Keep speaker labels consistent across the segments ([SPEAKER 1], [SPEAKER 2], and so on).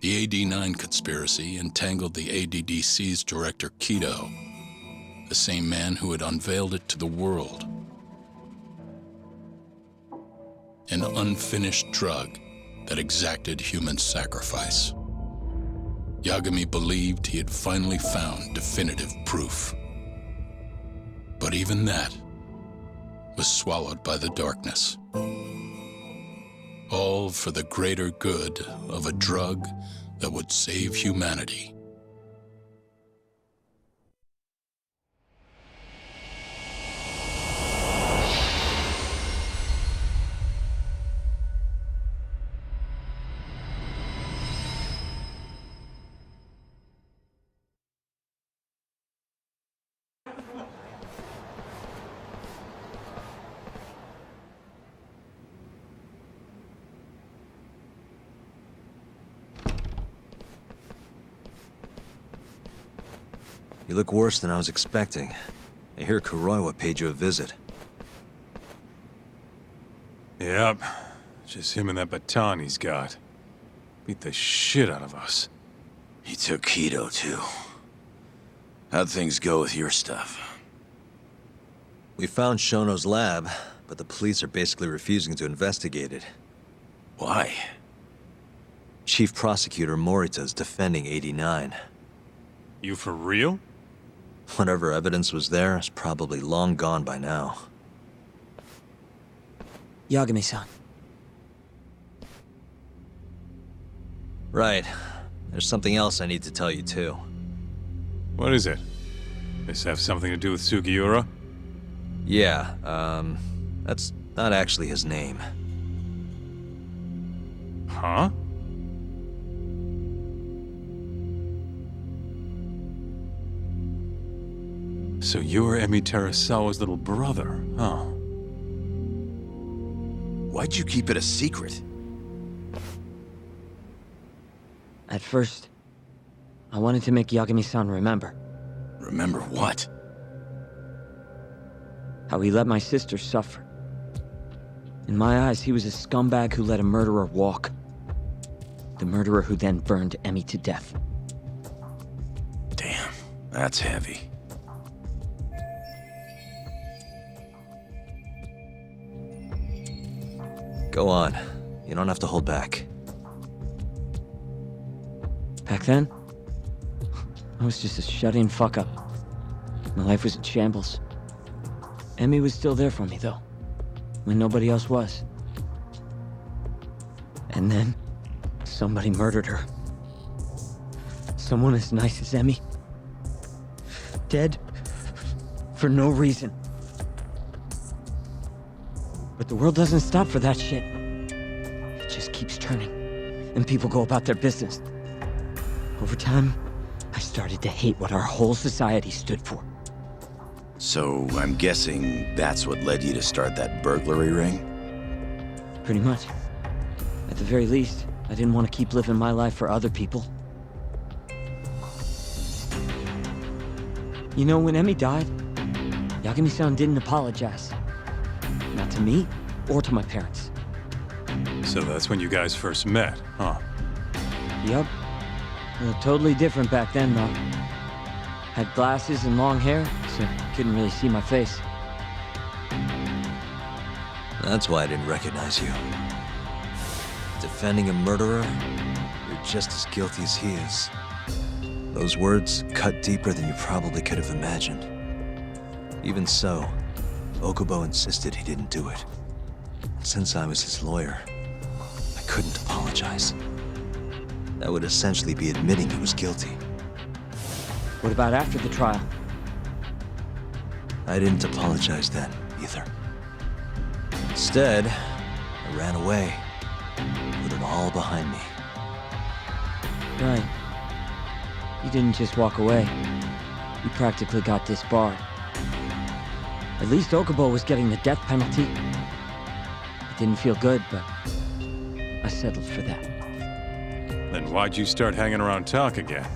[SPEAKER 1] The AD-9 conspiracy entangled the ADDC's director Kido, the same man who had unveiled it to the world. An unfinished drug that exacted human sacrifice. Yagami believed he had finally found definitive proof. But even that was swallowed by the darkness. All for the greater good of a drug that would save humanity.
[SPEAKER 2] You look worse than I was expecting. I hear Kuroiwa paid you a visit.
[SPEAKER 3] Yep. Just him and that baton he's got. Beat the shit out of us.
[SPEAKER 4] He took Kido, too. How'd things go with your stuff?
[SPEAKER 2] We found Shono's lab, but the police are basically refusing to investigate it.
[SPEAKER 4] Why?
[SPEAKER 2] Chief Prosecutor Morita's defending 89.
[SPEAKER 3] You for real?
[SPEAKER 2] Whatever evidence was there is probably long gone by now.
[SPEAKER 5] Yagami-san.
[SPEAKER 2] Right. There's something else I need to tell you, too.
[SPEAKER 3] What is it? This have something to do with Sugiura?
[SPEAKER 2] Yeah, that's not actually his name.
[SPEAKER 3] Huh? So you're Emi Terasawa's little brother, huh?
[SPEAKER 4] Why'd you keep it a secret?
[SPEAKER 5] At first, I wanted to make Yagami-san remember
[SPEAKER 4] Remember what?
[SPEAKER 5] how he let my sister suffer. In my eyes, he was a scumbag who let a murderer walk. The murderer who then burned Emi to death.
[SPEAKER 4] Damn, that's heavy.
[SPEAKER 2] Go on. You don't have to hold back.
[SPEAKER 5] Back then, I was just a shut-in fuck-up. My life was in shambles. Emi was still there for me, though, when nobody else was. And then, somebody murdered her. Someone as nice as Emi. Dead for no reason. But the world doesn't stop for that shit. It just keeps turning, and people go about their business. Over time, I started to hate what our whole society stood for.
[SPEAKER 4] So, I'm guessing that's what led you to start that burglary ring?
[SPEAKER 5] Pretty much. At the very least, I didn't want to keep living my life for other people. You know, when Emi died, Yagami-san didn't apologize. Not to me, or to my parents.
[SPEAKER 3] So that's when you guys first met, huh?
[SPEAKER 5] Yup. Totally different back then, though. Had glasses and long hair, so couldn't really see my face.
[SPEAKER 2] That's why I didn't recognize you. Defending a murderer, you're just as guilty as he is. Those words cut deeper than you probably could have imagined. Even so, Okubo insisted he didn't do it. Since I was his lawyer, I couldn't apologize. That would essentially be admitting he was guilty.
[SPEAKER 5] What about after the trial?
[SPEAKER 2] I didn't apologize then, either. Instead, I ran away, put it all behind me.
[SPEAKER 5] Right. You didn't just walk away. You practically got disbarred. At least Okubo was getting the death penalty. It didn't feel good, but I settled for that.
[SPEAKER 3] Then why'd you start hanging around talk again?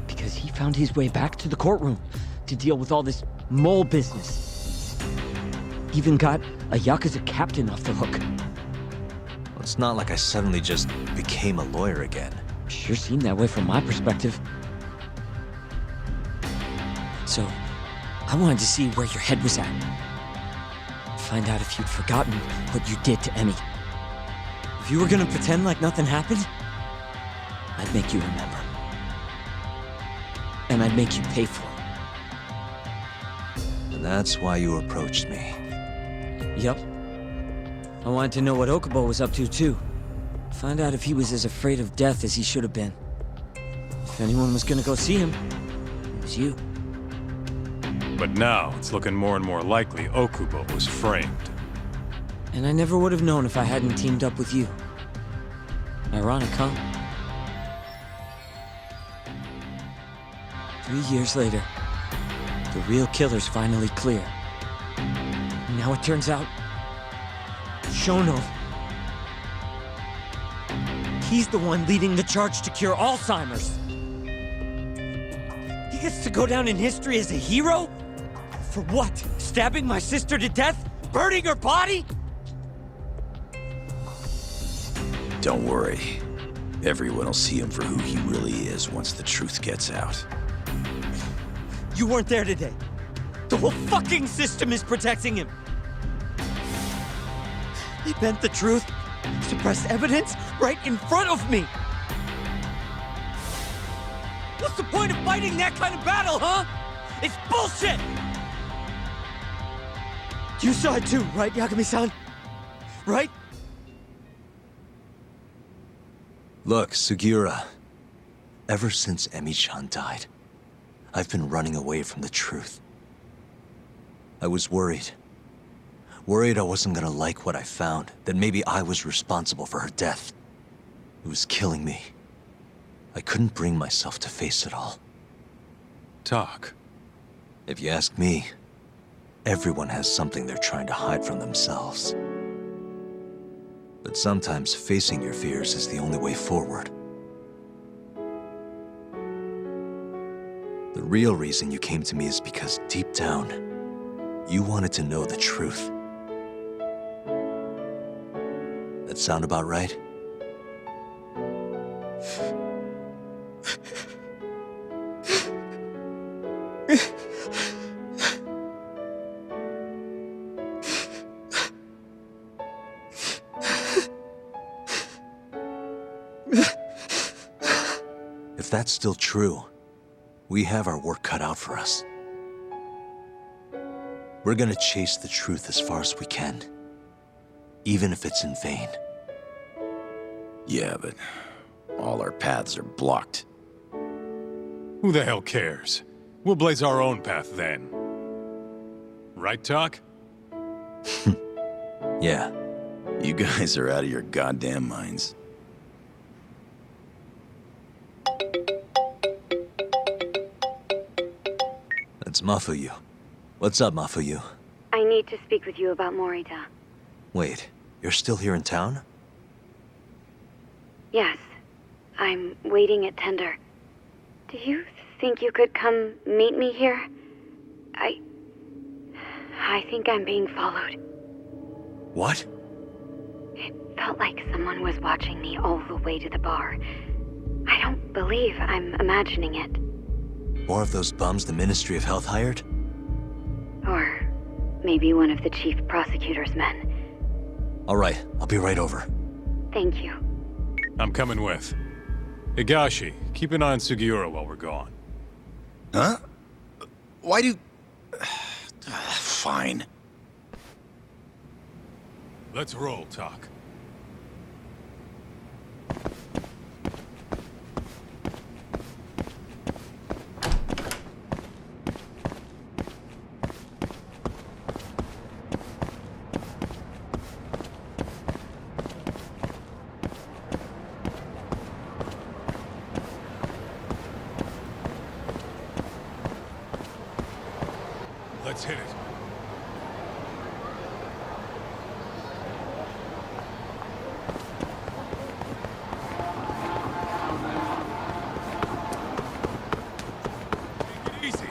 [SPEAKER 5] Because he found his way back to the courtroom to deal with all this mole business. Even got a Yakuza captain off the hook.
[SPEAKER 2] It's not like I suddenly just became a lawyer again.
[SPEAKER 5] Sure seemed that way from my perspective. So, I wanted to see where your head was at. Find out if you'd forgotten what you did to Emmy. If you were gonna pretend like nothing happened, I'd make you remember. And I'd make you pay for it.
[SPEAKER 2] And that's why you approached me.
[SPEAKER 5] Yup. I wanted to know what Okubo was up to, too. Find out if he was as afraid of death as he should have been. If anyone was gonna go see him, it was you.
[SPEAKER 3] But now, it's looking more and more likely Okubo was framed.
[SPEAKER 5] And I never would have known if I hadn't teamed up with you. Ironic, huh? 3 years later, the real killer's finally clear. Now it turns out, Shono, he's the one leading the charge to cure Alzheimer's. He gets to go down in history as a hero? For what? Stabbing my sister to death? Burning her body?
[SPEAKER 4] Don't worry. Everyone will see him for who he really is once the truth gets out.
[SPEAKER 5] You weren't there today. The whole fucking system is protecting him. They bent the truth, suppressed evidence right in front of me. What's the point of fighting that kind of battle, huh? It's bullshit! You saw it too, right, Yagami-san? Right?
[SPEAKER 2] Look, Sugiura. Ever since Emi-chan died, I've been running away from the truth. I was worried. Worried I wasn't gonna like what I found, that maybe I was responsible for her death. It was killing me. I couldn't bring myself to face it all.
[SPEAKER 3] Talk.
[SPEAKER 2] If you ask me, everyone has something they're trying to hide from themselves. But sometimes facing your fears is the only way forward. The real reason you came to me is because deep down, you wanted to know the truth. That sound about right? If that's still true, we have our work cut out for us. We're gonna chase the truth as far as we can, even if it's in vain.
[SPEAKER 4] Yeah, but all our paths are blocked.
[SPEAKER 3] Who the hell cares? We'll blaze our own path then. Right, Talk?
[SPEAKER 2] Yeah.
[SPEAKER 4] You guys are out of your goddamn minds.
[SPEAKER 2] That's Mafuyu. What's up, Mafuyu?
[SPEAKER 6] I need to speak with you about Morita.
[SPEAKER 2] Wait, you're still here in town?
[SPEAKER 6] Yes. I'm waiting at Tender. Do you think you could come meet me here? I think I'm being followed.
[SPEAKER 2] What?
[SPEAKER 6] It felt like someone was watching me all the way to the bar. I don't believe I'm imagining it.
[SPEAKER 2] More of those bums the Ministry of Health hired?
[SPEAKER 6] Or maybe one of the chief prosecutor's men.
[SPEAKER 2] All right, I'll be right over.
[SPEAKER 6] Thank you.
[SPEAKER 3] I'm coming with. Higashi, keep an eye on Sugiura while we're gone.
[SPEAKER 4] Huh? Why do... Fine.
[SPEAKER 3] Let's roll, Talk. Let's hit it. Take it easy.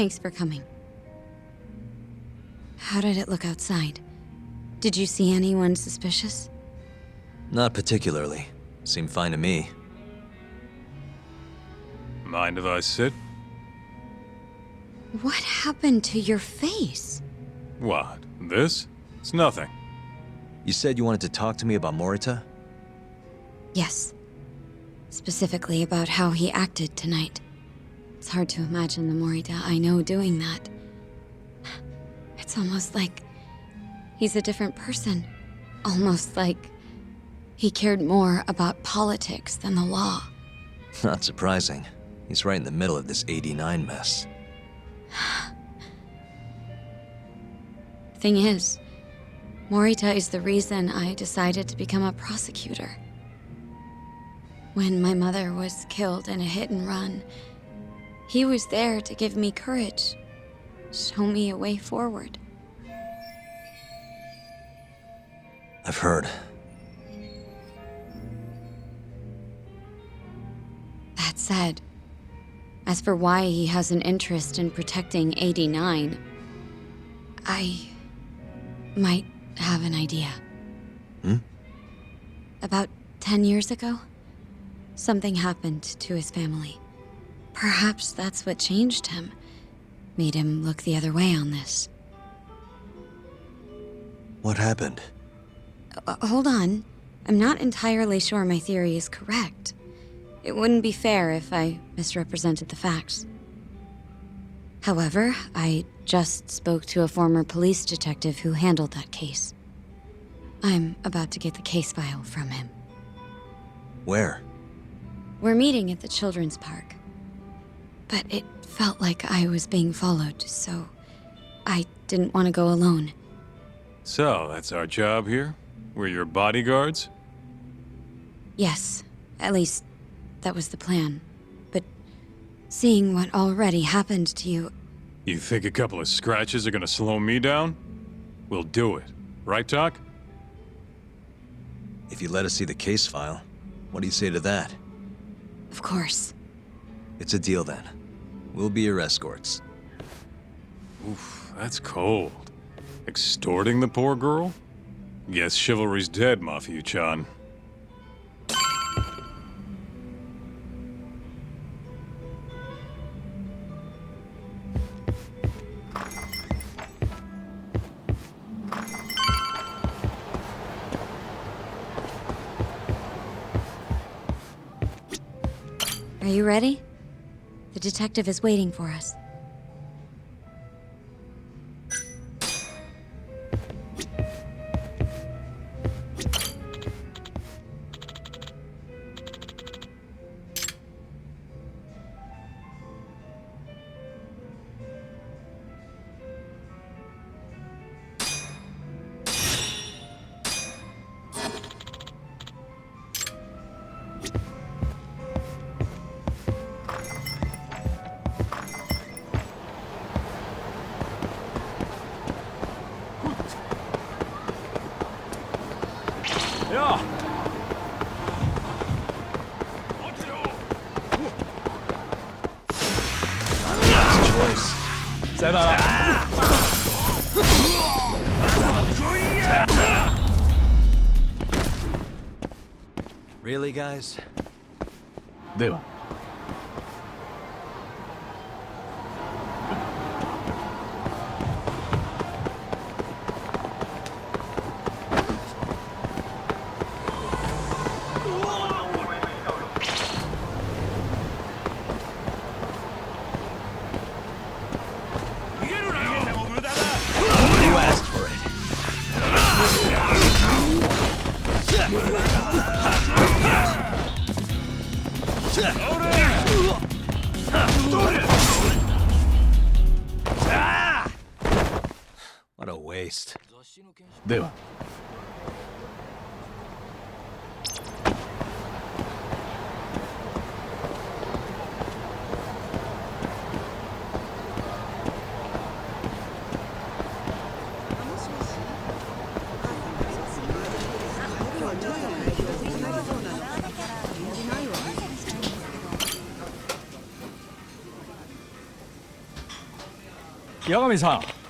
[SPEAKER 6] Thanks for coming. How did it look outside? Did you see anyone suspicious?
[SPEAKER 2] Not particularly. Seemed fine to me.
[SPEAKER 3] Mind if I sit?
[SPEAKER 6] What happened to your face?
[SPEAKER 3] What? This? It's nothing.
[SPEAKER 2] You said you wanted to talk to me about Morita?
[SPEAKER 6] Yes. Specifically about how he acted tonight. It's hard to imagine the Morita I know doing that. It's almost like he's a different person. Almost like he cared more about politics than the law.
[SPEAKER 2] Not surprising. He's right in the middle of this 89 mess.
[SPEAKER 6] Thing is, Morita is the reason I decided to become a prosecutor. When my mother was killed in a hit and run, he was there to give me courage, show me a way forward.
[SPEAKER 2] I've heard.
[SPEAKER 6] That said, as for why he has an interest in protecting 89, I might have an idea. About 10 years ago, something happened to his family. Perhaps that's what changed him, made him look the other way on this.
[SPEAKER 2] What happened?
[SPEAKER 6] Hold on. I'm not entirely sure my theory is correct. It wouldn't be fair if I misrepresented the facts. However, I just spoke to a former police detective who handled that case. I'm about to get the case file from him.
[SPEAKER 2] Where?
[SPEAKER 6] We're meeting at the children's park. But it felt like I was being followed, so I didn't want to go alone.
[SPEAKER 3] So, that's our job here? We're your bodyguards?
[SPEAKER 6] Yes, at least that was the plan. But seeing what already happened to you...
[SPEAKER 3] You think a couple of scratches are gonna slow me down? We'll do it. Right, Doc?
[SPEAKER 2] If you let us see the case file, what do you say to that?
[SPEAKER 6] Of course.
[SPEAKER 2] It's a deal then. We'll be your escorts.
[SPEAKER 3] Oof, that's cold. Extorting the poor girl? Guess chivalry's dead, Mafia-chan.
[SPEAKER 6] Are you ready? The detective is waiting for us.
[SPEAKER 2] Really, guys?
[SPEAKER 7] では
[SPEAKER 2] You asked for it. What a waste.
[SPEAKER 7] では Yagami-san.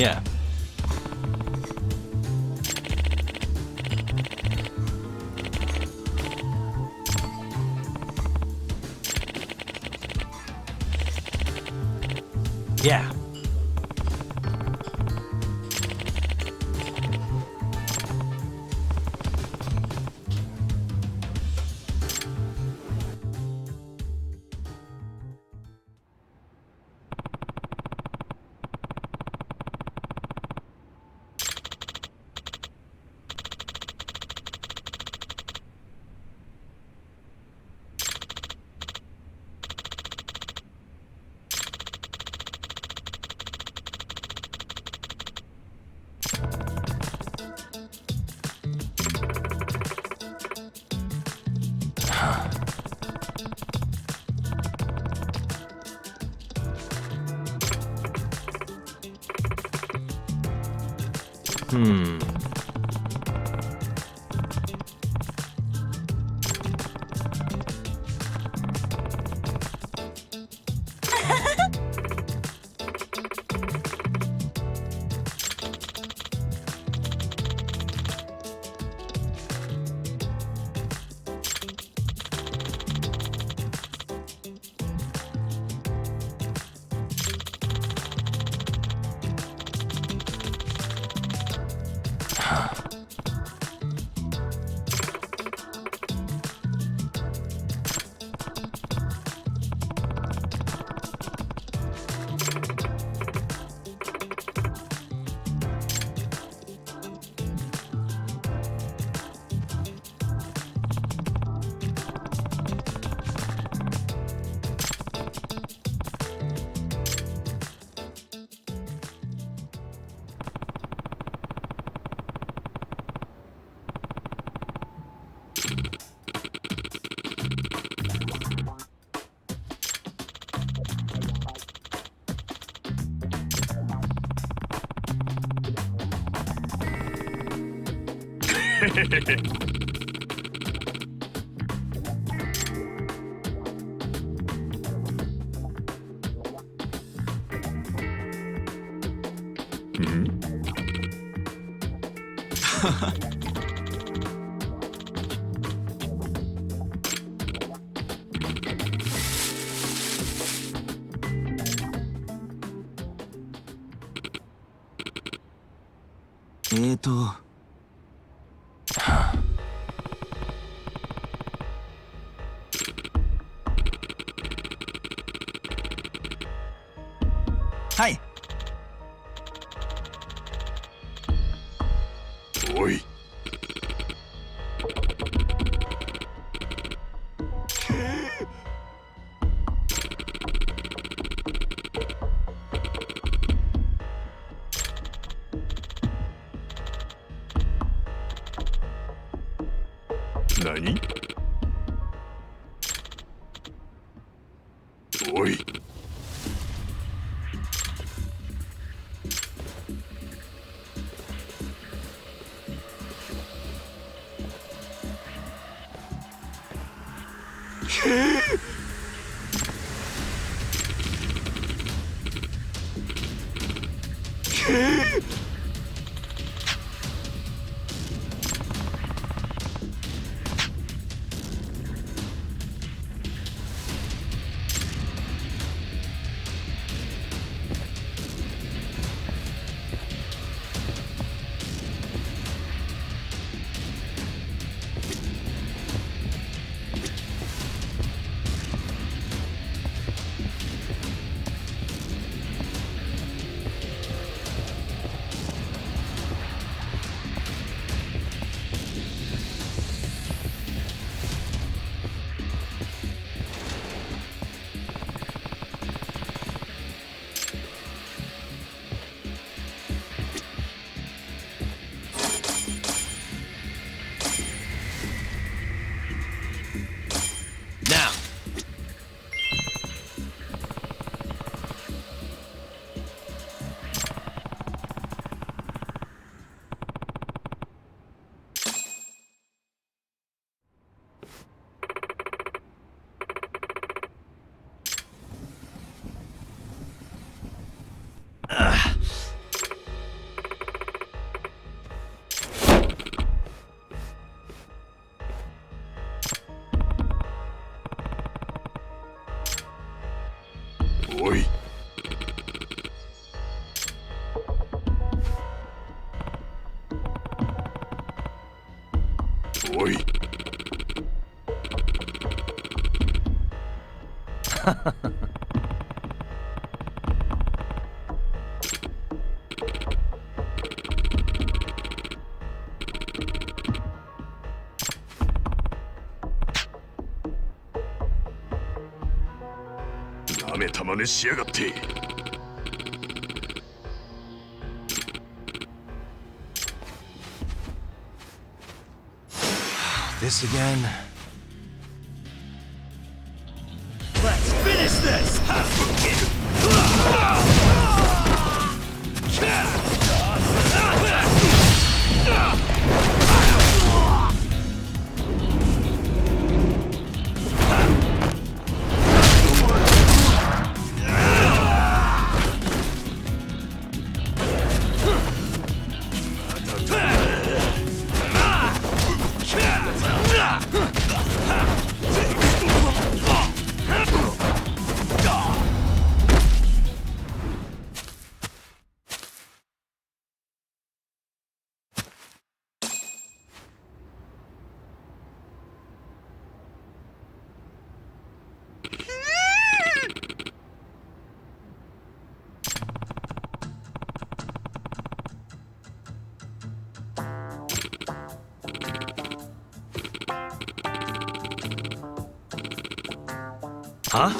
[SPEAKER 2] Yeah. Yeah.
[SPEAKER 3] 何？おい。おい。おい。なめた真似しやがって。
[SPEAKER 2] This again?
[SPEAKER 7] Let's finish this!
[SPEAKER 2] は？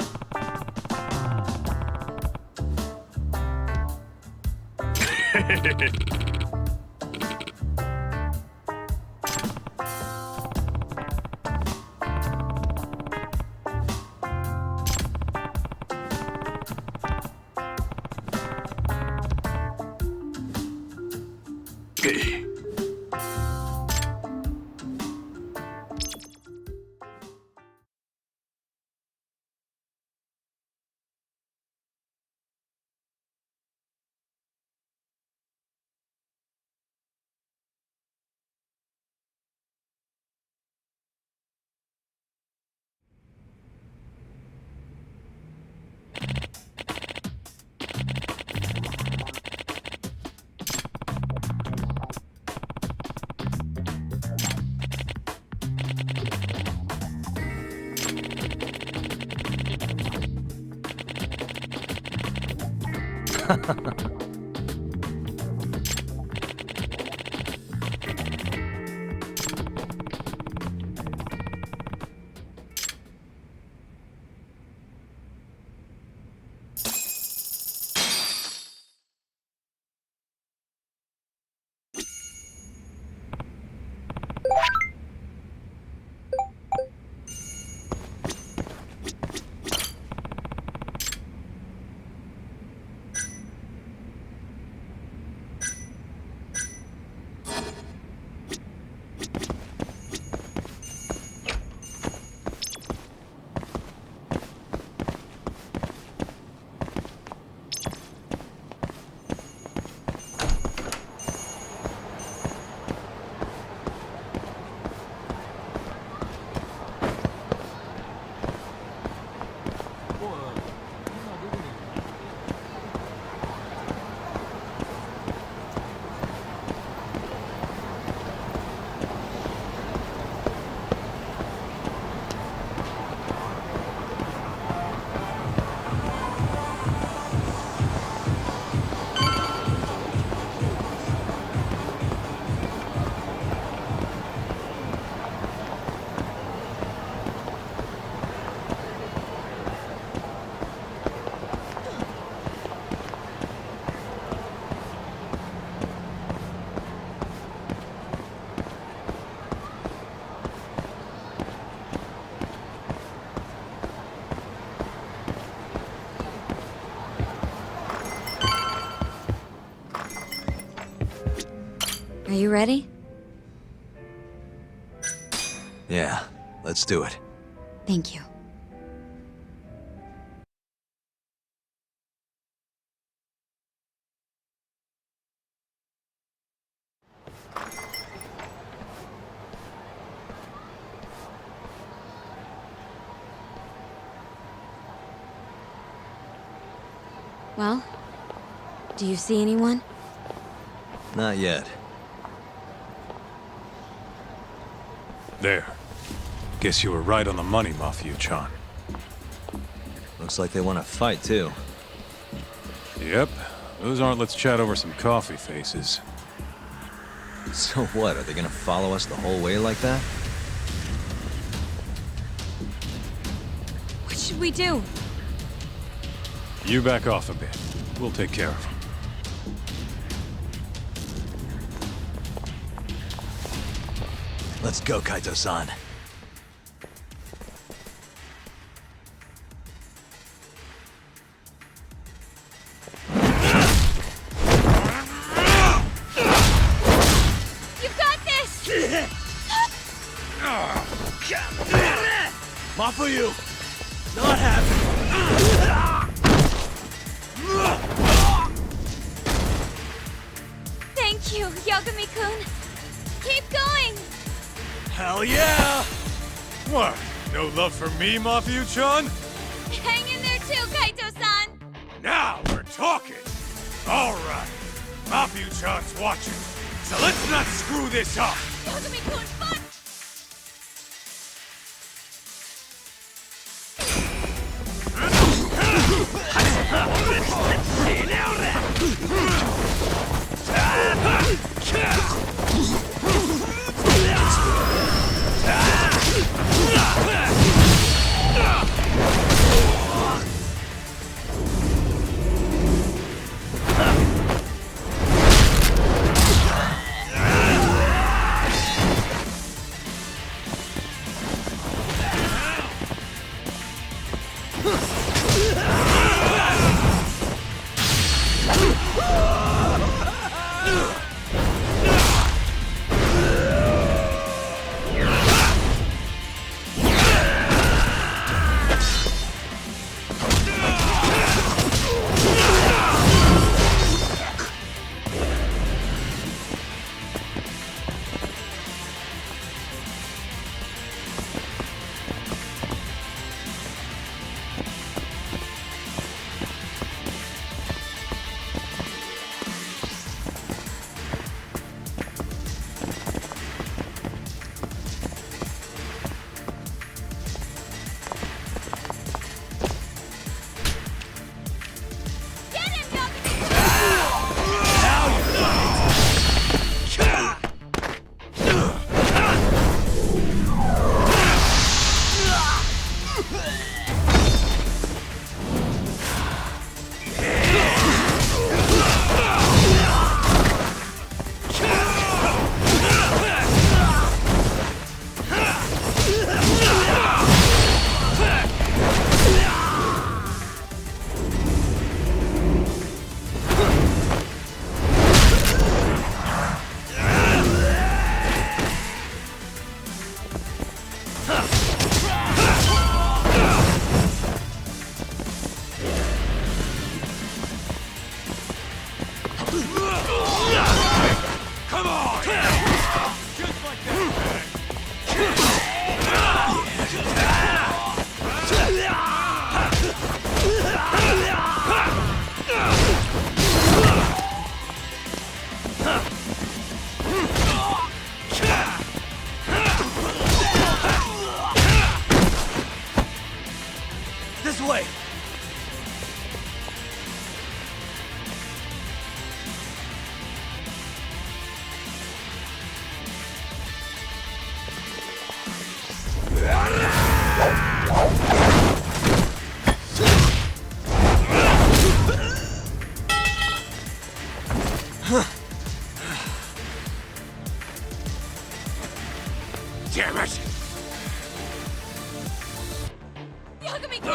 [SPEAKER 6] Are you ready?
[SPEAKER 2] Yeah, let's do it.
[SPEAKER 6] Thank you. Well, do you see anyone?
[SPEAKER 2] Not yet.
[SPEAKER 3] There. Guess you were right on the money, Mafia-chan.
[SPEAKER 2] Looks like they want to fight, too.
[SPEAKER 3] Yep. Those aren't let's chat over some coffee faces.
[SPEAKER 2] So what, are they gonna follow us the whole way like that?
[SPEAKER 6] What should we do?
[SPEAKER 3] You back off a bit. We'll take care of them.
[SPEAKER 2] Let's go, Kaito-san.
[SPEAKER 6] You got this!
[SPEAKER 7] Mafuyu! Not happening!
[SPEAKER 6] Thank you, Yagami-kun. Keep going!
[SPEAKER 7] Hell yeah!
[SPEAKER 3] What? No love for me, Mafia-chan?
[SPEAKER 6] Hang in there too, Kaito-san!
[SPEAKER 3] Now we're talking! Alright. Mafia-chan's watching. So let's not screw this up!
[SPEAKER 6] Yagami-kun, fun!
[SPEAKER 7] This way!
[SPEAKER 3] Damn it!
[SPEAKER 6] Yagami-kun,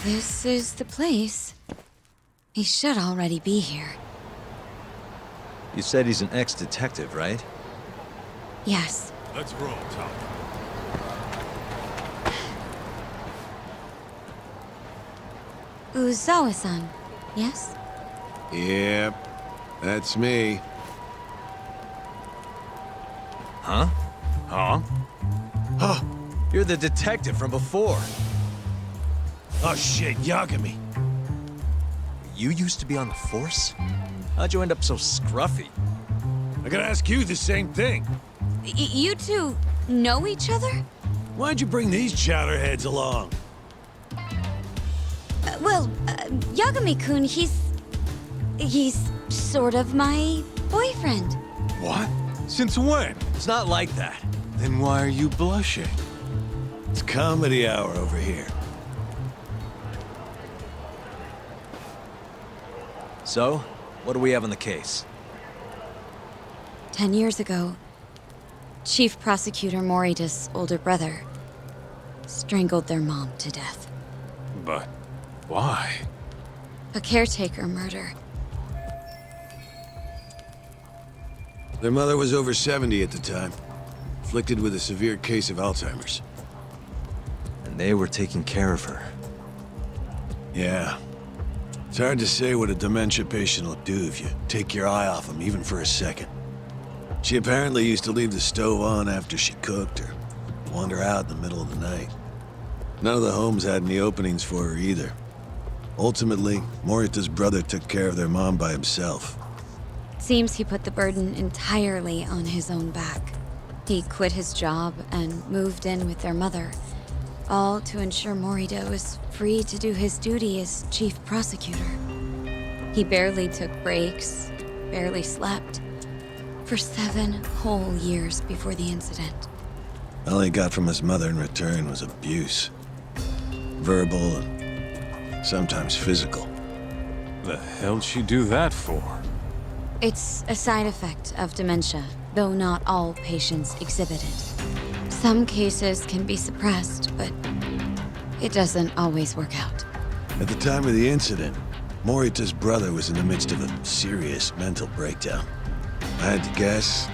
[SPEAKER 6] this is the place. He should already be here.
[SPEAKER 2] You said he's an ex-detective, right?
[SPEAKER 6] Yes.
[SPEAKER 3] Let's roll, Tom.
[SPEAKER 6] Uzawa-san, yes?
[SPEAKER 8] Yep, that's me.
[SPEAKER 2] Huh?
[SPEAKER 3] Huh?
[SPEAKER 2] Huh. You're the detective from before.
[SPEAKER 8] Oh shit, Yagami.
[SPEAKER 2] You used to be on the force? How'd you end up so scruffy?
[SPEAKER 8] I gotta ask you the same thing.
[SPEAKER 6] You two know each other?
[SPEAKER 8] Why'd you bring these chowderheads along?
[SPEAKER 6] Yagami-kun, he's sort of my boyfriend.
[SPEAKER 3] What? Since when?
[SPEAKER 2] It's not like that.
[SPEAKER 3] Then why are you blushing?
[SPEAKER 8] It's comedy hour over here.
[SPEAKER 2] So, what do we have on the case?
[SPEAKER 6] 10 years ago, Chief Prosecutor Morita's older brother strangled their mom to death.
[SPEAKER 3] But why?
[SPEAKER 6] A caretaker murder.
[SPEAKER 8] Their mother was over 70 at the time, afflicted with a severe case of Alzheimer's.
[SPEAKER 2] And they were taking care of her.
[SPEAKER 8] Yeah. It's hard to say what a dementia patient will do if you take your eye off them, even for a second. She apparently used to leave the stove on after she cooked, or wander out in the middle of the night. None of the homes had any openings for her either. Ultimately, Morita's brother took care of their mom by himself.
[SPEAKER 6] Seems he put the burden entirely on his own back. He quit his job and moved in with their mother, all to ensure Morita was free to do his duty as chief prosecutor. He barely took breaks, barely slept, for 7 whole years before the incident.
[SPEAKER 8] All he got from his mother in return was abuse. Verbal and sometimes physical.
[SPEAKER 3] The hell'd she do that for?
[SPEAKER 6] It's a side effect of dementia, though not all patients exhibit it. Some cases can be suppressed, but it doesn't always work out.
[SPEAKER 8] At the time of the incident, Morita's brother was in the midst of a serious mental breakdown. I had to guess,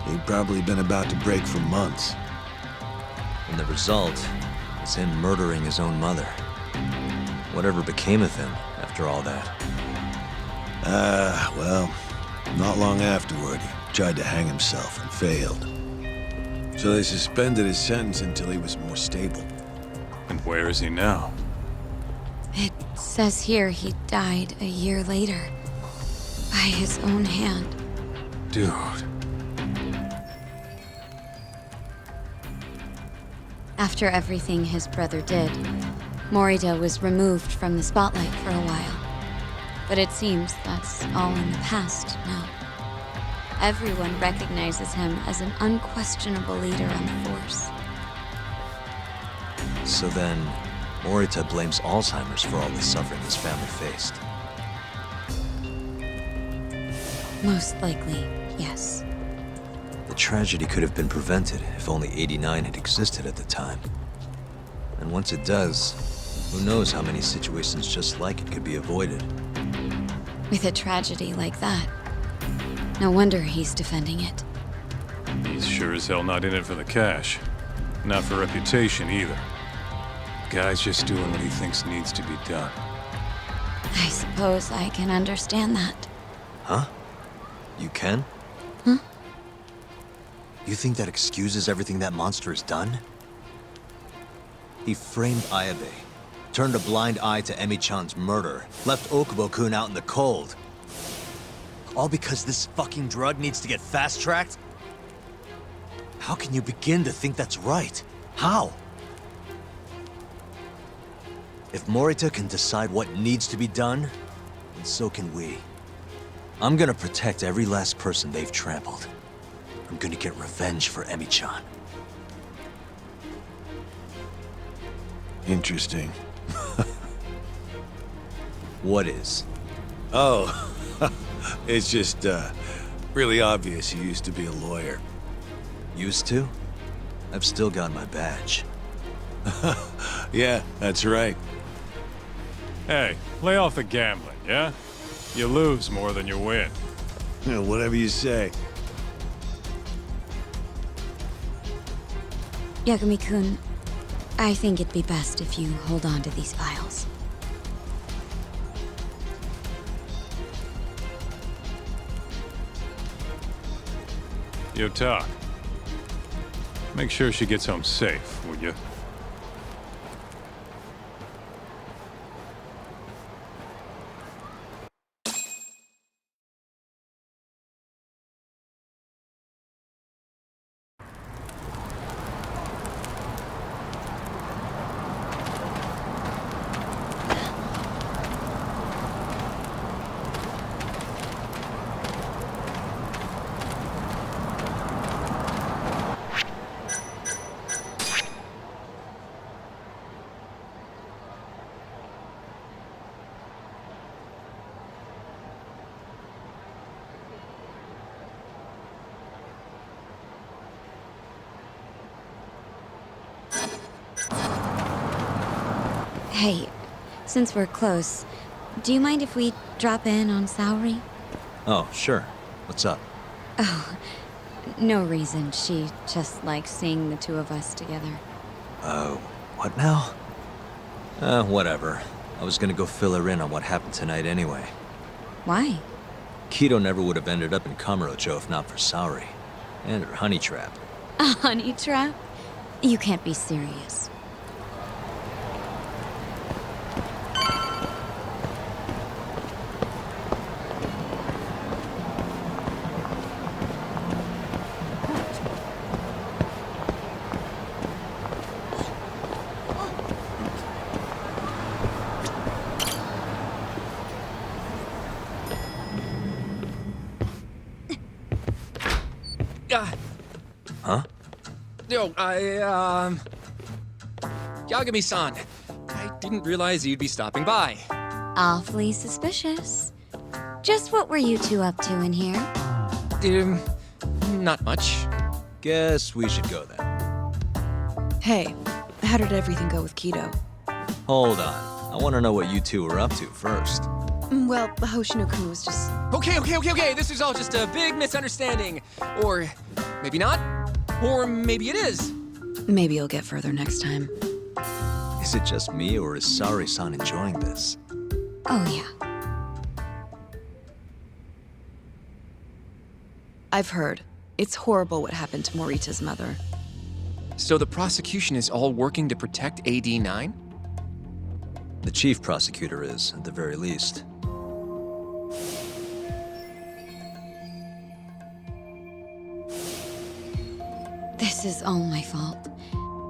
[SPEAKER 8] he'd probably been about to break for months.
[SPEAKER 2] And the result was him murdering his own mother. Whatever became of him after all that?
[SPEAKER 8] Well, not long afterward, he tried to hang himself and failed. So they suspended his sentence until he was more stable.
[SPEAKER 3] And where is he now?
[SPEAKER 6] It says here he died a year later, by his own hand.
[SPEAKER 3] Dude.
[SPEAKER 6] After everything his brother did, Morita was removed from the spotlight for a while. But it seems that's all in the past now. Everyone recognizes him as an unquestionable leader on the force.
[SPEAKER 2] So then, Morita blames Alzheimer's for all the suffering his family faced.
[SPEAKER 6] Most likely, yes.
[SPEAKER 2] The tragedy could have been prevented if only 89 had existed at the time. And once it does, who knows how many situations just like it could be avoided.
[SPEAKER 6] With a tragedy like that, no wonder he's defending it.
[SPEAKER 3] He's sure as hell not in it for the cash. Not for reputation either. Guy's just doing what he thinks needs to be done.
[SPEAKER 6] I suppose I can understand that.
[SPEAKER 2] Huh? You can?
[SPEAKER 6] Huh?
[SPEAKER 2] You think that excuses everything that monster has done? He framed Ayabe, turned a blind eye to Emi-chan's murder, left Okubo-kun out in the cold. All because this fucking drug needs to get fast-tracked? How can you begin to think that's right? How? If Morita can decide what needs to be done, then so can we. I'm gonna protect every last person they've trampled. I'm gonna get revenge for Emi-chan.
[SPEAKER 8] Interesting.
[SPEAKER 2] What is?
[SPEAKER 8] Oh, it's just, really obvious you used to be a lawyer.
[SPEAKER 2] Used to? I've still got my badge.
[SPEAKER 8] Yeah, that's right.
[SPEAKER 3] Hey, lay off the gambling, yeah? You lose more than you win.
[SPEAKER 8] Yeah, whatever you say.
[SPEAKER 6] Yagami-kun, I think it'd be best if you hold on to these files.
[SPEAKER 3] You talk. Make sure she gets home safe, would you?
[SPEAKER 6] Hey, since we're close, do you mind if we drop in on Saori?
[SPEAKER 2] Oh, sure. What's up?
[SPEAKER 6] Oh, no reason. She just likes seeing the two of us together.
[SPEAKER 2] Oh, what now? Whatever. I was gonna go fill her in on what happened tonight anyway.
[SPEAKER 6] Why?
[SPEAKER 2] Keto never would have ended up in Kamurocho if not for Saori. And her honey trap.
[SPEAKER 6] A honey trap? You can't be serious.
[SPEAKER 2] Huh?
[SPEAKER 9] Yo, Yagami-san, I didn't realize you'd be stopping by.
[SPEAKER 6] Awfully suspicious. Just what were you two up to in here?
[SPEAKER 9] Not much.
[SPEAKER 2] Guess we should go then.
[SPEAKER 10] Hey, how did everything go with Keto?
[SPEAKER 2] Hold on. I want to know what you two were up to first.
[SPEAKER 10] Well, Hoshino-kun was just...
[SPEAKER 9] Okay, this is all just a big misunderstanding. Or maybe not. Or maybe it is.
[SPEAKER 10] Maybe you'll get further next time.
[SPEAKER 2] Is it just me, or is Saori-san enjoying this?
[SPEAKER 6] Oh, yeah.
[SPEAKER 10] I've heard. It's horrible what happened to Morita's mother.
[SPEAKER 9] So the prosecution is all working to protect AD-9?
[SPEAKER 2] The chief prosecutor is, at the very least.
[SPEAKER 6] This is all my fault.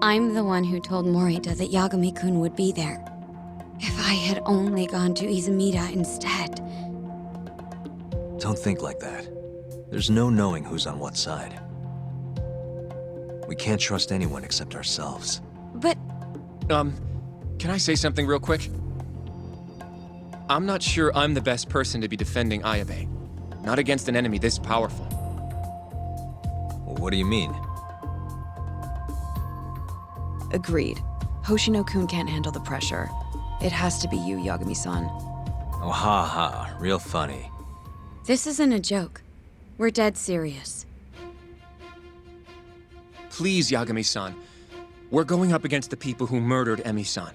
[SPEAKER 6] I'm the one who told Morita that Yagami-kun would be there. If I had only gone to Izumida instead.
[SPEAKER 2] Don't think like that. There's no knowing who's on what side. We can't trust anyone except ourselves.
[SPEAKER 6] But
[SPEAKER 9] Can I say something real quick? I'm not sure I'm the best person to be defending Ayabe. Not against an enemy this powerful.
[SPEAKER 2] Well, what do you mean?
[SPEAKER 10] Agreed. Hoshino-kun can't handle the pressure. It has to be you, Yagami-san.
[SPEAKER 2] Oh, ha ha. Real funny.
[SPEAKER 6] this isn't a joke. We're dead serious.
[SPEAKER 9] Please, Yagami-san. We're going up against the people who murdered Emi-san.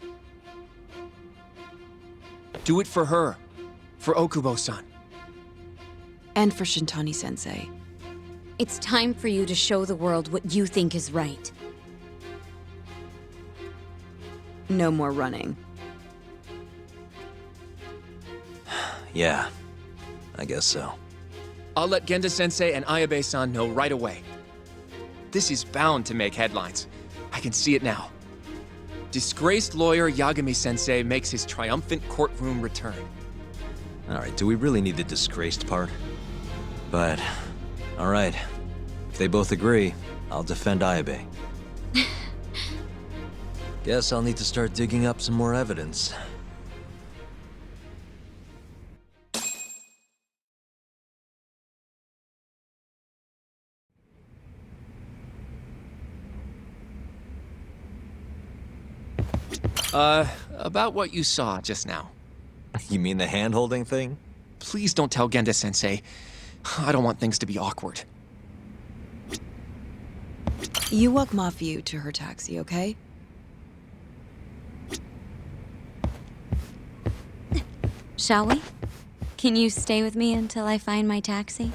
[SPEAKER 9] Do it for her. For Okubo-san.
[SPEAKER 10] And for Shintani-sensei.
[SPEAKER 6] It's time for you to show the world what you think is right.
[SPEAKER 10] No more running.
[SPEAKER 2] Yeah, I guess so.
[SPEAKER 9] I'll let Genda-sensei and Ayabe-san know right away. This is bound to make headlines. I can see it now. Disgraced lawyer Yagami-sensei makes his triumphant courtroom return.
[SPEAKER 2] Alright, do we really need the disgraced part? But, alright. If they both agree, I'll defend Ayabe. Guess I'll need to start digging up some more evidence.
[SPEAKER 9] About what you saw just now.
[SPEAKER 2] You mean the hand-holding thing?
[SPEAKER 9] Please don't tell Genda-sensei. I don't want things to be awkward.
[SPEAKER 10] You walk Mafiu to her taxi, okay?
[SPEAKER 6] Shall we? Can you stay with me until I find my taxi?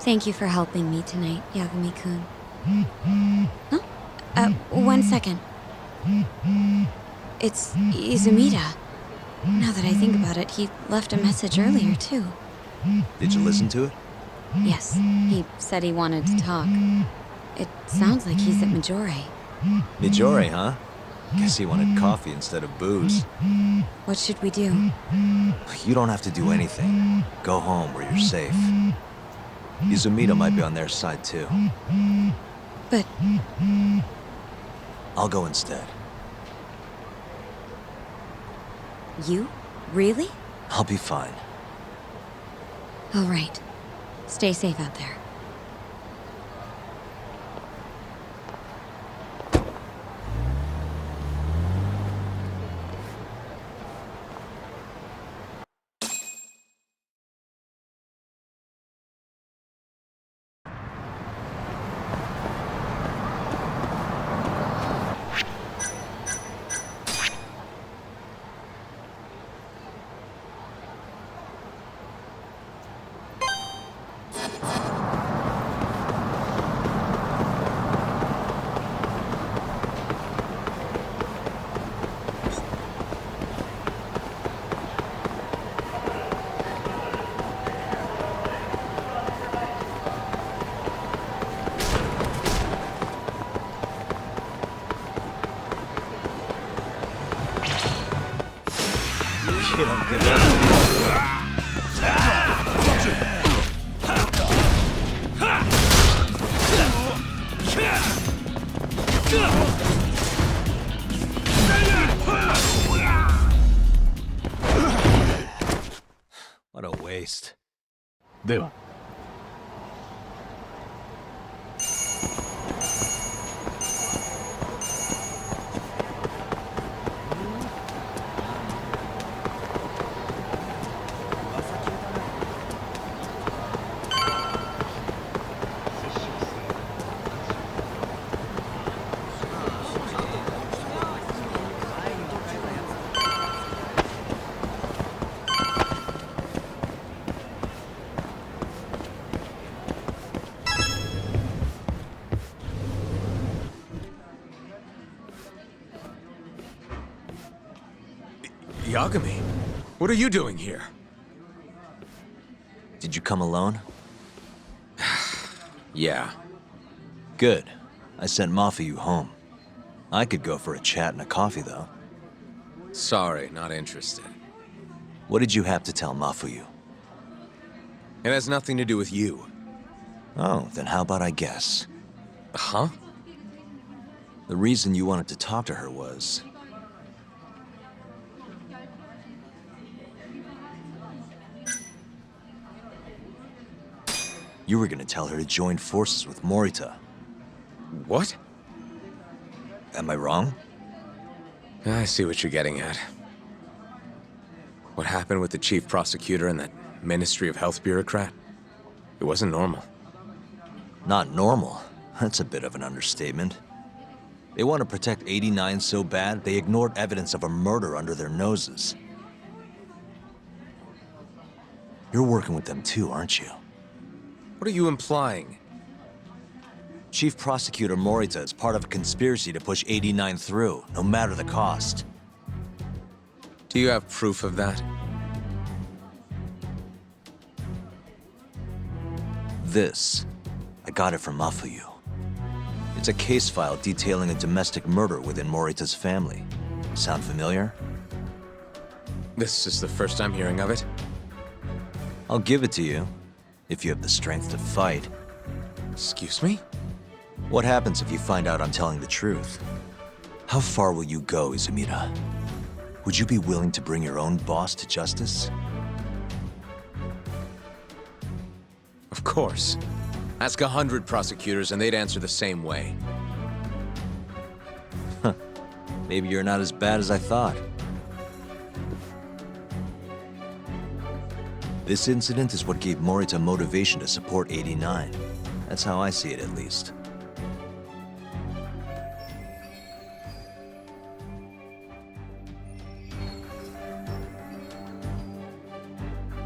[SPEAKER 6] Thank you for helping me tonight, Yagami-kun. Huh? One second. It's Izumida. Now that I think about it, he left a message earlier, too.
[SPEAKER 2] Did you listen to it?
[SPEAKER 6] Yes, he said he wanted to talk. It sounds like he's at Majore.
[SPEAKER 2] Mijori, huh? Guess he wanted coffee instead of booze.
[SPEAKER 6] What should we do?
[SPEAKER 2] You don't have to do anything. Go home where you're safe. Izumida might be on their side, too.
[SPEAKER 6] But
[SPEAKER 2] I'll go instead.
[SPEAKER 6] you? Really?
[SPEAKER 2] I'll be fine.
[SPEAKER 6] All right. Stay safe out there.
[SPEAKER 2] You don't get that. What a waste.
[SPEAKER 11] では
[SPEAKER 9] Yagami, what are you doing here?
[SPEAKER 2] Did you come alone?
[SPEAKER 9] Yeah.
[SPEAKER 2] Good. I sent Mafiu home. I could go for a chat and a coffee, though.
[SPEAKER 12] Sorry, not interested.
[SPEAKER 2] What did you have to tell Mafuyu?
[SPEAKER 12] It has nothing to do with you.
[SPEAKER 2] Oh, then how about I guess?
[SPEAKER 12] Huh?
[SPEAKER 2] The reason you wanted to talk to her was... you were gonna tell her to join forces with Morita.
[SPEAKER 12] What?
[SPEAKER 2] Am I wrong?
[SPEAKER 12] I see what you're getting at. What happened with the chief prosecutor and that Ministry of Health bureaucrat? It wasn't normal.
[SPEAKER 2] Not normal? That's a bit of an understatement. They want to protect 89 so bad, they ignored evidence of a murder under their noses. You're working with them too, aren't you?
[SPEAKER 12] What are you implying?
[SPEAKER 2] Chief Prosecutor Morita is part of a conspiracy to push 89 through, no matter the cost.
[SPEAKER 12] Do you have proof of that?
[SPEAKER 2] This. I got it from Mafuyu. It's a case file detailing a domestic murder within Morita's family. Sound familiar?
[SPEAKER 12] This is the first I'm hearing of it.
[SPEAKER 2] I'll give it to you, if you have the strength to fight.
[SPEAKER 12] Excuse me?
[SPEAKER 2] What happens if you find out I'm telling the truth? How far will you go, Izumida? Would you be willing to bring your own boss to justice?
[SPEAKER 12] Of course. Ask 100 prosecutors and they'd answer the same way.
[SPEAKER 2] Maybe you're not as bad as I thought. This incident is what gave Morita motivation to support 89. That's how I see it, at least.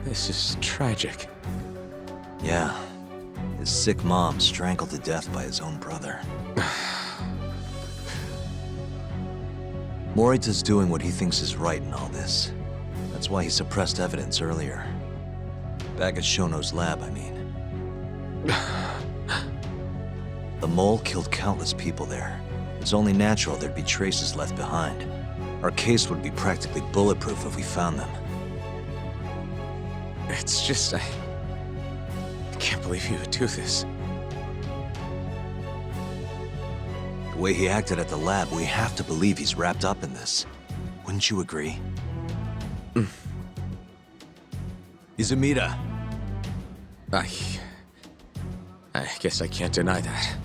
[SPEAKER 12] This is tragic.
[SPEAKER 2] Yeah. His sick mom strangled to death by his own brother. Morita's doing what he thinks is right in all this. That's why he suppressed evidence earlier. Back at Shono's lab, I mean. The mole killed countless people there. It's only natural there'd be traces left behind. Our case would be practically bulletproof if we found them.
[SPEAKER 12] It's just, I can't believe he would do this.
[SPEAKER 2] The way he acted at the lab, we have to believe he's wrapped up in this. Wouldn't you agree? Izumida.
[SPEAKER 12] I guess I can't deny that.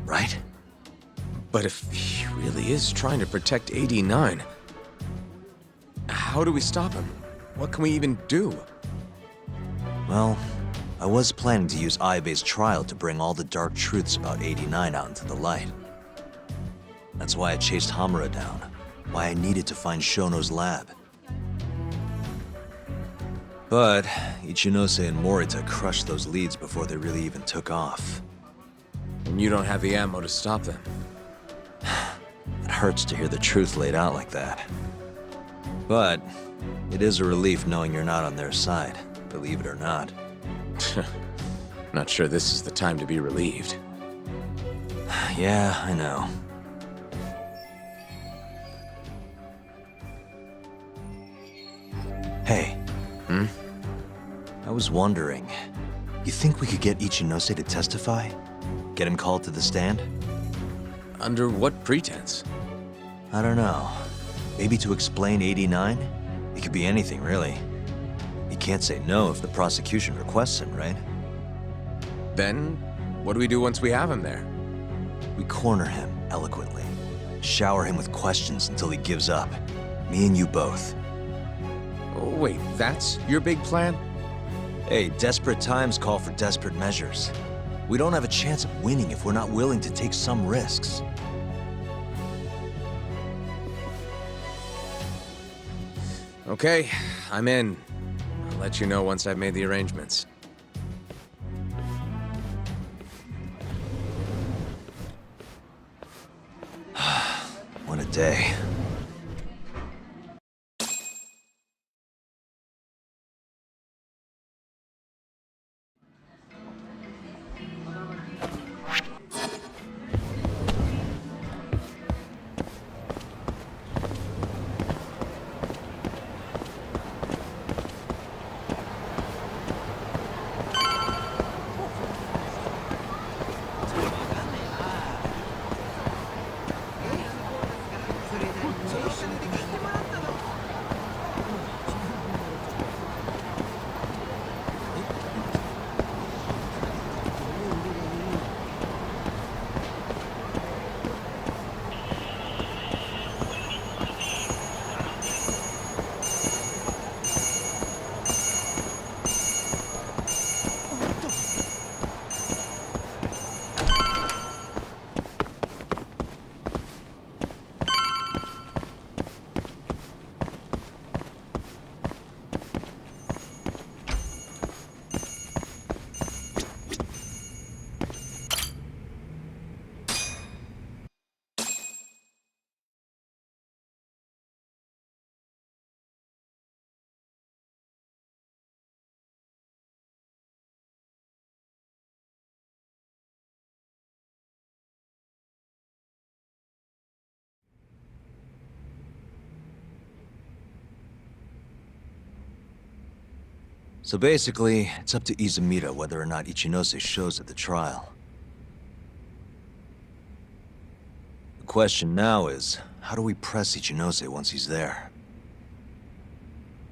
[SPEAKER 2] Right?
[SPEAKER 12] But if he really is trying to protect 89, how do we stop him? What can we even do?
[SPEAKER 2] Well, I was planning to use Ayabe's trial to bring all the dark truths about 89 out into the light. That's why I chased Hamura down, why I needed to find Shono's lab. But Ichinose and Morita crushed those leads before they really even took off.
[SPEAKER 12] And you don't have the ammo to stop them.
[SPEAKER 2] It hurts to hear the truth laid out like that. But it is a relief knowing you're not on their side, believe it or not.
[SPEAKER 12] Not sure this is the time to be relieved.
[SPEAKER 2] Yeah, I know. Hey. I was wondering, you think we could get Ichinose to testify? Get him called to the stand?
[SPEAKER 12] Under what pretense?
[SPEAKER 2] I don't know. Maybe to explain 89? It could be anything, really. He can't say no if the prosecution requests him, right?
[SPEAKER 12] Then, what do we do once we have him there?
[SPEAKER 2] We corner him eloquently. Shower him with questions until he gives up. Me and you both.
[SPEAKER 12] Oh, wait, that's your big plan?
[SPEAKER 2] Hey, desperate times call for desperate measures. We don't have a chance of winning if we're not willing to take some risks.
[SPEAKER 12] Okay, I'm in. I'll let you know once I've made the arrangements.
[SPEAKER 2] What a day. So basically, it's up to Izumida whether or not Ichinose shows at the trial. The question now is, how do we press Ichinose once he's there?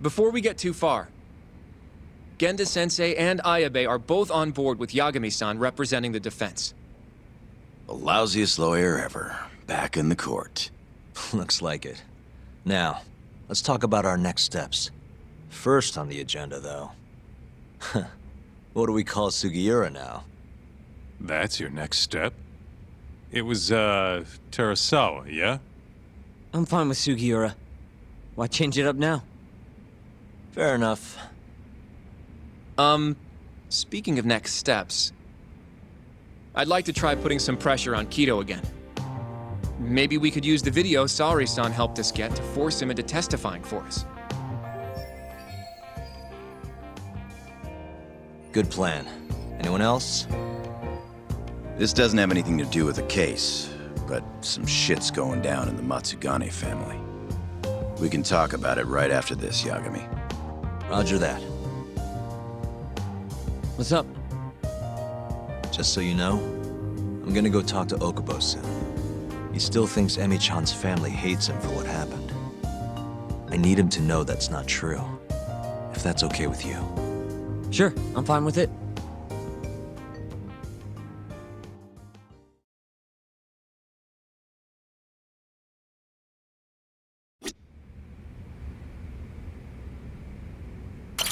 [SPEAKER 9] Before we get too far, Genda-sensei and Ayabe are both on board with Yagami-san representing the defense.
[SPEAKER 4] The lousiest lawyer ever, back in the court.
[SPEAKER 2] Looks like it. Now, let's talk about our next steps. First on the agenda, though. What do we call Sugiura now?
[SPEAKER 3] That's your next step? It was, Terasawa, yeah?
[SPEAKER 5] I'm fine with Sugiura. Why change it up now?
[SPEAKER 2] Fair enough.
[SPEAKER 9] Speaking of next steps, I'd like to try putting some pressure on Kido again. Maybe we could use the video Saori-san helped us get to force him into testifying for us.
[SPEAKER 2] Good plan. Anyone else?
[SPEAKER 4] This doesn't have anything to do with the case, but some shit's going down in the Matsugane family. We can talk about it right after this, Yagami.
[SPEAKER 2] Roger that.
[SPEAKER 5] What's up?
[SPEAKER 2] Just so you know, I'm gonna go talk to Okubo soon. He still thinks Emi-chan's family hates him for what happened. I need him to know that's not true. If that's okay with you.
[SPEAKER 5] Sure, I'm fine with it.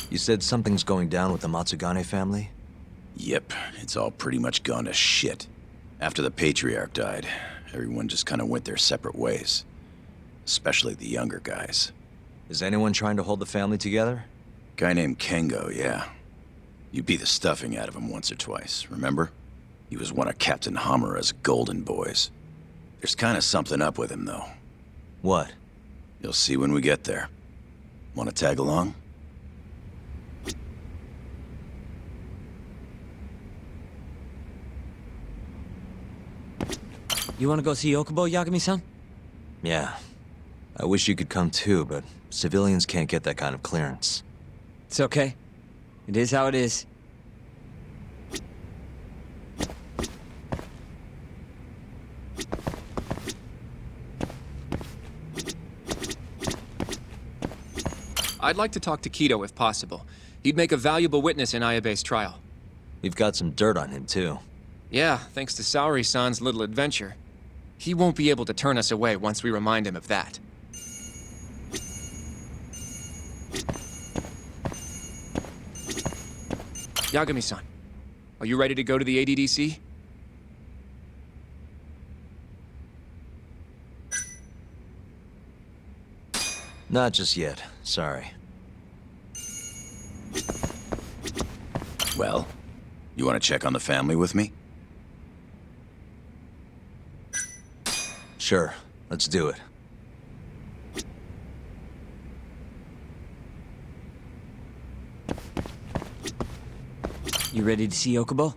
[SPEAKER 2] You said something's going down with the Matsugane family?
[SPEAKER 4] Yep, it's all pretty much gone to shit. After the Patriarch died, everyone just kind of went their separate ways. Especially the younger guys.
[SPEAKER 2] Is anyone trying to hold the family together?
[SPEAKER 4] Guy named Kengo, yeah. You beat the stuffing out of him once or twice, remember? He was one of Captain Hamura's golden boys. There's kind of something up with him, though.
[SPEAKER 2] What?
[SPEAKER 4] You'll see when we get there. Want to tag along?
[SPEAKER 5] You wanna go see Okubo, Yagami-san?
[SPEAKER 2] Yeah. I wish you could come too, but civilians can't get that kind of clearance.
[SPEAKER 5] It's okay. It is how it is.
[SPEAKER 9] I'd like to talk to Kido if possible. He'd make a valuable witness in Ayabe's trial.
[SPEAKER 2] We've got some dirt on him too.
[SPEAKER 9] Yeah, thanks to Saori-san's little adventure. He won't be able to turn us away once we remind him of that. Yagami-san, are you ready to go to the ADDC?
[SPEAKER 2] Not just yet, sorry.
[SPEAKER 4] Well, you want to check on the family with me?
[SPEAKER 2] Sure, let's do it.
[SPEAKER 5] You ready to see Okubo?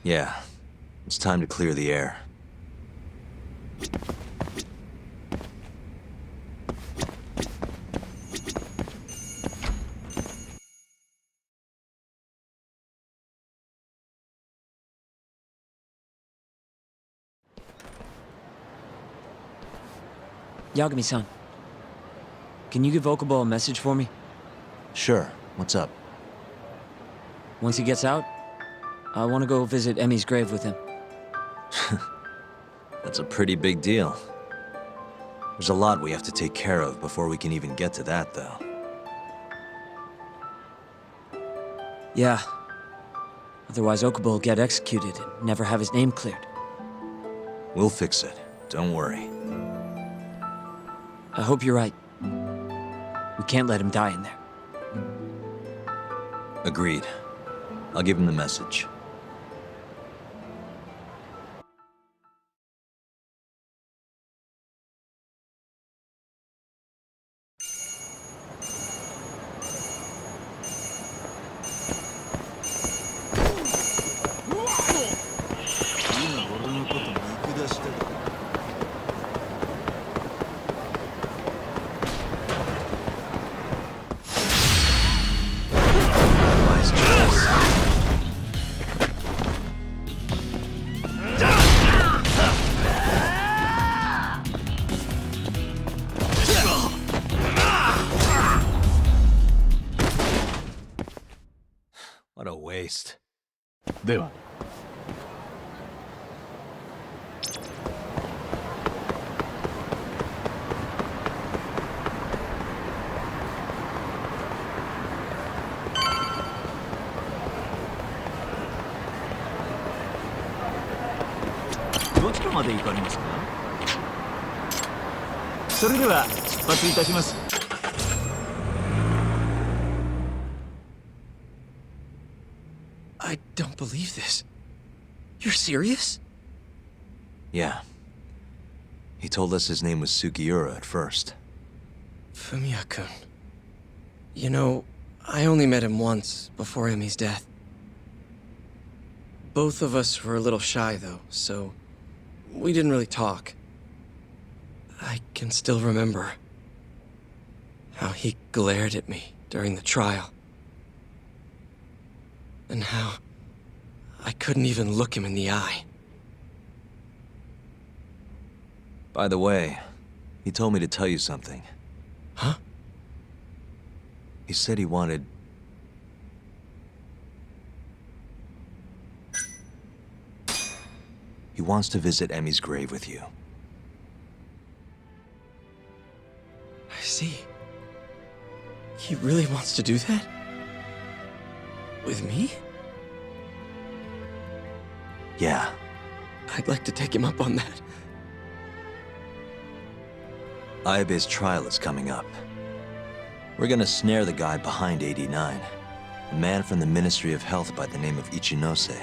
[SPEAKER 2] Yeah, it's time to clear the air.
[SPEAKER 5] Yagami-san, can you give Okubo a message for me?
[SPEAKER 2] Sure, what's up?
[SPEAKER 5] Once he gets out, I want to go visit Emi's grave with him.
[SPEAKER 2] That's a pretty big deal. There's a lot we have to take care of before we can even get to that, though.
[SPEAKER 5] Yeah. Otherwise Okubo will get executed and never have his name cleared.
[SPEAKER 2] We'll fix it, don't worry.
[SPEAKER 5] I hope you're right. We can't let him die in there.
[SPEAKER 2] Agreed. I'll give him the message. waste.
[SPEAKER 11] では。
[SPEAKER 7] どちらまで行かれますか？それでは出発いたします。
[SPEAKER 9] I don't believe this. You're serious?
[SPEAKER 2] Yeah. He told us his name was Sugiura at first.
[SPEAKER 9] Fumiya-kun. You know, I only met him once, before Emi's death. Both of us were a little shy, though, so we didn't really talk. I can still remember how he glared at me during the trial. And how I couldn't even look him in the eye.
[SPEAKER 2] By the way, he told me to tell you something.
[SPEAKER 9] Huh?
[SPEAKER 2] He said he wanted... He wants to visit Emi's grave with you.
[SPEAKER 9] I see. He really wants to do that? With me?
[SPEAKER 2] Yeah.
[SPEAKER 9] I'd like to take him up on that.
[SPEAKER 2] Ayabe's trial is coming up. We're gonna snare the guy behind 89, a man from the Ministry of Health by the name of Ichinose.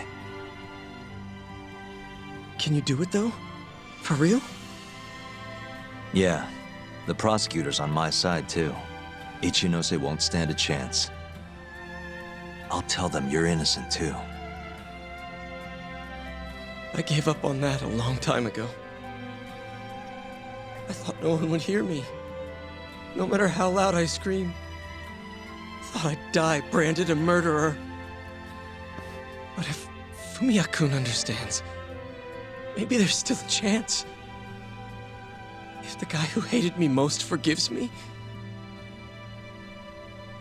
[SPEAKER 9] Can you do it, though? For real?
[SPEAKER 2] Yeah. The prosecutor's on my side, too. Ichinose won't stand a chance. I'll tell them you're innocent, too.
[SPEAKER 9] I gave up on that a long time ago. I thought no one would hear me. No matter how loud I screamed. Thought I'd die branded a murderer. But if Fumiya-kun understands, maybe there's still a chance. If the guy who hated me most forgives me,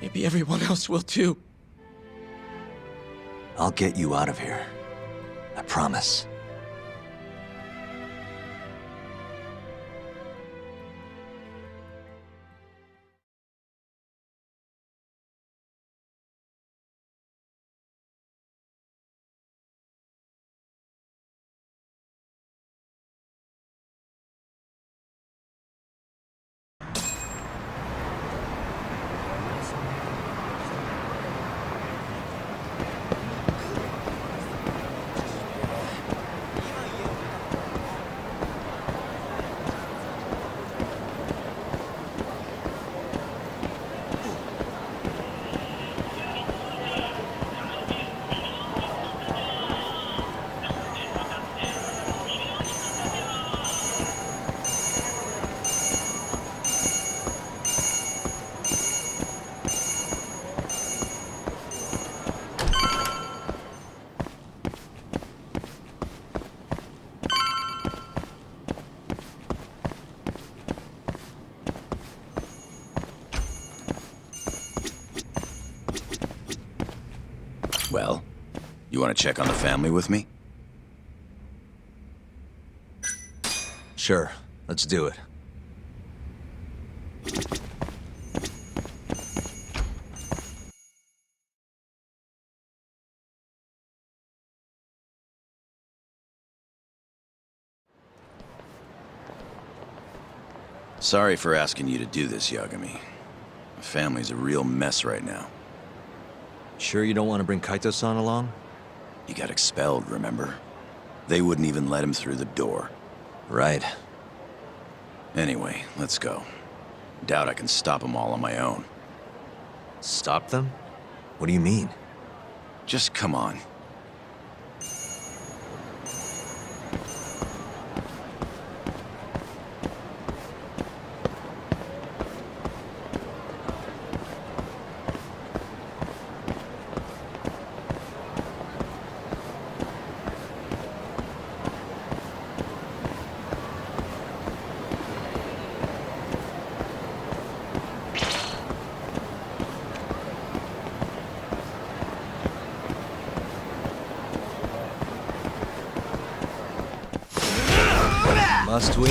[SPEAKER 9] maybe everyone else will too.
[SPEAKER 2] I'll get you out of here. I promise.
[SPEAKER 4] Well, you want to check on the family with me?
[SPEAKER 2] Sure, let's do it.
[SPEAKER 4] Sorry for asking you to do this, Yagami. The family's a real mess right now.
[SPEAKER 2] Sure you don't want to bring Kaito-san along?
[SPEAKER 4] He got expelled, remember? They wouldn't even let him through the door.
[SPEAKER 2] Right.
[SPEAKER 4] Anyway, let's go. Doubt I can stop them all on my own.
[SPEAKER 2] Stop them? What do you mean?
[SPEAKER 4] Just come on.
[SPEAKER 2] Must we?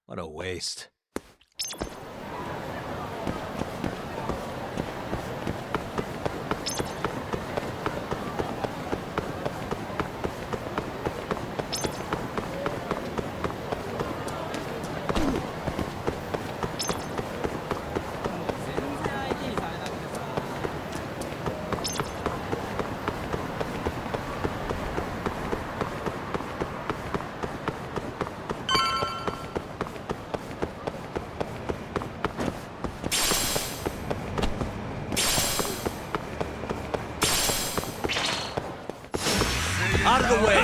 [SPEAKER 2] What a waste.
[SPEAKER 7] Out of the way!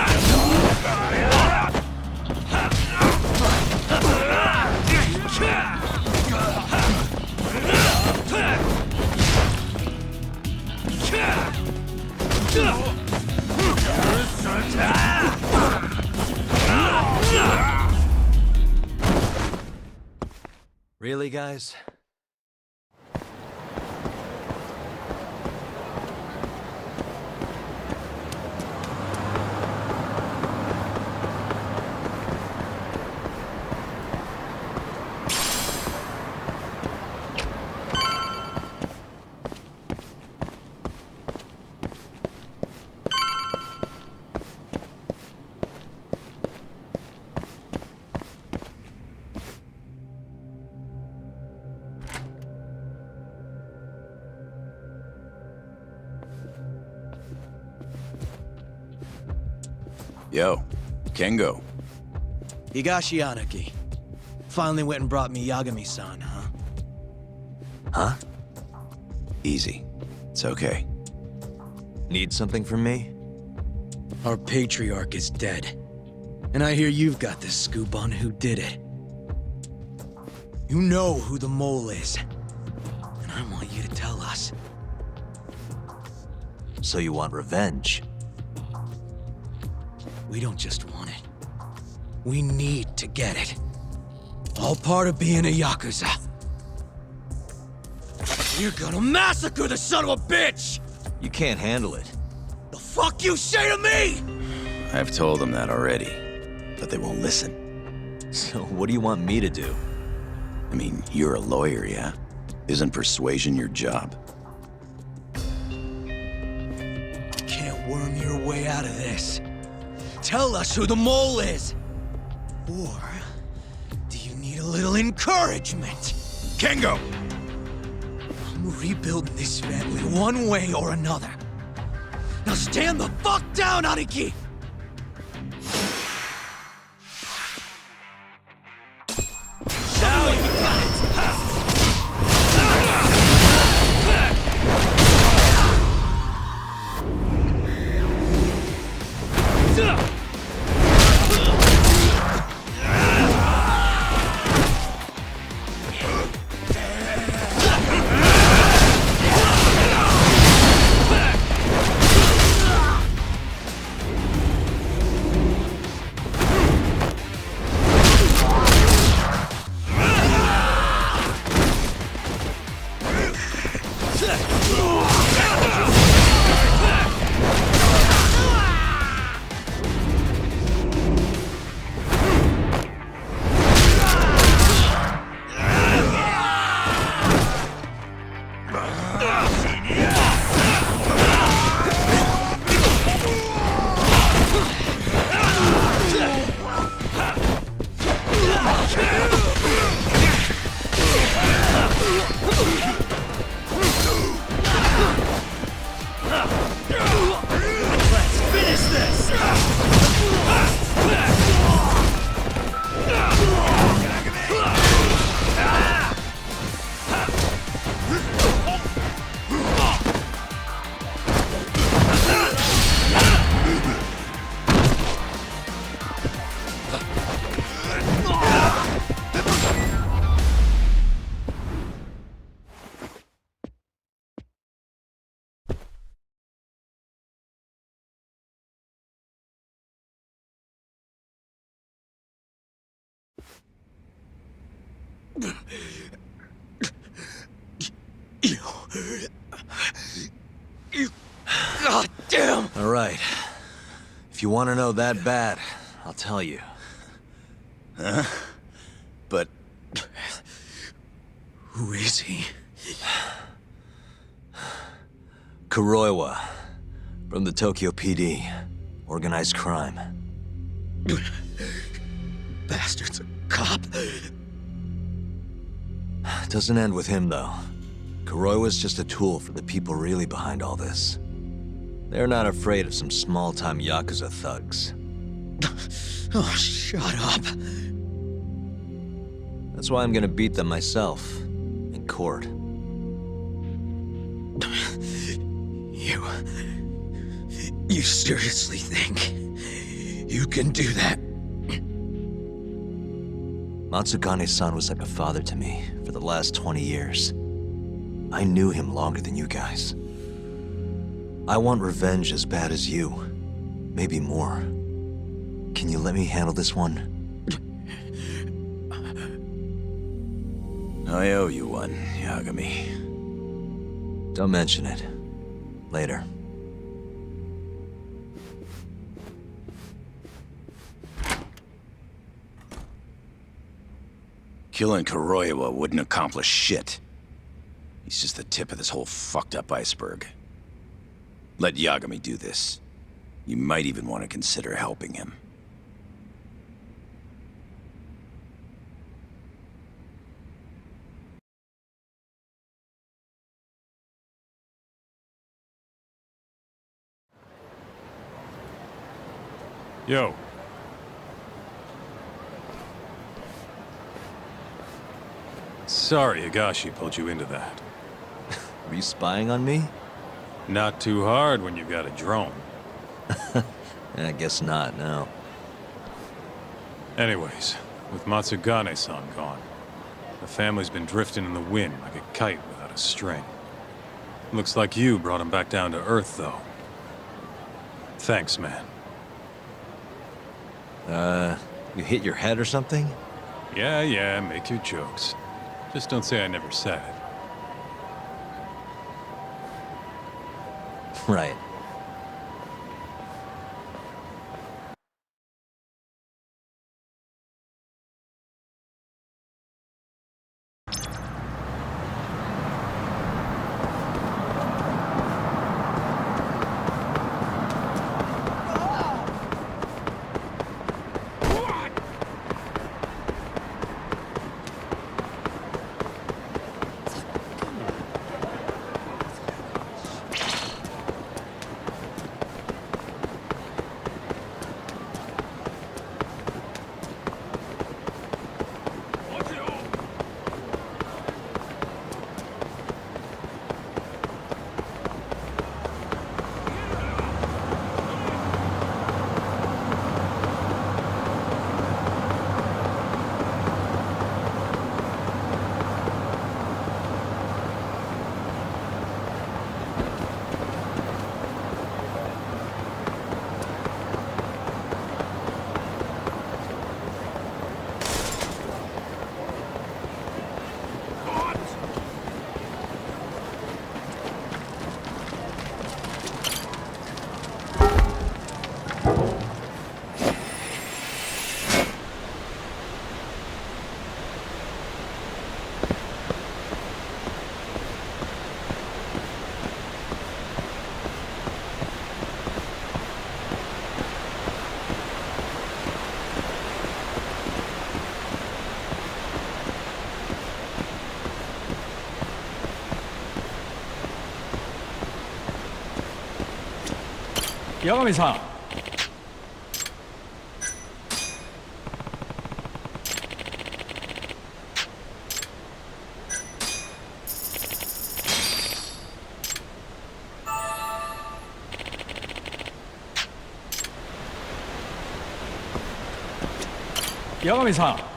[SPEAKER 2] Really, guys?
[SPEAKER 4] Yo, Kengo.
[SPEAKER 7] Higashi Anaki. Finally went and brought me Yagami-san, huh?
[SPEAKER 2] Huh?
[SPEAKER 4] Easy. It's okay.
[SPEAKER 2] Need something from me?
[SPEAKER 7] Our patriarch is dead. And I hear you've got the scoop on who did it. You know who the mole is. And I want you to tell us.
[SPEAKER 2] So you want revenge?
[SPEAKER 7] We don't just want it. We need to get it. All part of being a Yakuza. You're gonna massacre the son of a bitch!
[SPEAKER 2] You can't handle it.
[SPEAKER 7] The fuck you say to me?!
[SPEAKER 4] I've told them that already, but they won't listen.
[SPEAKER 2] So what do you want me to do?
[SPEAKER 4] I mean, you're a lawyer, yeah? Isn't persuasion your job?
[SPEAKER 7] Can't worm your way out of this. Tell us who the mole is! Or do you need a little encouragement?
[SPEAKER 4] Kengo!
[SPEAKER 7] I'm rebuilding this family one way or another. Now stand the fuck down, Aniki! Now you got it! You... God damn!
[SPEAKER 2] All right. If you want to know that bad, I'll tell you.
[SPEAKER 4] Huh? But...
[SPEAKER 7] Who is he?
[SPEAKER 2] Kuroiwa, from the Tokyo PD. Organized crime.
[SPEAKER 7] Bastard's a cop.
[SPEAKER 2] Doesn't end with him, though. Kuroiwa's just a tool for the people really behind all this. They're not afraid of some small-time Yakuza thugs.
[SPEAKER 7] Oh, shut up.
[SPEAKER 2] That's why I'm gonna beat them myself. In court.
[SPEAKER 7] You seriously think you can do that?
[SPEAKER 2] Matsugane-san was like a father to me for the last 20 years. I knew him longer than you guys. I want revenge as bad as you. Maybe more. Can you let me handle this one?
[SPEAKER 4] I owe you one, Yagami.
[SPEAKER 2] Don't mention it. Later.
[SPEAKER 4] Killing Kuroiwa wouldn't accomplish shit. He's just the tip of this whole fucked up iceberg. Let Yagami do this. You might even want to consider helping him.
[SPEAKER 3] Yo. Sorry Higashi pulled you into that.
[SPEAKER 2] Were you spying on me?
[SPEAKER 3] Not too hard when you've got a drone.
[SPEAKER 2] I guess not, no.
[SPEAKER 3] Anyways, with Matsugane-san gone, the family's been drifting in the wind like a kite without a string. Looks like you brought him back down to Earth, though. Thanks, man.
[SPEAKER 2] You hit your head or something?
[SPEAKER 3] Yeah, make your jokes. Just don't say I never said it.
[SPEAKER 2] Right.
[SPEAKER 11] Yagami-san. Yagami-san.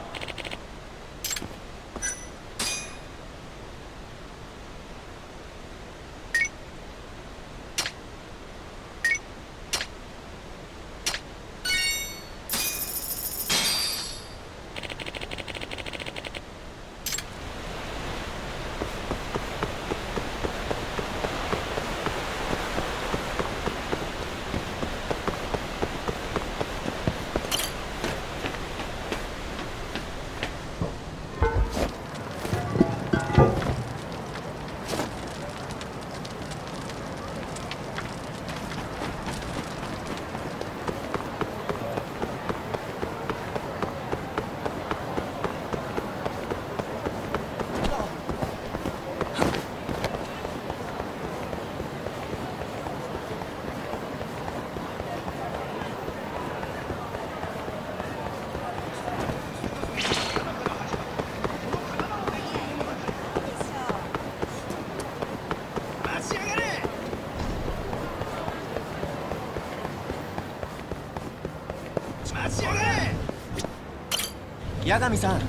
[SPEAKER 7] Yagami-san.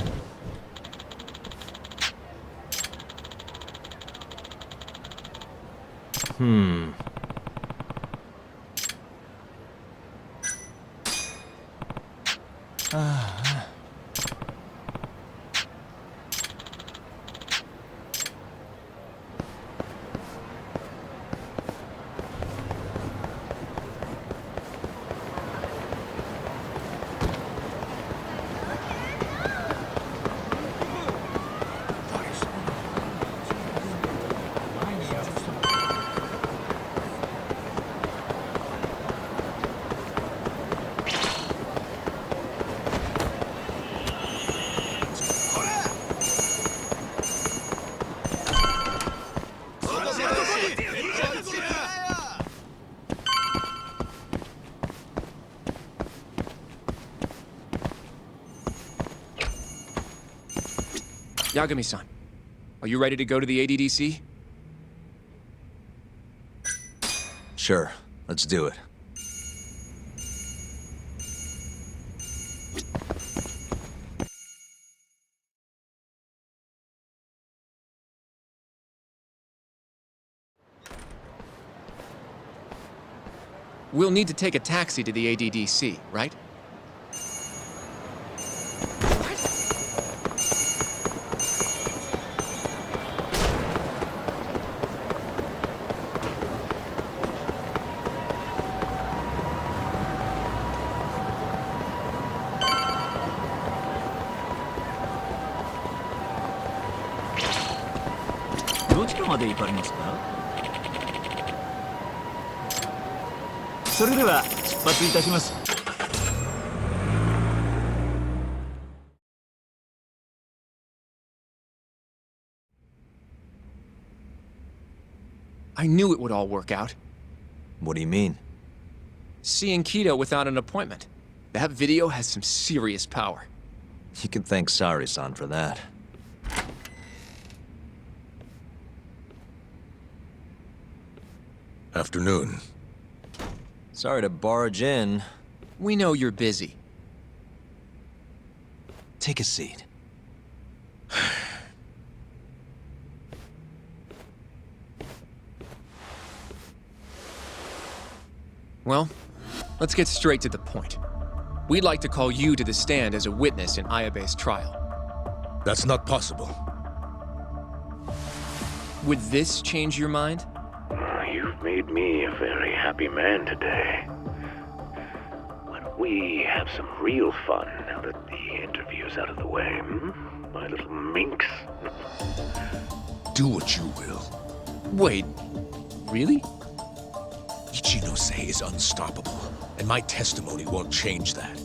[SPEAKER 9] Yagami-san, are you ready to go to the ADDC?
[SPEAKER 2] Sure, let's do it.
[SPEAKER 9] We'll need to take a taxi to the ADDC, right? I knew it would all work out.
[SPEAKER 2] What do you mean?
[SPEAKER 9] Seeing Kido without an appointment. That video has some serious power.
[SPEAKER 2] You can thank Sari-san for that.
[SPEAKER 1] Afternoon.
[SPEAKER 2] Sorry to barge in.
[SPEAKER 9] We know you're busy.
[SPEAKER 2] Take a seat.
[SPEAKER 9] Well, let's get straight to the point. We'd like to call you to the stand as a witness in Ayabe's trial.
[SPEAKER 1] That's not possible.
[SPEAKER 9] Would this change your mind?
[SPEAKER 13] You've made me a very happy man today. Why don't we have some real fun now that the interview's out of the way, my little minx?
[SPEAKER 1] Do what you will.
[SPEAKER 9] Wait, really?
[SPEAKER 14] Ichinose is unstoppable, and my testimony won't change that.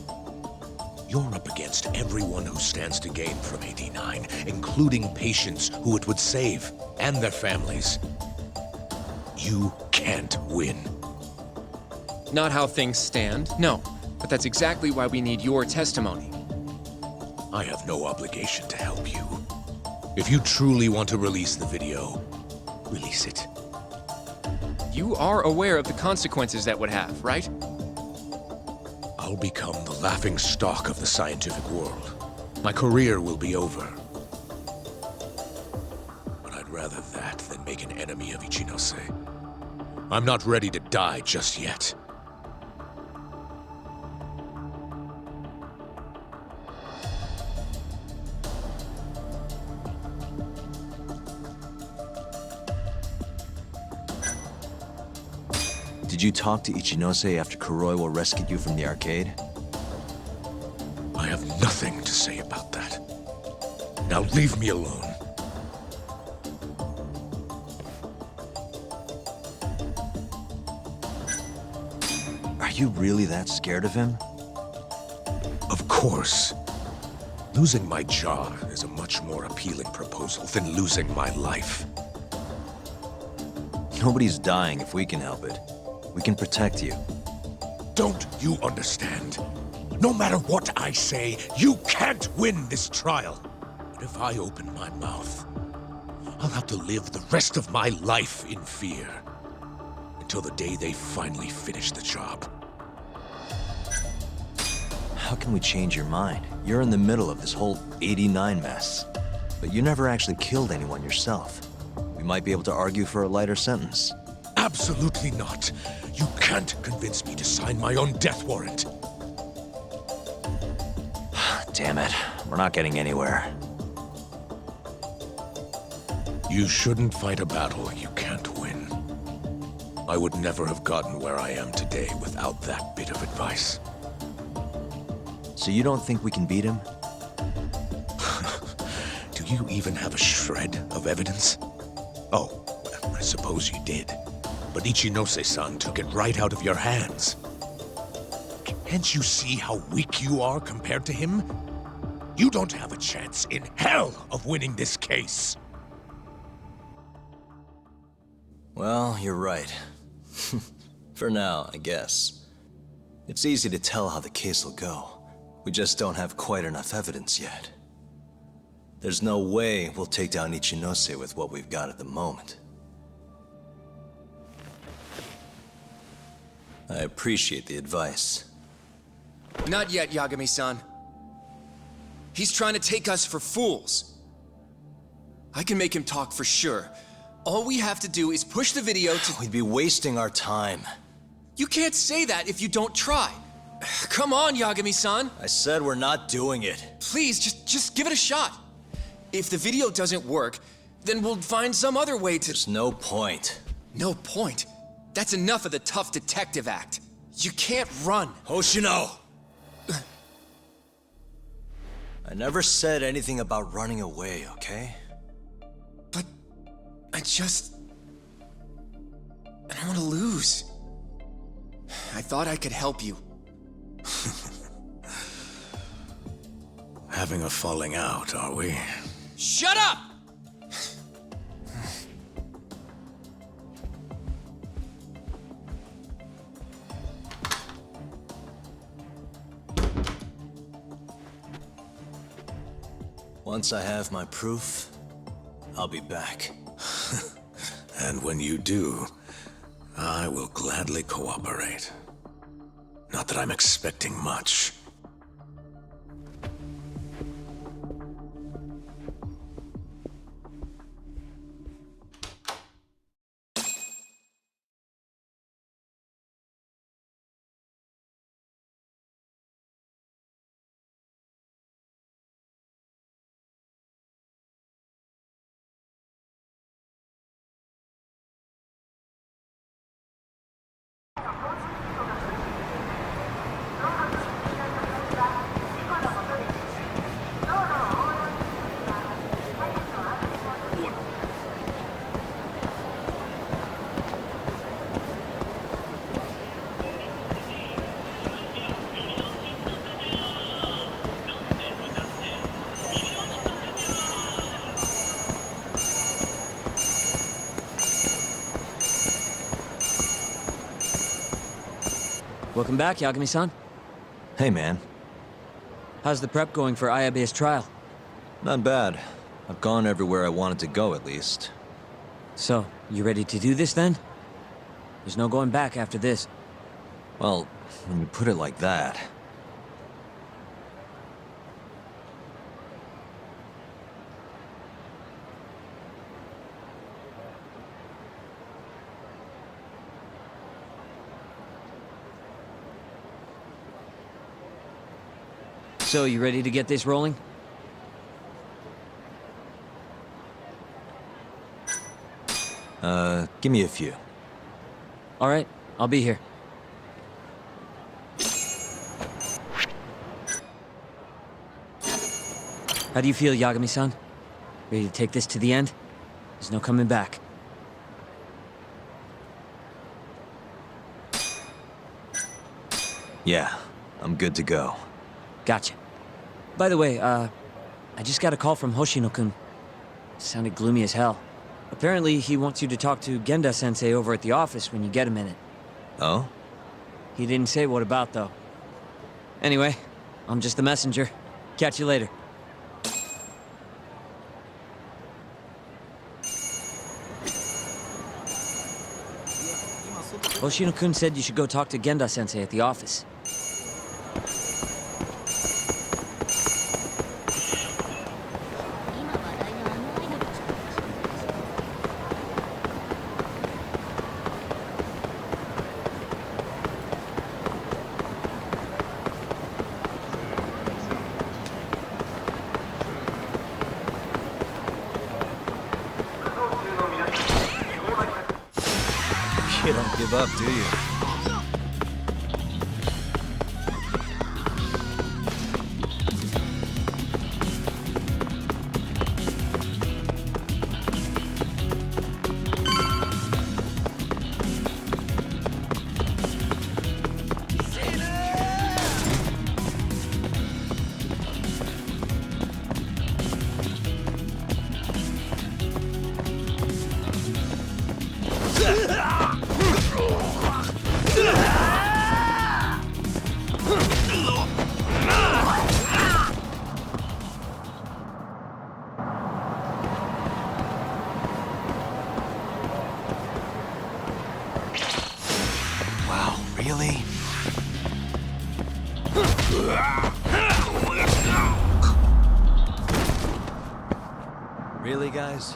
[SPEAKER 14] You're up against everyone who stands to gain from 89, including patients who it would save, and their families. You can't win.
[SPEAKER 9] Not how things stand, no. But that's exactly why we need your testimony.
[SPEAKER 14] I have no obligation to help you. If you truly want to release the video, release it.
[SPEAKER 9] You are aware of the consequences that would have, right?
[SPEAKER 14] I'll become the laughing stock of the scientific world. My career will be over. But I'd rather that than make an enemy of Ichinose. I'm not ready to die just yet.
[SPEAKER 2] Did you talk to Ichinose after Kuroiwa rescued you from the arcade?
[SPEAKER 14] I have nothing to say about that. Now leave me alone.
[SPEAKER 2] Are you really that scared of him?
[SPEAKER 14] Of course. Losing my jaw is a much more appealing proposal than losing my life.
[SPEAKER 2] Nobody's dying if we can help it. We can protect you.
[SPEAKER 14] Don't you understand? No matter what I say, you can't win this trial. But if I open my mouth, I'll have to live the rest of my life in fear. Until the day they finally finish the job.
[SPEAKER 2] How can we change your mind? You're in the middle of this whole 89 mess, but you never actually killed anyone yourself. We might be able to argue for a lighter sentence.
[SPEAKER 14] Absolutely not. You can't convince me to sign my own death warrant.
[SPEAKER 2] Damn it. We're not getting anywhere.
[SPEAKER 14] You shouldn't fight a battle you can't win. I would never have gotten where I am today without that bit of advice.
[SPEAKER 2] So you don't think we can beat him?
[SPEAKER 14] Do you even have a shred of evidence? Oh, well, I suppose you did. But Ichinose-san took it right out of your hands. Can't you see how weak you are compared to him? You don't have a chance in hell of winning this case.
[SPEAKER 2] Well, you're right. For now, I guess. It's easy to tell how the case will go. We just don't have quite enough evidence yet. There's no way we'll take down Ichinose with what we've got at the moment. I appreciate the advice.
[SPEAKER 9] Not yet, Yagami-san. He's trying to take us for fools. I can make him talk for sure. All we have to do is push the video to—
[SPEAKER 2] We'd be wasting our time.
[SPEAKER 9] You can't say that if you don't try. Come on, Yagami-san.
[SPEAKER 2] I said we're not doing it.
[SPEAKER 9] Please, just give it a shot. If the video doesn't work, then we'll find some other way to—
[SPEAKER 2] There's no point.
[SPEAKER 9] No point? That's enough of the tough detective act. You can't run.
[SPEAKER 2] Hoshino! I never said anything about running away, okay?
[SPEAKER 9] But I don't want to lose. I thought I could help you.
[SPEAKER 14] Having a falling out, are we?
[SPEAKER 9] Shut up!
[SPEAKER 2] Once I have my proof, I'll be back.
[SPEAKER 14] And when you do, I will gladly cooperate. Not that I'm expecting much.
[SPEAKER 5] Welcome back, Yagami-san.
[SPEAKER 2] Hey, man.
[SPEAKER 5] How's the prep going for Ayabe's trial?
[SPEAKER 2] Not bad. I've gone everywhere I wanted to go, at least.
[SPEAKER 5] So, you ready to do this, then? There's no going back after this.
[SPEAKER 2] Well, when you put it like that...
[SPEAKER 5] So, you ready to get this rolling?
[SPEAKER 2] Give me a few.
[SPEAKER 5] All right, I'll be here. How do you feel, Yagami-san? Ready to take this to the end? There's no coming back.
[SPEAKER 2] Yeah, I'm good to go.
[SPEAKER 5] Gotcha. By the way, I just got a call from Hoshino-kun. Sounded gloomy as hell. Apparently, he wants you to talk to Genda-sensei over at the office when you get a minute.
[SPEAKER 2] Oh?
[SPEAKER 5] He didn't say what about, though. Anyway, I'm just the messenger. Catch you later. Hoshino-kun said you should go talk to Genda-sensei at the office.
[SPEAKER 2] give up, do you? Wow, really? Really, guys?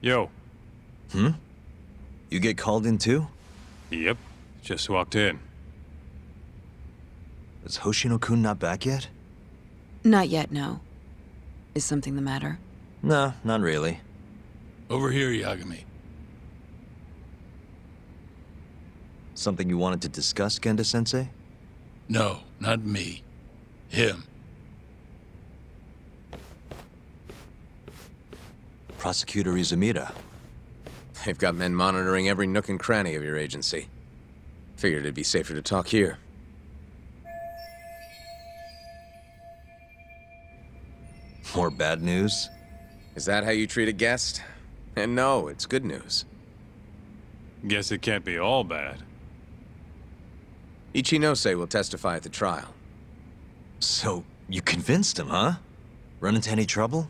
[SPEAKER 3] Yo.
[SPEAKER 2] You get called in too?
[SPEAKER 3] Yep. Just walked in.
[SPEAKER 2] Is Hoshino-kun not back yet?
[SPEAKER 10] Not yet, no. Is something the matter?
[SPEAKER 2] No, not really.
[SPEAKER 1] Over here, Yagami.
[SPEAKER 2] Something you wanted to discuss, Genda-sensei?
[SPEAKER 1] No, not me. Him.
[SPEAKER 2] Prosecutor Izumida.
[SPEAKER 12] They've got men monitoring every nook and cranny of your agency. Figured it'd be safer to talk here.
[SPEAKER 2] More bad news?
[SPEAKER 12] Is that how you treat a guest? And no, it's good news.
[SPEAKER 3] Guess it can't be all bad.
[SPEAKER 12] Ichinose will testify at the trial.
[SPEAKER 2] So, you convinced him, huh? Run into any trouble?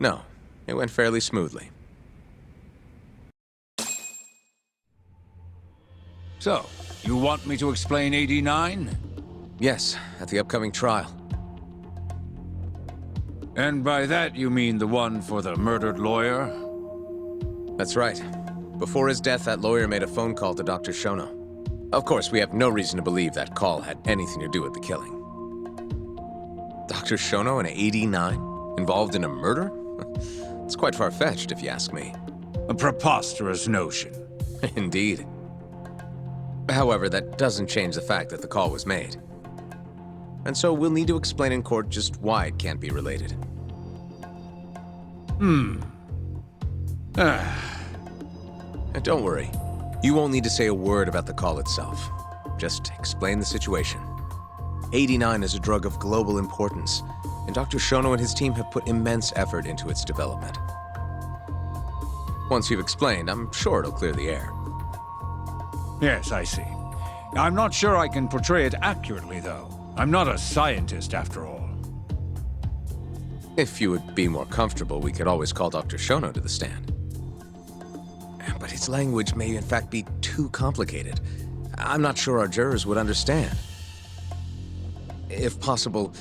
[SPEAKER 12] No, it went fairly smoothly.
[SPEAKER 15] So, you want me to explain 89?
[SPEAKER 12] Yes, at the upcoming trial.
[SPEAKER 15] And by that you mean the one for the murdered lawyer?
[SPEAKER 12] That's right. Before his death, that lawyer made a phone call to Dr. Shono. Of course, we have no reason to believe that call had anything to do with the killing. Dr. Shono and 89? Involved in a murder? It's quite far-fetched, if you ask me.
[SPEAKER 15] A preposterous notion.
[SPEAKER 12] Indeed. However, that doesn't change the fact that the call was made. And so we'll need to explain in court just why it can't be related. And don't worry. You won't need to say a word about the call itself. Just explain the situation. 89 is a drug of global importance, and Dr. Shono and his team have put immense effort into its development. Once you've explained, I'm sure it'll clear the air.
[SPEAKER 15] Yes, I see. I'm not sure I can portray it accurately, though. I'm not a scientist, after all.
[SPEAKER 12] If you would be more comfortable, we could always call Dr. Shono to the stand. But his language may in fact be too complicated. I'm not sure our jurors would understand. If possible,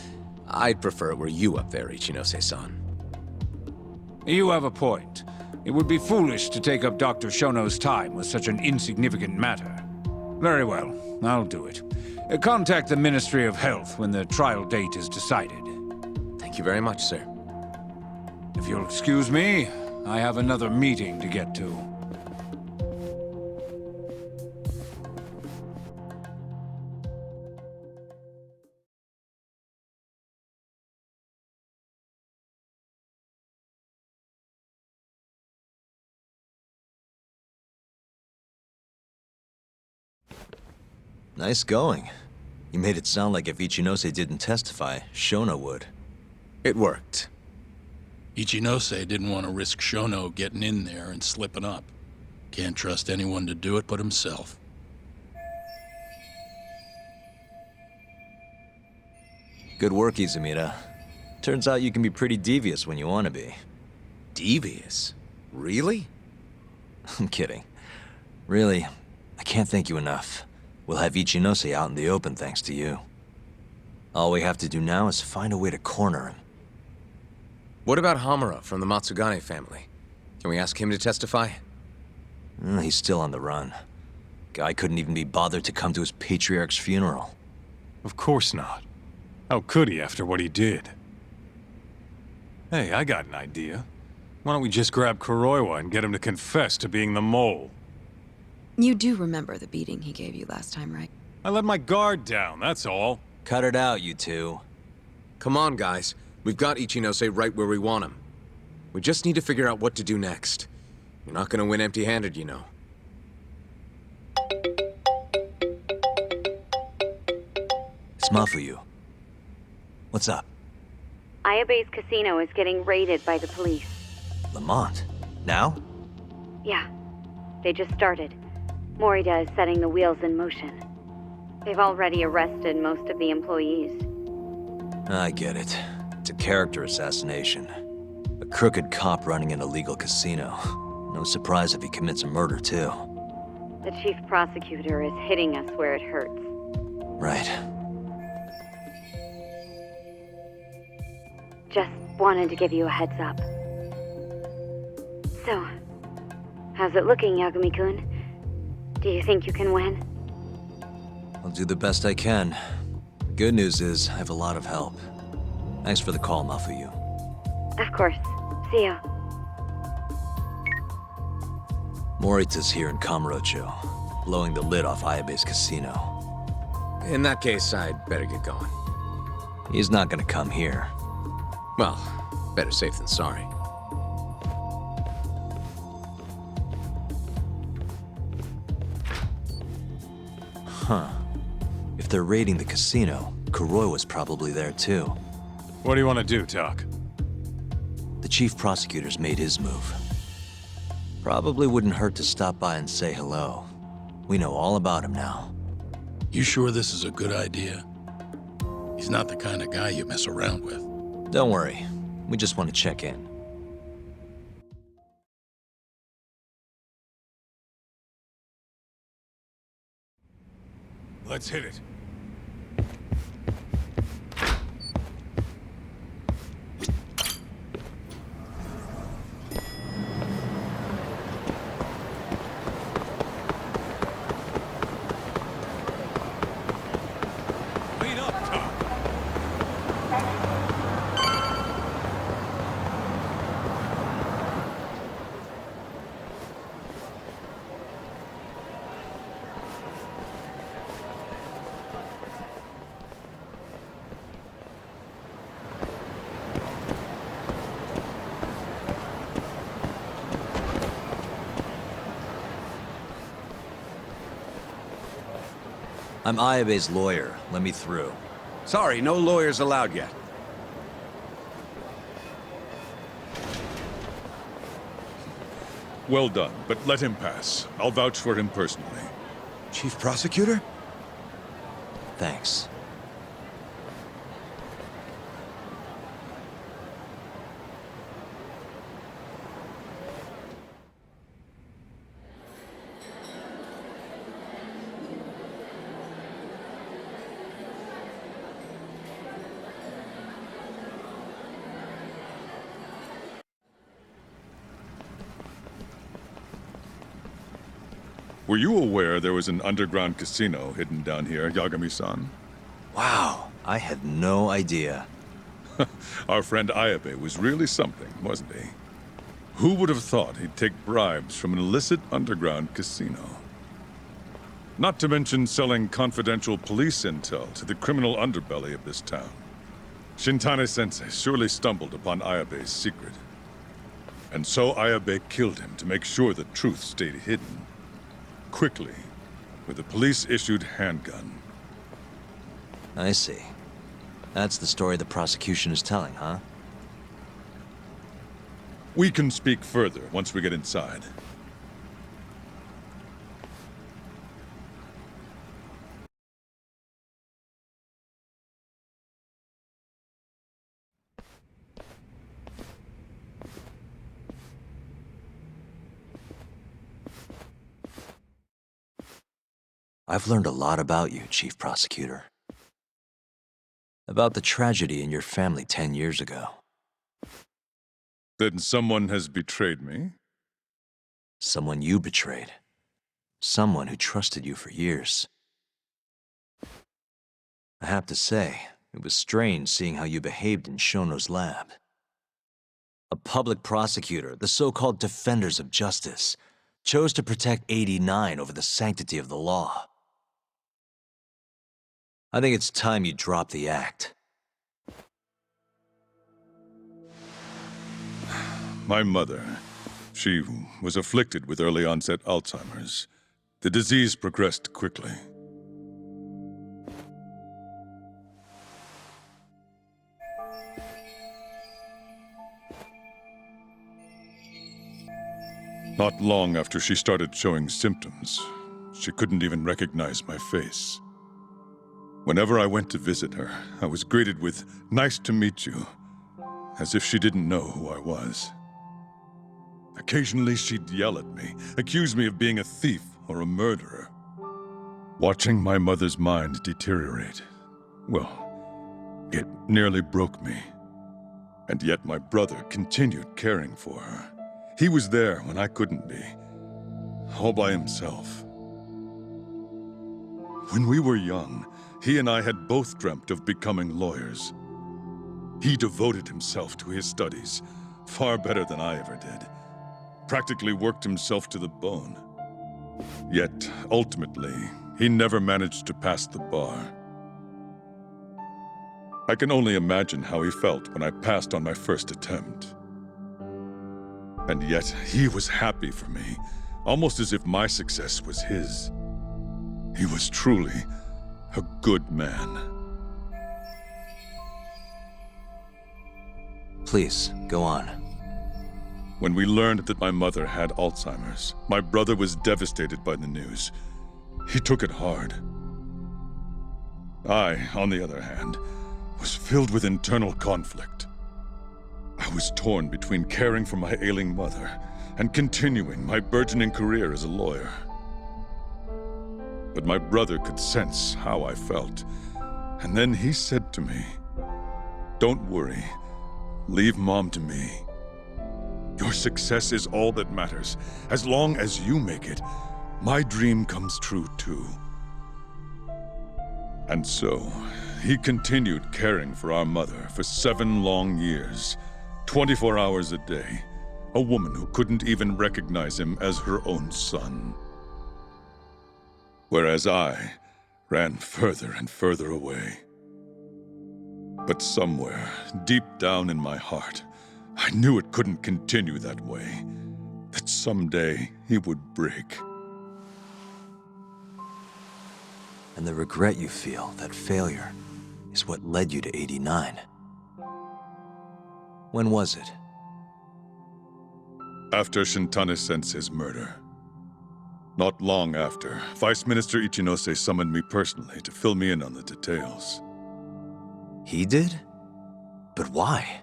[SPEAKER 12] I'd prefer it were you up there, Ichinose-san.
[SPEAKER 15] You have a point. It would be foolish to take up Dr. Shono's time with such an insignificant matter. Very well, I'll do it. Contact the Ministry of Health when the trial date is decided.
[SPEAKER 12] Thank you very much, sir.
[SPEAKER 15] If you'll excuse me, I have another meeting to get to.
[SPEAKER 2] Nice going. You made it sound like if Ichinose didn't testify, Shono would.
[SPEAKER 12] It worked.
[SPEAKER 1] Ichinose didn't want to risk Shono getting in there and slipping up. Can't trust anyone to do it but himself.
[SPEAKER 2] Good work, Izumida. Turns out you can be pretty devious when you want to be.
[SPEAKER 12] Devious? Really?
[SPEAKER 2] I'm kidding. Really, I can't thank you enough. We'll have Ichinose out in the open thanks to you. All we have to do now is find a way to corner him.
[SPEAKER 12] What about Hamura from the Matsugane family? Can we ask him to testify?
[SPEAKER 2] He's still on the run. Guy couldn't even be bothered to come to his patriarch's funeral.
[SPEAKER 3] Of course not. How could he after what he did? Hey, I got an idea. Why don't we just grab Kuroiwa and get him to confess to being the mole?
[SPEAKER 10] You do remember the beating he gave you last time, right?
[SPEAKER 3] I let my guard down, that's all.
[SPEAKER 2] Cut it out, you two.
[SPEAKER 12] Come on, guys. We've got Ichinose right where we want him. We just need to figure out what to do next. You're not gonna win empty-handed, you know.
[SPEAKER 2] It's Mafuyu. What's up?
[SPEAKER 16] Ayabe's casino is getting raided by the police.
[SPEAKER 2] Lamont? Now?
[SPEAKER 16] Yeah, they just started. Morita is setting the wheels in motion. They've already arrested most of the employees.
[SPEAKER 2] I get it. It's a character assassination. A crooked cop running an illegal casino. No surprise if he commits a murder, too.
[SPEAKER 16] The chief prosecutor is hitting us where it hurts.
[SPEAKER 2] Right.
[SPEAKER 16] Just wanted to give you a heads up. So, how's it looking, Yagami-kun? Do you think you can win?
[SPEAKER 2] I'll do the best I can. The good news is, I have a lot of help. Thanks for the call, Mafuyu.
[SPEAKER 16] Of course. See ya.
[SPEAKER 2] Morita's here in Kamurocho, blowing the lid off Ayabe's casino.
[SPEAKER 12] In that case, I'd better get going.
[SPEAKER 2] He's not gonna come here.
[SPEAKER 12] Well, better safe than sorry.
[SPEAKER 2] Huh. If they're raiding the casino, Kuroi was probably there too.
[SPEAKER 3] What do you want to do, Tak?
[SPEAKER 2] The chief prosecutor's made his move. Probably wouldn't hurt to stop by and say hello. We know all about him now.
[SPEAKER 1] You sure this is a good idea? He's not the kind of guy you mess around with.
[SPEAKER 2] Don't worry. We just want to check in.
[SPEAKER 3] Let's hit it. Clean up, Tom.
[SPEAKER 2] I'm Ayabe's lawyer. Let me through.
[SPEAKER 17] Sorry, no lawyers allowed yet.
[SPEAKER 18] Well done, but let him pass. I'll vouch for him personally.
[SPEAKER 17] Chief Prosecutor?
[SPEAKER 2] Thanks.
[SPEAKER 18] Were you aware there was an underground casino hidden down here, Yagami-san?
[SPEAKER 2] Wow, I had no idea.
[SPEAKER 18] Our friend Ayabe was really something, wasn't he? Who would have thought he'd take bribes from an illicit underground casino? Not to mention selling confidential police intel to the criminal underbelly of this town. Shintane-sensei surely stumbled upon Ayabe's secret. And so Ayabe killed him to make sure the truth stayed hidden. Quickly, with a police-issued handgun.
[SPEAKER 2] I see. That's the story the prosecution is telling, huh?
[SPEAKER 18] We can speak further once we get inside.
[SPEAKER 2] I've learned a lot about you, Chief Prosecutor. About the tragedy in your family 10 years ago.
[SPEAKER 18] Then someone has betrayed me?
[SPEAKER 2] Someone you betrayed. Someone who trusted you for years. I have to say, it was strange seeing how you behaved in Shono's lab. A public prosecutor, the so-called defenders of justice, chose to protect 89 over the sanctity of the law. I think it's time you drop the act.
[SPEAKER 18] My mother, she was afflicted with early onset Alzheimer's. The disease progressed quickly. Not long after she started showing symptoms, she couldn't even recognize my face. Whenever I went to visit her, I was greeted with, "Nice to meet you," as if she didn't know who I was. Occasionally she'd yell at me, accuse me of being a thief or a murderer. Watching my mother's mind deteriorate, well, it nearly broke me. And yet my brother continued caring for her. He was there when I couldn't be, all by himself. When we were young, he and I had both dreamt of becoming lawyers. He devoted himself to his studies, far better than I ever did. Practically worked himself to the bone. Yet, ultimately, he never managed to pass the bar. I can only imagine how he felt when I passed on my first attempt. And yet, he was happy for me, almost as if my success was his. He was truly a good man.
[SPEAKER 2] Please, go on.
[SPEAKER 18] When we learned that my mother had Alzheimer's, my brother was devastated by the news. He took it hard. I, on the other hand, was filled with internal conflict. I was torn between caring for my ailing mother and continuing my burgeoning career as a lawyer. But my brother could sense how I felt, and then he said to me, "Don't worry, leave Mom to me. Your success is all that matters. As long as you make it, my dream comes true too." And so, he continued caring for our mother for 7 long years, 24 hours a day, a woman who couldn't even recognize him as her own son. Whereas I ran further and further away. But somewhere, deep down in my heart, I knew it couldn't continue that way, that someday he would break.
[SPEAKER 2] And the regret you feel, that failure, is what led you to 89. When was it?
[SPEAKER 18] After Shintane-sensei's murder. Not long after, Vice Minister Ichinose summoned me personally to fill me in on the details.
[SPEAKER 2] He did? But why?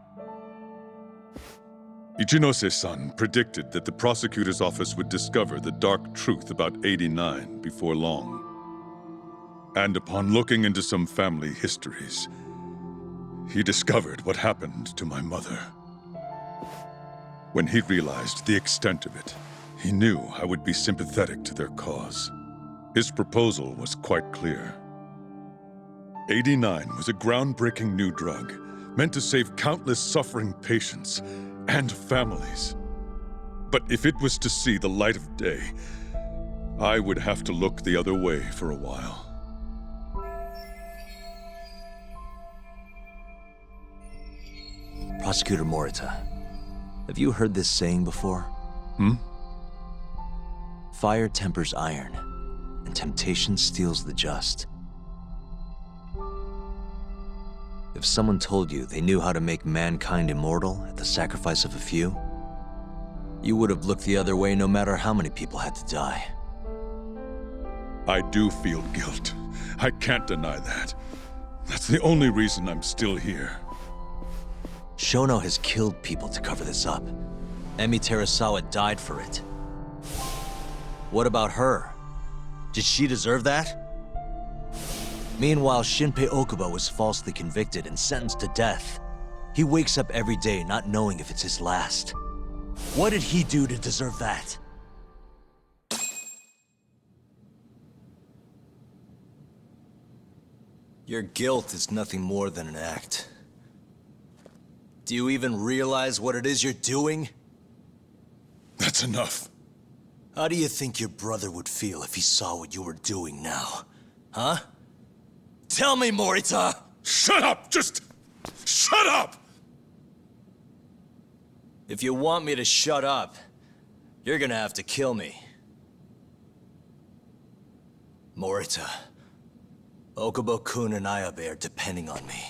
[SPEAKER 18] Ichinose-san predicted that the prosecutor's office would discover the dark truth about 89 before long. And upon looking into some family histories, he discovered what happened to my mother. When he realized the extent of it, he knew I would be sympathetic to their cause. His proposal was quite clear. 89 was a groundbreaking new drug, meant to save countless suffering patients and families. But if it was to see the light of day, I would have to look the other way for a while.
[SPEAKER 2] Prosecutor Morita, have you heard this saying before? Fire tempers iron, and temptation steals the just. If someone told you they knew how to make mankind immortal at the sacrifice of a few, you would have looked the other way no matter how many people had to die.
[SPEAKER 18] I do feel guilt. I can't deny that. That's the only reason I'm still here.
[SPEAKER 2] Shono has killed people to cover this up. Emi Terasawa died for it. What about her? Did she deserve that? Meanwhile, Shinpei Okubo was falsely convicted and sentenced to death. He wakes up every day not knowing if it's his last. What did he do to deserve that? Your guilt is nothing more than an act. Do you even realize what it is you're doing?
[SPEAKER 18] That's enough.
[SPEAKER 2] How do you think your brother would feel if he saw what you were doing now? Huh? Tell me, Morita!
[SPEAKER 18] Shut up! Just shut up!
[SPEAKER 2] If you want me to shut up, you're gonna have to kill me. Morita, Okubo-kun and Ayabe are depending on me.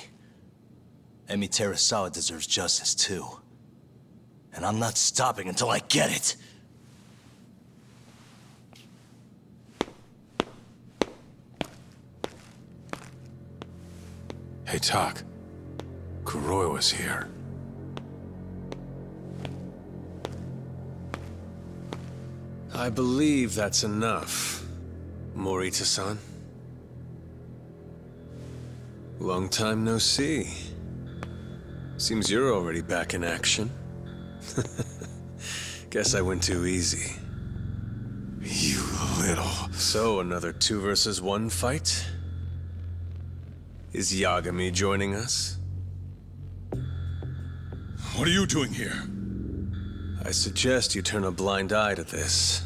[SPEAKER 2] Emi Terasawa deserves justice too. And I'm not stopping until I get it.
[SPEAKER 3] Hey, Tak. Kuroiwa's here.
[SPEAKER 12] I believe that's enough, Morita-san. Long time no see. Seems you're already back in action. Guess I went too easy.
[SPEAKER 3] You little...
[SPEAKER 12] So, another 2 versus 1 fight? Is Yagami joining us?
[SPEAKER 18] What are you doing here?
[SPEAKER 12] I suggest you turn a blind eye to this.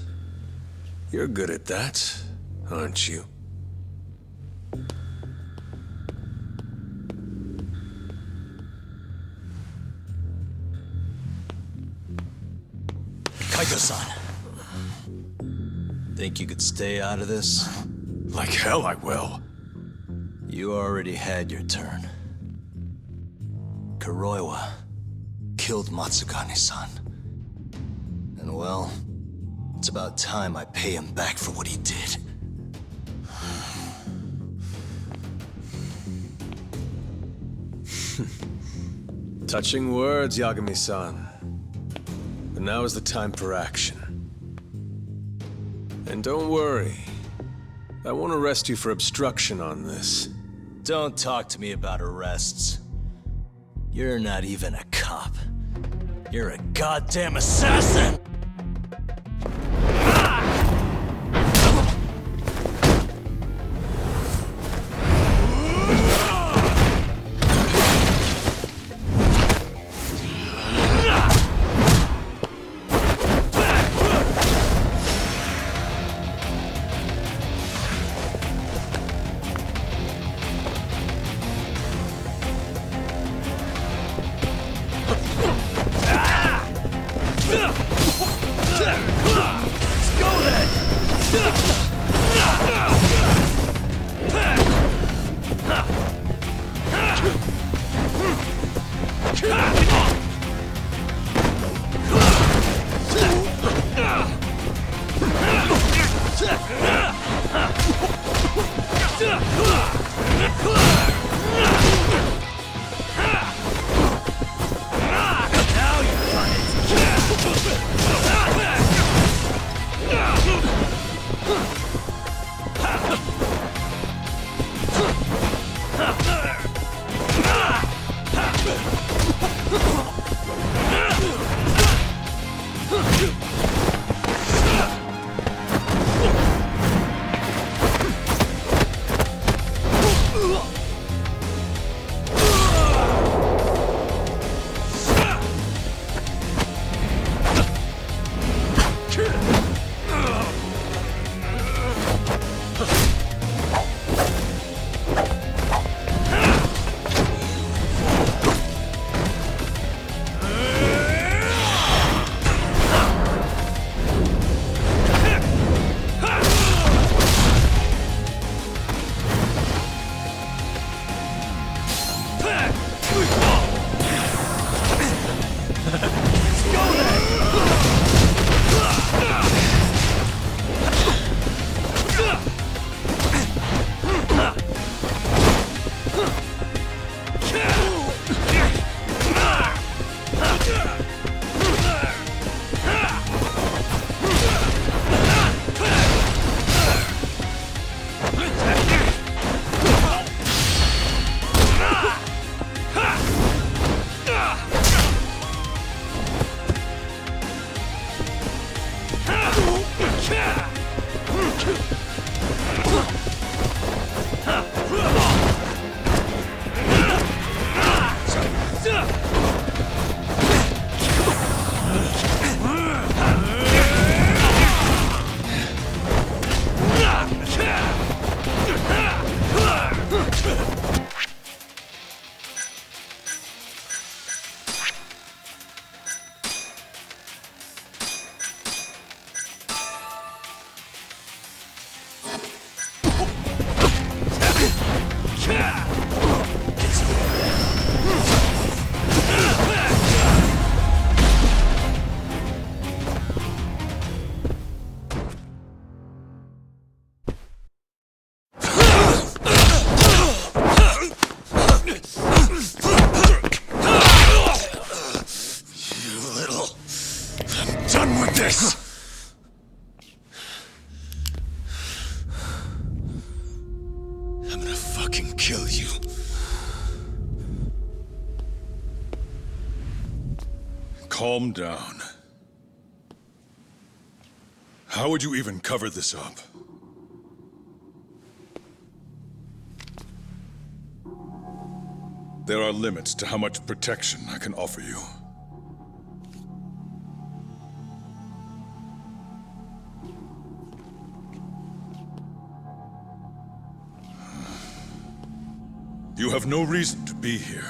[SPEAKER 12] You're good at that, aren't you?
[SPEAKER 2] Kaito-san. Think you could stay out of this?
[SPEAKER 3] Like hell I will.
[SPEAKER 2] You already had your turn. Kuroiwa killed Matsugane-san. And well, it's about time I pay him back for what he did.
[SPEAKER 12] Touching words, Yagami-san. But now is the time for action. And don't worry. I won't arrest you for obstruction on this.
[SPEAKER 2] Don't talk to me about arrests. You're not even a cop. You're a goddamn assassin!
[SPEAKER 18] Calm down. How would you even cover this up? There are limits to how much protection I can offer you. You have no reason to be here.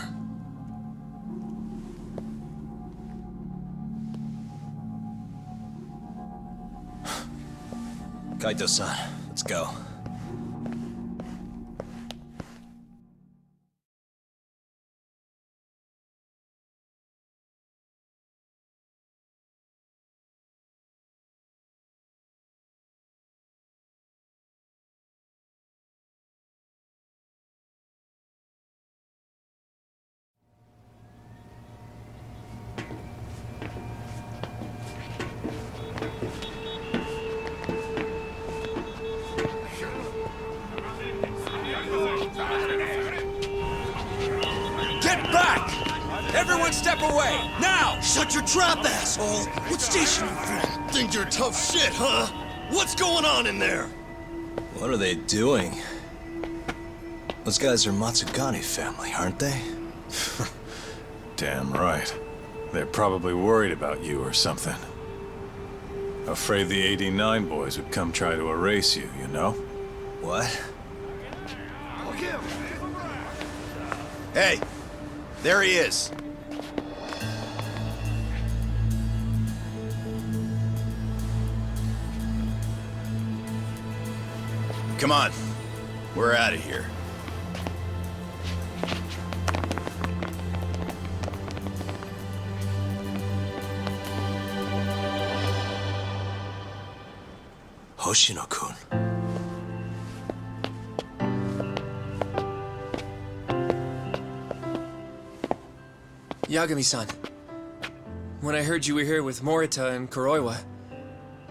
[SPEAKER 2] Kaito-san, let's go.
[SPEAKER 7] Everyone step away! Now! Shut your trap, asshole! What station you from? Think you're tough shit, huh? What's going on in there?
[SPEAKER 2] What are they doing? Those guys are Matsugane family, aren't they?
[SPEAKER 3] Damn right. They're probably worried about you or something. Afraid the 89 boys would come try to erase you, you know?
[SPEAKER 2] What?
[SPEAKER 4] Hey! There he is! Come on. We're out of here.
[SPEAKER 2] Hoshino-kun.
[SPEAKER 9] Yagami-san. When I heard you were here with Morita and Kuroiwa,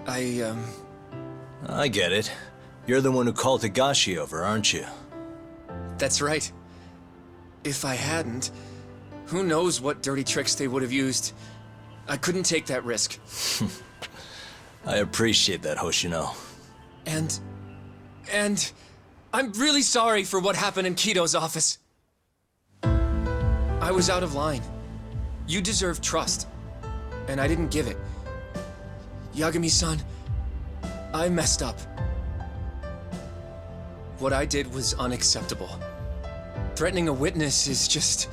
[SPEAKER 2] I get it. You're the one who called Higashi over, aren't you?
[SPEAKER 9] That's right. If I hadn't, who knows what dirty tricks they would have used. I couldn't take that risk.
[SPEAKER 2] I appreciate that, Hoshino.
[SPEAKER 9] And I'm really sorry for what happened in Kito's office. I was out of line. You deserve trust, and I didn't give it. Yagami-san, I messed up. What I did was unacceptable. Threatening a witness is just...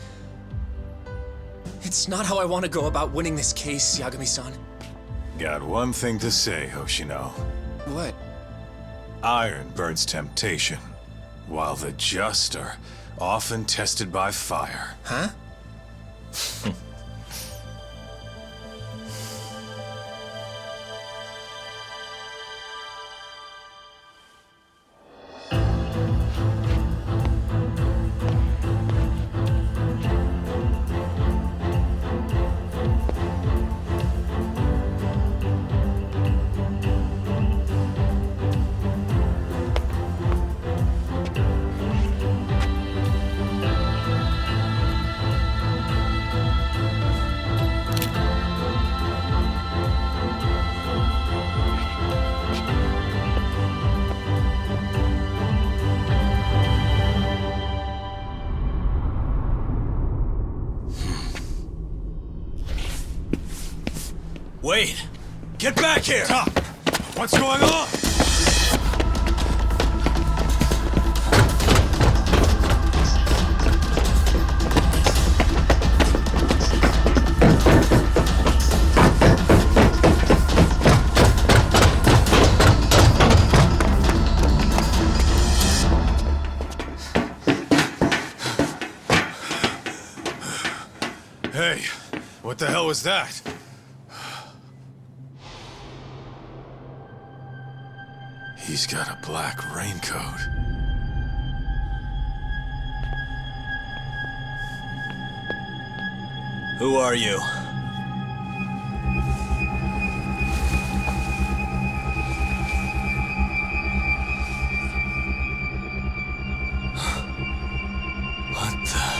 [SPEAKER 9] It's not how I want to go about winning this case, Yagami-san.
[SPEAKER 3] Got one thing to say, Hoshino.
[SPEAKER 9] What?
[SPEAKER 3] Iron burns temptation, while the just are often tested by fire.
[SPEAKER 9] Huh?
[SPEAKER 7] Wait! Get back here!
[SPEAKER 3] Stop! What's going on? Hey, what the hell was that? He's got a black raincoat.
[SPEAKER 2] Who are you?
[SPEAKER 3] What the...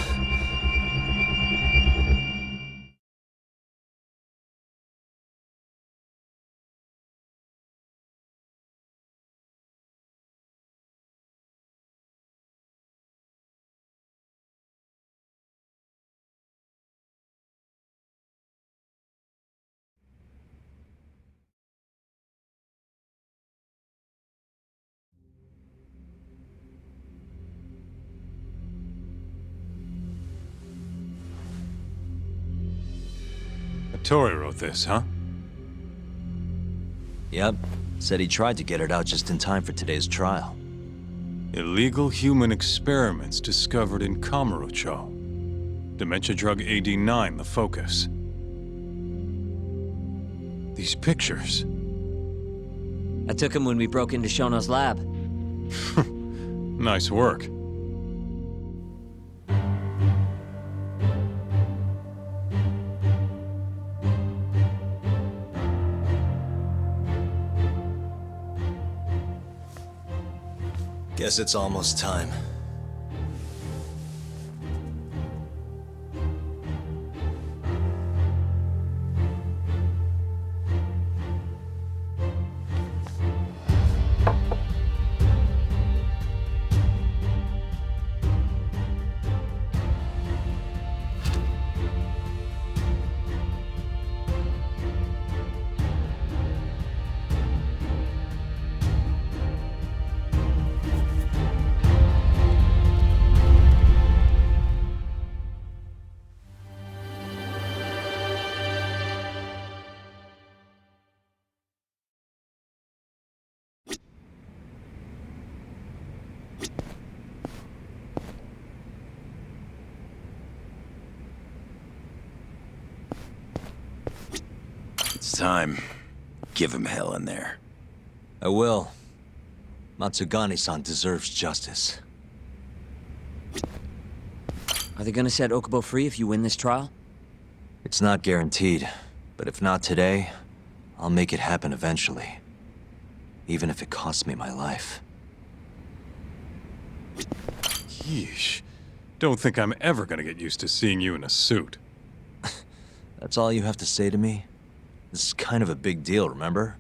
[SPEAKER 3] Tori wrote this, huh?
[SPEAKER 2] Yep. Said he tried to get it out just in time for today's trial.
[SPEAKER 3] Illegal human experiments discovered in Kamurocho. Dementia drug AD9, the focus. These pictures.
[SPEAKER 5] I took him when we broke into Shono's lab.
[SPEAKER 3] Nice work.
[SPEAKER 2] Guess it's almost time.
[SPEAKER 4] It's time. Give him hell in there.
[SPEAKER 2] I will. Matsugane-san deserves justice.
[SPEAKER 5] Are they gonna set Okubo free if you win this trial?
[SPEAKER 2] It's not guaranteed, but if not today, I'll make it happen eventually. Even if it costs me my life.
[SPEAKER 3] Yeesh. Don't think I'm ever gonna get used to seeing you in a suit.
[SPEAKER 2] That's all you have to say to me? This is kind of a big deal, remember?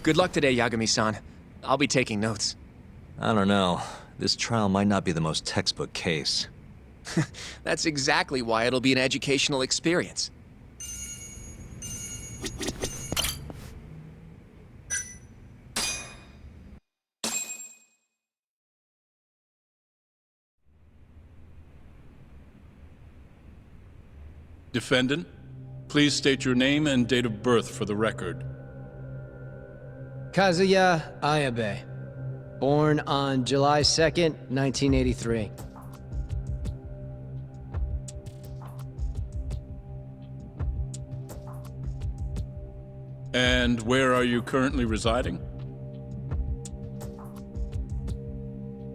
[SPEAKER 9] Good luck today, Yagami-san. I'll be taking notes.
[SPEAKER 2] I don't know. This trial might not be the most textbook case.
[SPEAKER 9] That's exactly why it'll be an educational experience.
[SPEAKER 1] Defendant, please state your name and date of birth for the record.
[SPEAKER 19] Kazuya Ayabe. Born on July 2nd, 1983.
[SPEAKER 1] And where are you currently residing?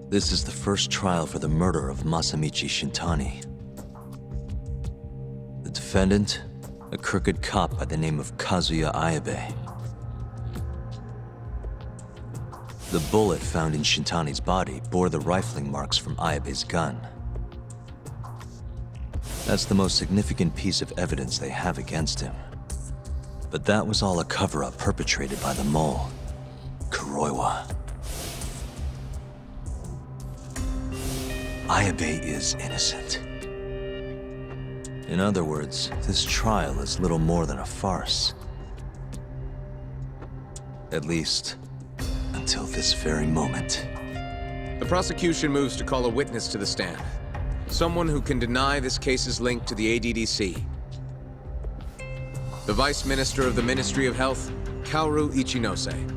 [SPEAKER 2] This is the first trial for the murder of Masamichi Shintani. The defendant, a crooked cop by the name of Kazuya Ayabe. The bullet found in Shintani's body bore the rifling marks from Ayabe's gun. That's the most significant piece of evidence they have against him. But that was all a cover-up perpetrated by the mole, Kuroiwa. Ayabe is innocent. In other words, this trial is little more than a farce. At least, until this very moment.
[SPEAKER 12] The prosecution moves to call a witness to the stand. Someone who can deny this case's link to the ADDC. The Vice Minister of the Ministry of Health, Kaoru Ichinose.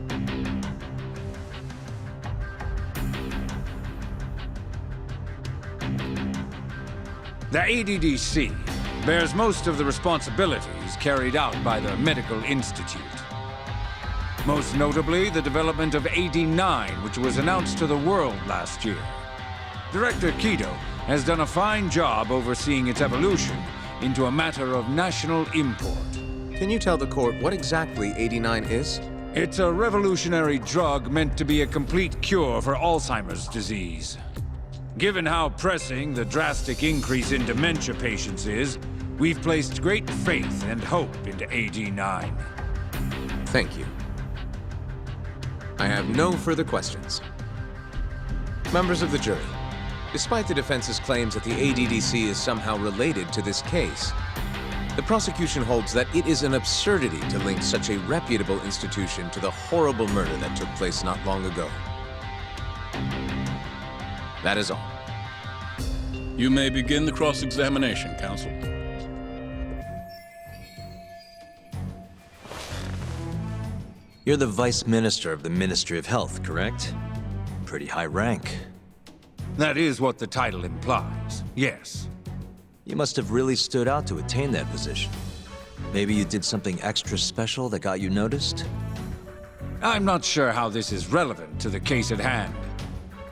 [SPEAKER 15] The ADDC bears most of the responsibilities carried out by the Medical Institute. Most notably, the development of AD9, which was announced to the world last year. Director Kido has done a fine job overseeing its evolution into a matter of national import.
[SPEAKER 12] Can you tell the court what exactly AD9 is?
[SPEAKER 15] It's a revolutionary drug meant to be a complete cure for Alzheimer's disease. Given how pressing the drastic increase in dementia patients is, we've placed great faith and hope into AD9.
[SPEAKER 12] Thank you. I have no further questions. Members of the jury, despite the defense's claims that the ADDC is somehow related to this case, the prosecution holds that it is an absurdity to link such a reputable institution to the horrible murder that took place not long ago. That is all.
[SPEAKER 1] You may begin the cross-examination, counsel.
[SPEAKER 2] You're the Vice Minister of the Ministry of Health, correct? Pretty high rank.
[SPEAKER 15] That is what the title implies, yes.
[SPEAKER 2] You must have really stood out to attain that position. Maybe you did something extra special that got you noticed?
[SPEAKER 15] I'm not sure how this is relevant to the case at hand.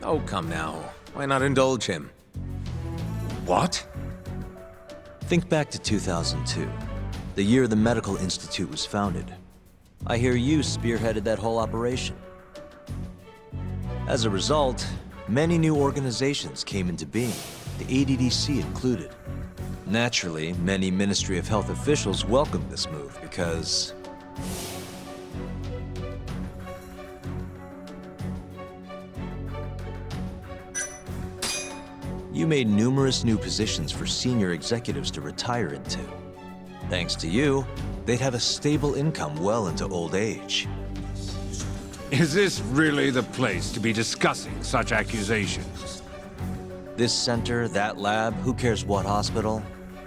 [SPEAKER 12] Oh, come now. Why not indulge him?
[SPEAKER 15] What?
[SPEAKER 2] Think back to 2002, the year the Medical Institute was founded. I hear you spearheaded that whole operation. As a result, many new organizations came into being, the ADDC included. Naturally, many Ministry of Health officials welcomed this move because... you made numerous new positions for senior executives to retire into. Thanks to you, they'd have a stable income well into old age.
[SPEAKER 15] Is this really the place to be discussing such accusations?
[SPEAKER 2] This center, that lab, who cares what hospital?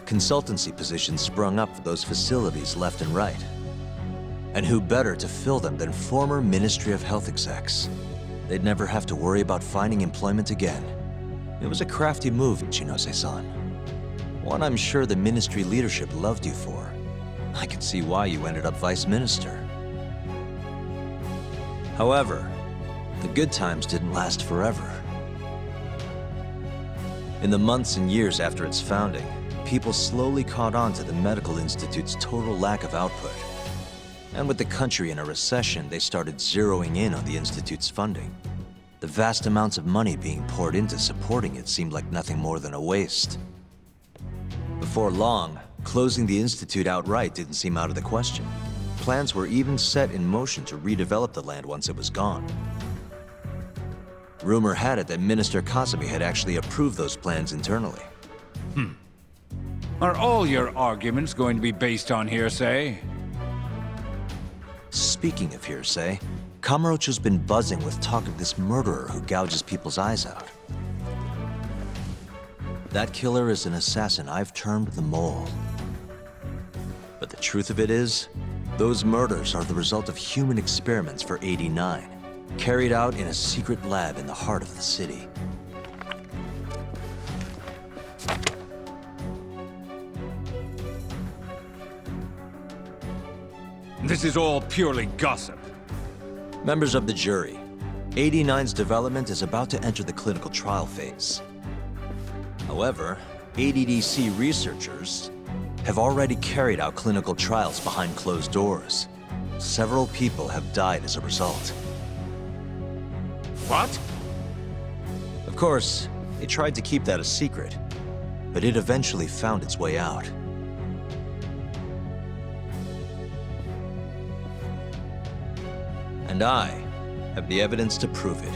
[SPEAKER 2] Consultancy positions sprung up for those facilities left and right. And who better to fill them than former Ministry of Health execs? They'd never have to worry about finding employment again. It was a crafty move, Ichinose-san. One I'm sure the ministry leadership loved you for. I could see why you ended up vice minister. However, the good times didn't last forever. In the months and years after its founding, people slowly caught on to the Medical Institute's total lack of output. And with the country in a recession, they started zeroing in on the Institute's funding. The vast amounts of money being poured into supporting it seemed like nothing more than a waste. Before long, closing the Institute outright didn't seem out of the question. Plans were even set in motion to redevelop the land once it was gone. Rumor had it that Minister Kazumi had actually approved those plans internally.
[SPEAKER 15] Are all your arguments going to be based on hearsay?
[SPEAKER 2] Speaking of hearsay, Kamurocho's been buzzing with talk of this murderer who gouges people's eyes out. That killer is an assassin I've termed the Mole. But the truth of it is, those murders are the result of human experiments for AD9, carried out in a secret lab in the heart of the city.
[SPEAKER 15] This is all purely gossip.
[SPEAKER 2] Members of the jury, AD9's development is about to enter the clinical trial phase. However, ADDC researchers have already carried out clinical trials behind closed doors. Several people have died as a result.
[SPEAKER 15] What?
[SPEAKER 2] Of course, they tried to keep that a secret, but it eventually found its way out. And I have the evidence to prove it.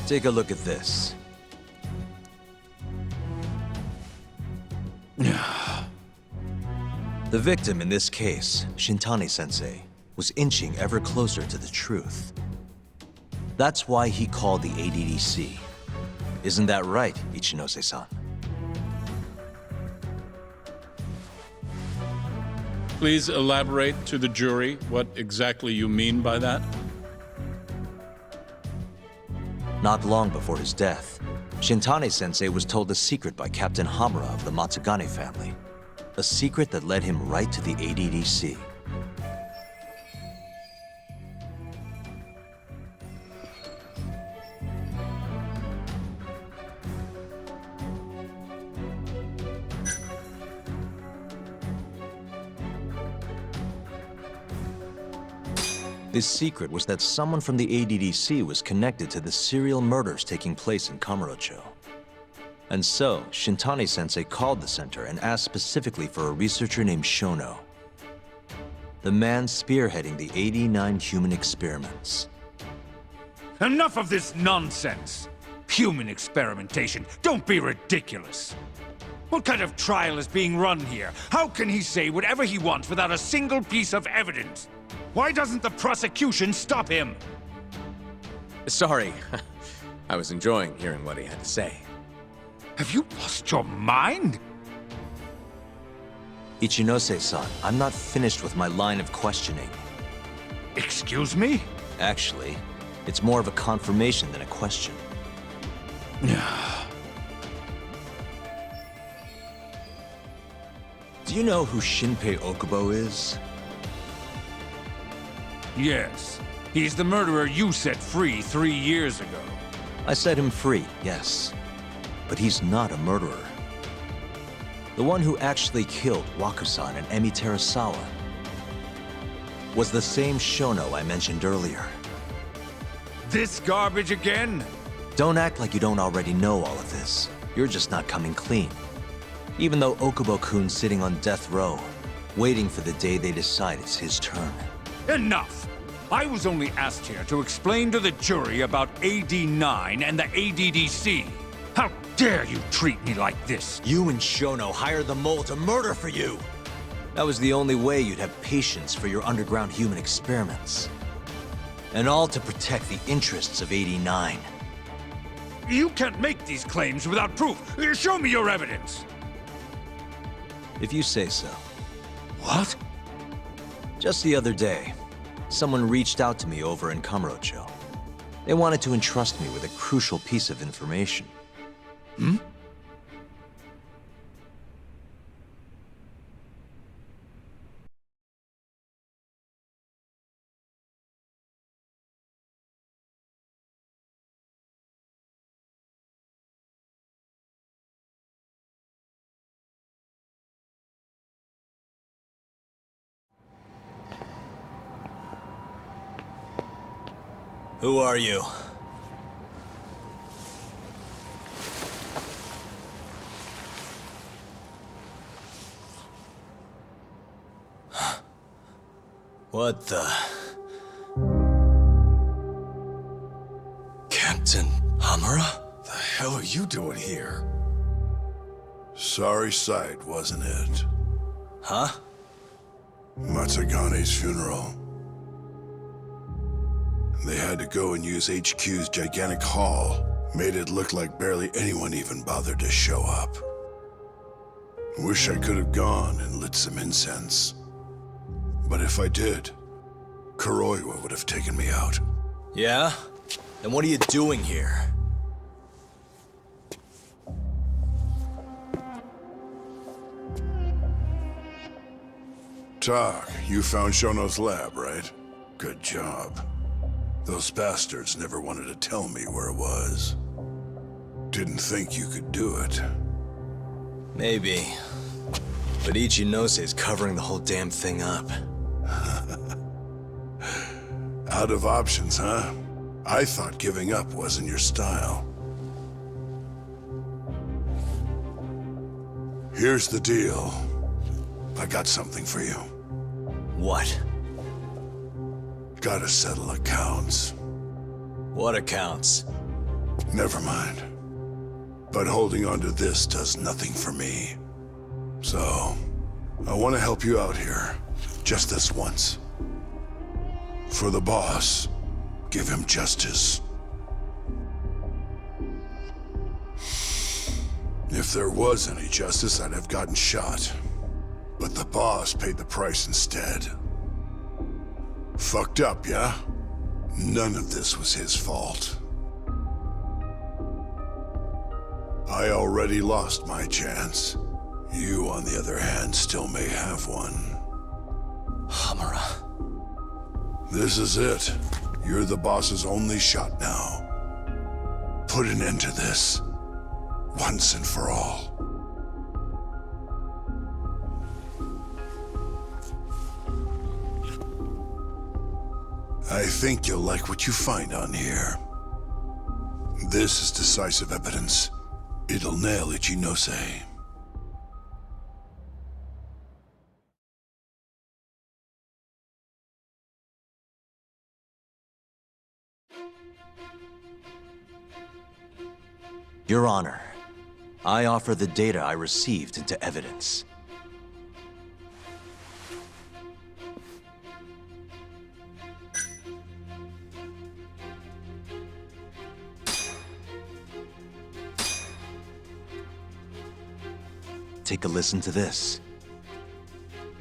[SPEAKER 2] Take a look at this. The victim in this case, Shintani-sensei, was inching ever closer to the truth. That's why he called the ADDC. Isn't that right, Ichinose-san?
[SPEAKER 1] Please elaborate to the jury what exactly you mean by that.
[SPEAKER 2] Not long before his death, Shintani-sensei was told a secret by Captain Hamura of the Matsugane family. A secret that led him right to the ADDC. This secret was that someone from the ADDC was connected to the serial murders taking place in Kamurocho. And so, Shintani-sensei called the center and asked specifically for a researcher named Shono. The man spearheading the 89 human experiments.
[SPEAKER 15] Enough of this nonsense! Human experimentation. Don't be ridiculous. What kind of trial is being run here? How can he say whatever he wants without a single piece of evidence? Why doesn't the prosecution stop him?
[SPEAKER 12] Sorry. I was enjoying hearing what he had to say.
[SPEAKER 15] Have you lost your mind?
[SPEAKER 2] Ichinose-san, I'm not finished with my line of questioning.
[SPEAKER 15] Excuse me?
[SPEAKER 2] Actually, it's more of a confirmation than a question. Do you know who Shinpei Okubo is?
[SPEAKER 15] Yes. He's the murderer you set free 3 years ago.
[SPEAKER 2] I set him free, yes. But he's not a murderer. The one who actually killed Wakusan and Emi Terasawa was the same Shono I mentioned earlier.
[SPEAKER 15] This garbage again?
[SPEAKER 2] Don't act like you don't already know all of this. You're just not coming clean. Even though Okubo-kun's sitting on death row, waiting for the day they decide it's his turn.
[SPEAKER 15] Enough! I was only asked here to explain to the jury about AD9 and the ADDC. How dare you treat me like this?
[SPEAKER 2] You and Shono hired the mole to murder for you! That was the only way you'd have patience for your underground human experiments. And all to protect the interests of AD9.
[SPEAKER 15] You can't make these claims without proof. Show me your evidence!
[SPEAKER 2] If you say so.
[SPEAKER 15] What?
[SPEAKER 2] Just the other day, someone reached out to me over in Kamurocho. They wanted to entrust me with a crucial piece of information.
[SPEAKER 15] Hmm?
[SPEAKER 2] Who are you? What the...
[SPEAKER 8] Captain
[SPEAKER 2] Hamura?
[SPEAKER 8] The hell are you doing here? Sorry sight, wasn't it?
[SPEAKER 2] Huh?
[SPEAKER 8] Matsugane's funeral. They had to go and use HQ's gigantic hall. Made it look like barely anyone even bothered to show up. Wish I could have gone and lit some incense. But if I did, Kuroiwa would have taken me out.
[SPEAKER 2] Yeah? Then what are you doing here?
[SPEAKER 8] Tak, you found Shono's lab, right? Good job. Those bastards never wanted to tell me where it was. Didn't think you could do it.
[SPEAKER 2] Maybe. But Ichinose covering the whole damn thing up.
[SPEAKER 8] Out of options, huh? I thought giving up wasn't your style. Here's the deal. I got something for you.
[SPEAKER 2] What?
[SPEAKER 8] Gotta settle accounts.
[SPEAKER 2] What accounts?
[SPEAKER 8] Never mind. But holding on to this does nothing for me.
[SPEAKER 20] So, I want to help you out here. Just this once. For the boss, give him justice. If there was any justice, I'd have gotten shot. But the boss paid the price instead. Fucked up, yeah? None of this was his fault. I already lost my chance. You, on the other hand, still may have one.
[SPEAKER 7] Hamura.
[SPEAKER 20] This is it. You're the boss's only shot now. Put an end to this. Once and for all. I think you'll like what you find on here. This is decisive evidence. It'll nail Ichinose.
[SPEAKER 2] Your Honor, I offer the data I received into evidence. Take a listen to this.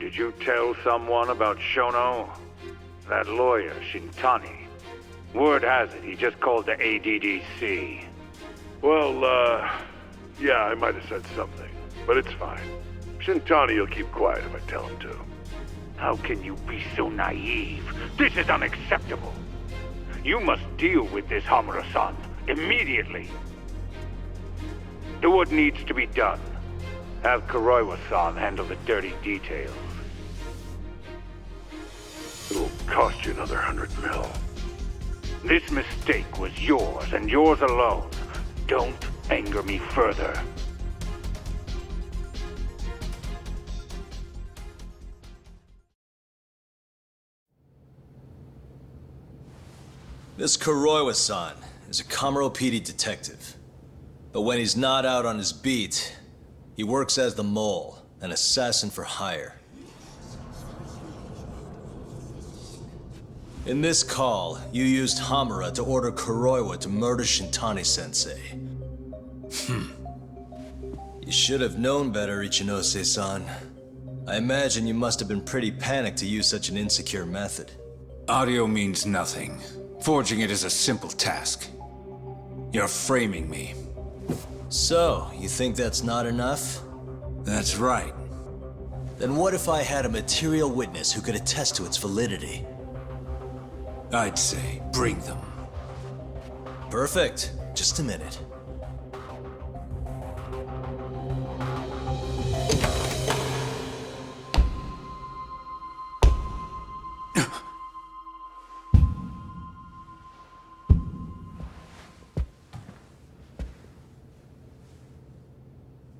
[SPEAKER 13] Did you tell someone about Shono? That lawyer, Shintani. Word has it, he just called the ADDC.
[SPEAKER 21] Well, yeah, I might have said something, but it's fine. Shintani will keep quiet if I tell him to.
[SPEAKER 13] How can you be so naive? This is unacceptable. You must deal with this, Hamura-san, immediately. Do what needs to be done. Have Kuroiwa-san handle the dirty details.
[SPEAKER 21] It'll cost you another 100 mil.
[SPEAKER 13] This mistake was yours, and yours alone. Don't anger me further.
[SPEAKER 7] This Kuroiwa-san is a Kamuro PD detective. But when he's not out on his beat, he works as the Mole, an assassin for hire. In this call, you used Hamura to order Kuroiwa to murder Shintani-sensei. You should have known better, Ichinose-san. I imagine you must have been pretty panicked to use such an insecure method.
[SPEAKER 15] Audio means nothing. Forging it is a simple task. You're framing me.
[SPEAKER 7] So, you think that's not enough?
[SPEAKER 15] That's right.
[SPEAKER 7] Then what if I had a material witness who could attest to its validity?
[SPEAKER 15] I'd say, bring them.
[SPEAKER 7] Perfect. Just a minute.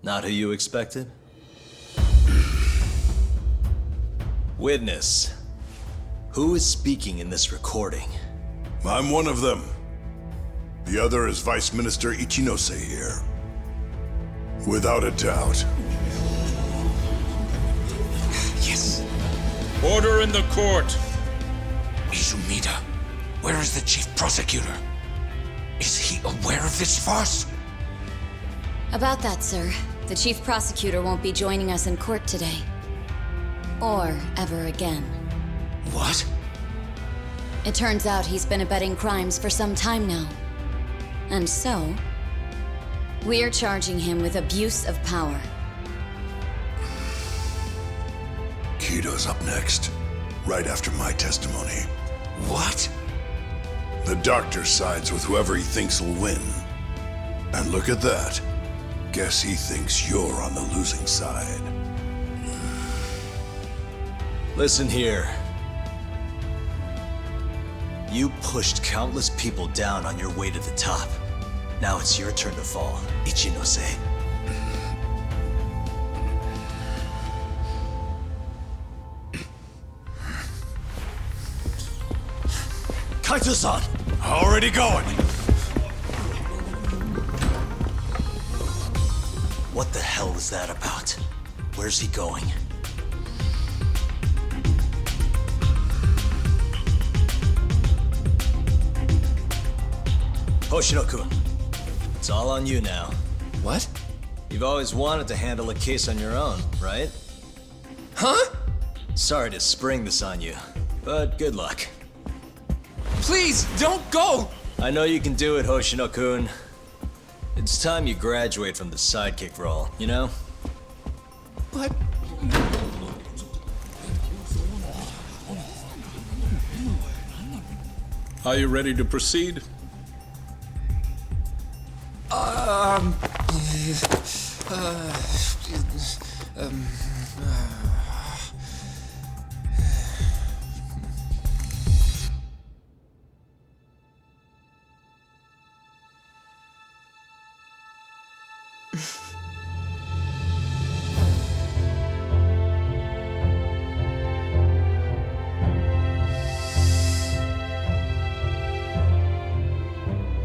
[SPEAKER 7] Not who you expected? Witness. Who is speaking in this recording?
[SPEAKER 20] I'm one of them. The other is Vice Minister Ichinose here. Without a doubt.
[SPEAKER 15] Yes.
[SPEAKER 22] Order in the court. Izumida, where is the chief prosecutor? Is he aware of this farce?
[SPEAKER 6] About that, sir. The chief prosecutor won't be joining us in court today. Or ever again.
[SPEAKER 22] What?
[SPEAKER 6] It turns out he's been abetting crimes for some time now. And so, we're charging him with abuse of power.
[SPEAKER 20] Kido's up next, right after my testimony.
[SPEAKER 22] What?
[SPEAKER 20] The doctor sides with whoever he thinks will win. And look at that. Guess he thinks you're on the losing side.
[SPEAKER 7] Listen here. You pushed countless people down on your way to the top. Now it's your turn to fall, Ichinose. Kaito-san!
[SPEAKER 20] Already going!
[SPEAKER 7] What the hell was that about?
[SPEAKER 2] Where's he going? Hoshino-kun, it's all on you now.
[SPEAKER 9] What?
[SPEAKER 2] You've always wanted to handle a case on your own, right?
[SPEAKER 9] Huh?
[SPEAKER 2] Sorry to spring this on you, but good luck.
[SPEAKER 9] Please, don't go!
[SPEAKER 2] I know you can do it, Hoshino-kun. It's time you graduate from the sidekick role, you know?
[SPEAKER 9] But...
[SPEAKER 1] Are you ready to proceed?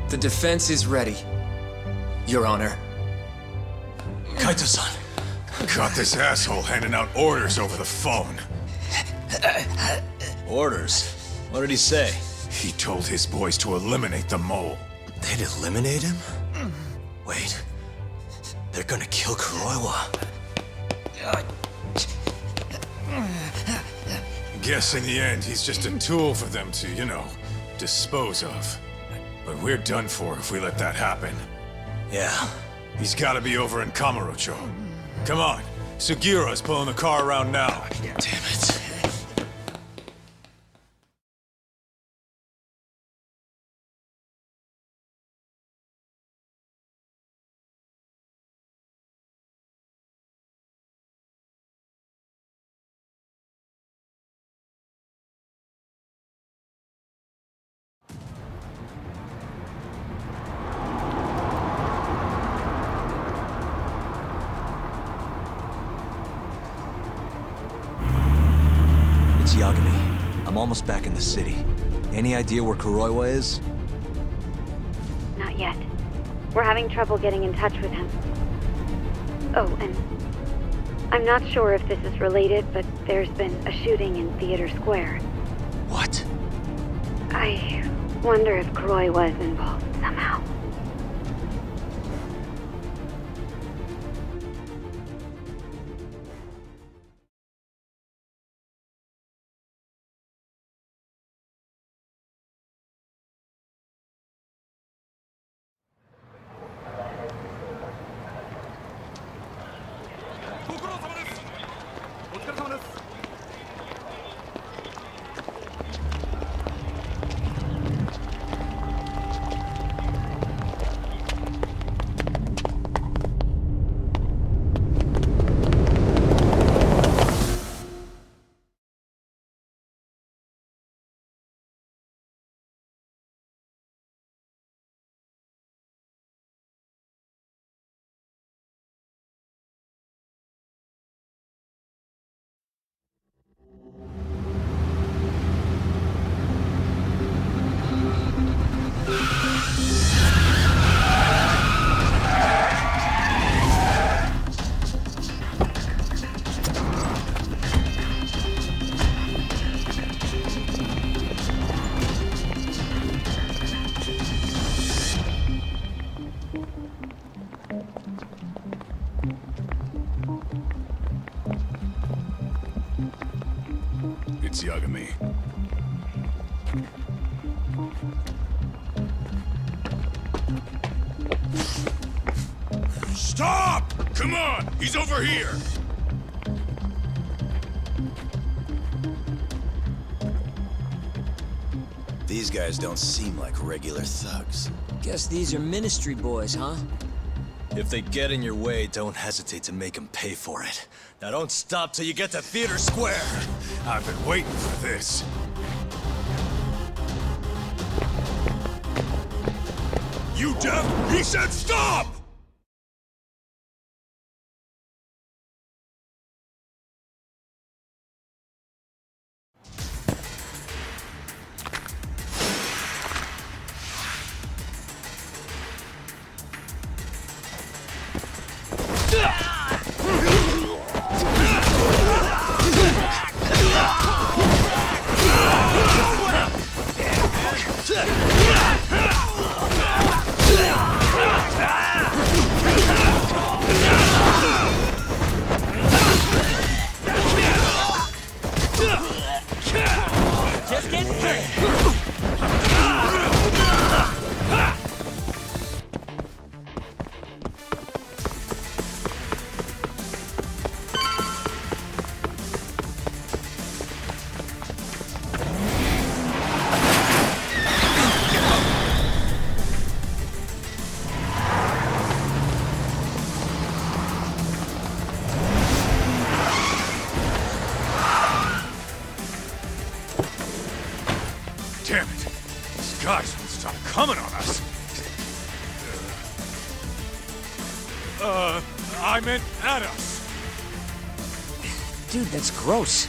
[SPEAKER 9] The defense is ready, Your Honor.
[SPEAKER 2] Kaito-san.
[SPEAKER 18] Caught this asshole handing out orders over the phone.
[SPEAKER 2] Orders? What did he say?
[SPEAKER 18] He told his boys to eliminate the mole.
[SPEAKER 2] They'd eliminate him? Wait. They're gonna kill Kuroiwa.
[SPEAKER 18] Guess in the end, he's just a tool for them to, you know, dispose of. But we're done for if we let that happen.
[SPEAKER 2] Yeah.
[SPEAKER 18] He's gotta be over in Kamurocho. Come on, Sugiura's pulling the car around now.
[SPEAKER 2] Damn it. It's Yagami. I'm almost back in the city. Any idea where Kuroiwa is?
[SPEAKER 16] Not yet. We're having trouble getting in touch with him. Oh, and I'm not sure if this is related, but there's been a shooting in Theater Square.
[SPEAKER 2] What?
[SPEAKER 16] I wonder if Kuroiwa is involved somehow.
[SPEAKER 18] It's Yagami. Stop! Come on! He's over here!
[SPEAKER 2] These guys don't seem like regular thugs.
[SPEAKER 5] Guess these are ministry boys, huh?
[SPEAKER 2] If they get in your way, don't hesitate to make them pay for it. Now don't stop till you get to Theater Square!
[SPEAKER 18] I've been waiting for this. You deaf? He said stop!
[SPEAKER 5] Just get straight.
[SPEAKER 3] Damn it! These guys won't stop coming on us! I meant at us!
[SPEAKER 12] Dude, that's gross.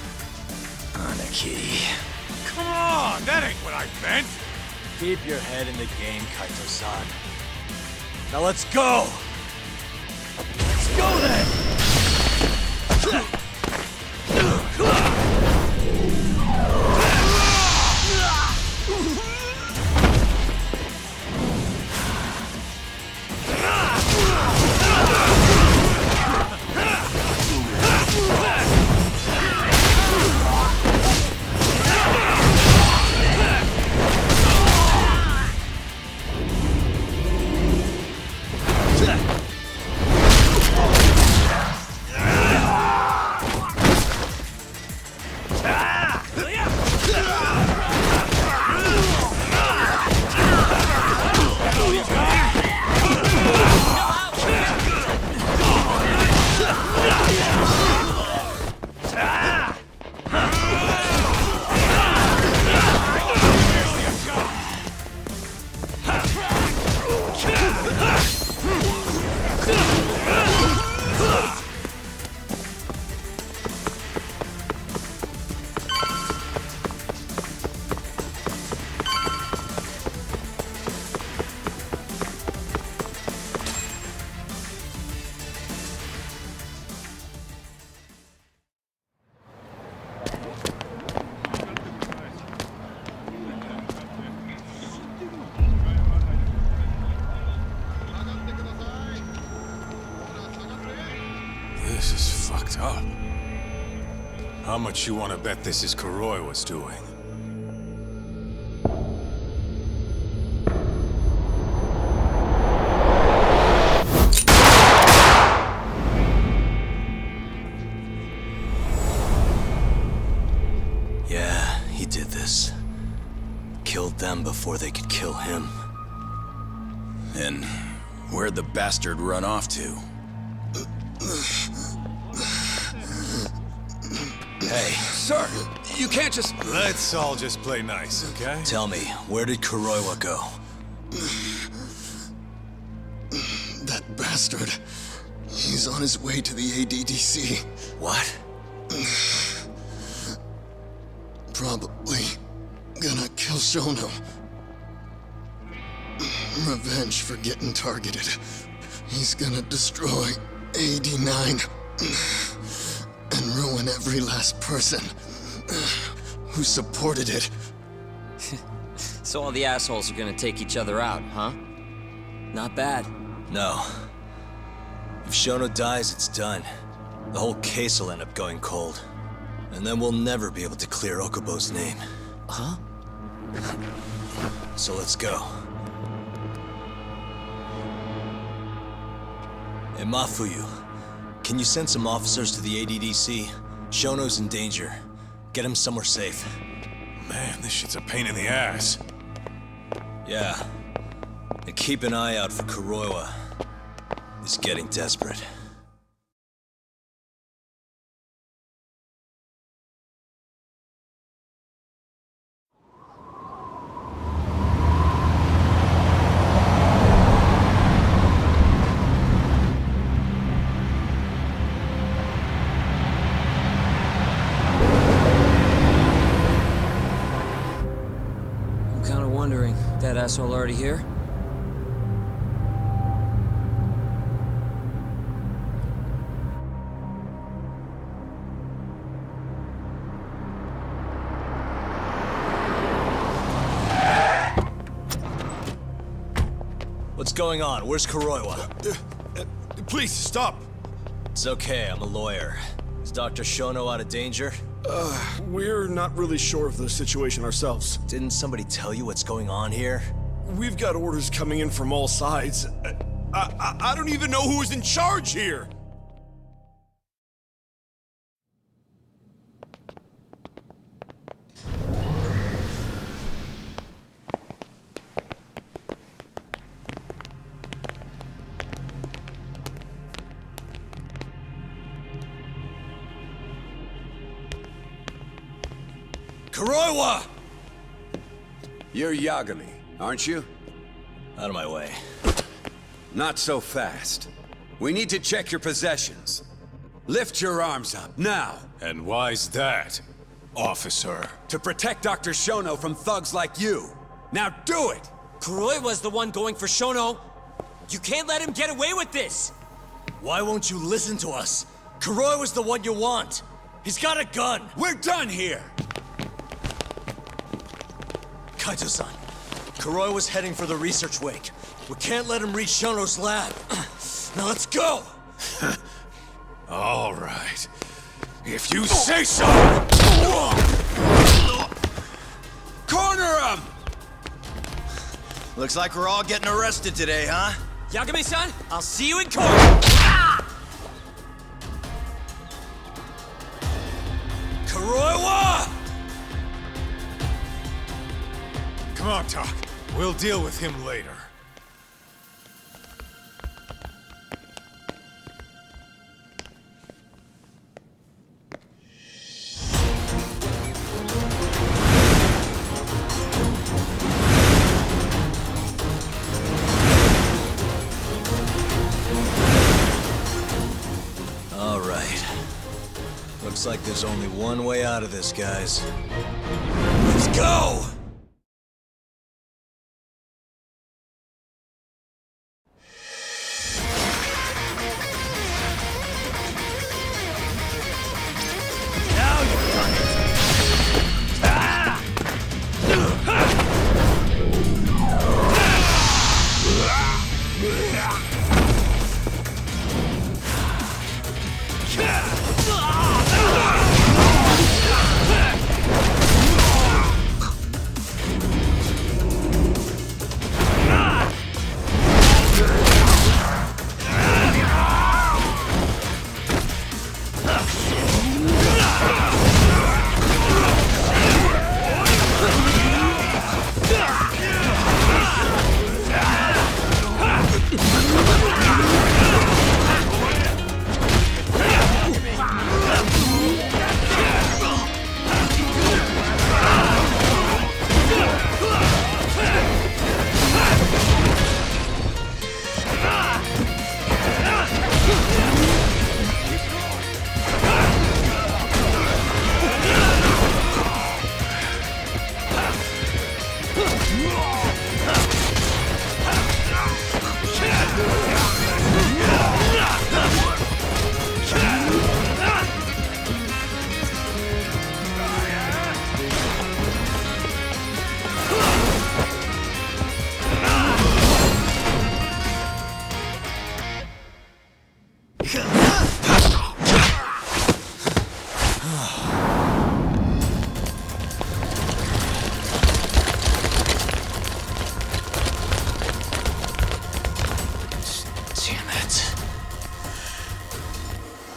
[SPEAKER 4] Anarchy.
[SPEAKER 3] Come on! That ain't what I meant!
[SPEAKER 2] Keep your head in the game, Kaito-san. Now let's go! Let's go then!
[SPEAKER 3] This is fucked up. How much you want to bet this is Kuroiwa's doing?
[SPEAKER 2] Yeah, he did this. Killed them before they could kill him.
[SPEAKER 4] And where'd the bastard run off to?
[SPEAKER 2] Hey.
[SPEAKER 3] Sir, you can't just... Let's all just play nice, okay?
[SPEAKER 2] Tell me, where did Kuroiwa go?
[SPEAKER 11] That bastard. He's on his way to the ADDC.
[SPEAKER 2] What?
[SPEAKER 11] Probably gonna kill Shono. Revenge for getting targeted. He's gonna destroy AD9 and ruin every last person who supported it.
[SPEAKER 5] So all the assholes are gonna take each other out, huh? Not bad.
[SPEAKER 2] No. If Shono dies, it's done. The whole case will end up going cold. And then we'll never be able to clear Okubo's name.
[SPEAKER 5] Huh?
[SPEAKER 2] So let's go. Hey, Mafuyu, can you send some officers to the ADDC? Shono's in danger. Get him somewhere safe.
[SPEAKER 3] Man, this shit's a pain in the ass.
[SPEAKER 2] Yeah. And keep an eye out for Kuroiwa. He's getting desperate.
[SPEAKER 5] I'm kinda wondering, that asshole already here?
[SPEAKER 2] going on? Where's Kuroiwa?
[SPEAKER 7] Please, stop!
[SPEAKER 2] It's okay, I'm a lawyer. Is Dr. Shono out of danger?
[SPEAKER 7] We're not really sure of the situation ourselves.
[SPEAKER 2] Didn't somebody tell you what's going on here?
[SPEAKER 7] We've got orders coming in from all sides. I don't even know who's in charge here!
[SPEAKER 17] Kuroiwa! You're Yagami, aren't you?
[SPEAKER 2] Out of my way.
[SPEAKER 17] Not so fast. We need to check your possessions. Lift your arms up, now!
[SPEAKER 22] And why's that, officer?
[SPEAKER 17] To protect Dr. Shono from thugs like you. Now do it!
[SPEAKER 10] Kuroiwa's the one going for Shono. You can't let him get away with this!
[SPEAKER 2] Why won't you listen to us? Kuroiwa's the one you want. He's got a gun.
[SPEAKER 17] We're done here!
[SPEAKER 2] Kaito-san, Kuroiwa's heading for the research wake. We can't let him reach Shono's lab. Now let's go!
[SPEAKER 22] All right. If you say so!
[SPEAKER 17] Corner him!
[SPEAKER 7] Looks like we're all getting arrested today, huh?
[SPEAKER 10] Yagami-san, I'll see you in court!
[SPEAKER 2] Kuroiwa!
[SPEAKER 22] Come on, Tak. We'll deal with him later.
[SPEAKER 2] All right. Looks like there's only one way out of this, guys. Let's go!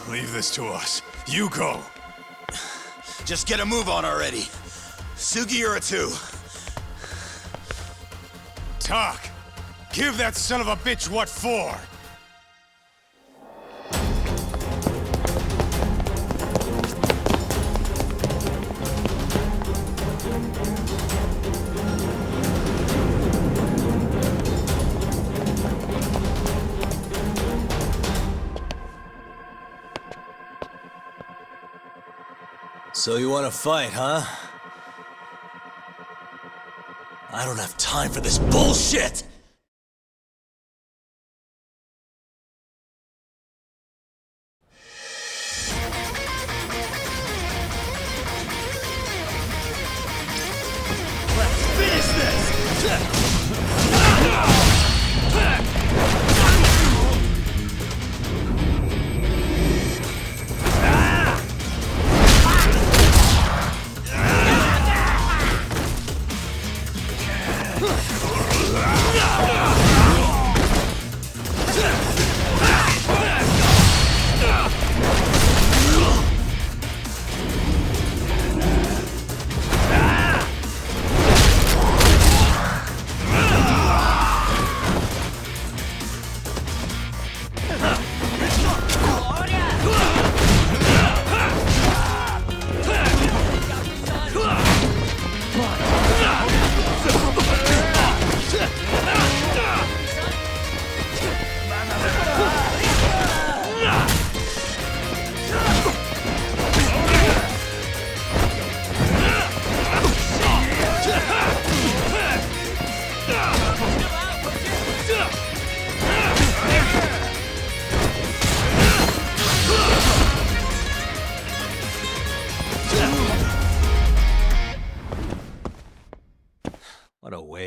[SPEAKER 22] Leave this to us. You go.
[SPEAKER 7] Just get a move on already. Sugi or a two.
[SPEAKER 22] Tak, give that son of a bitch what for.
[SPEAKER 2] So you want to fight, huh? I don't have time for this bullshit!
[SPEAKER 7] Let's finish this!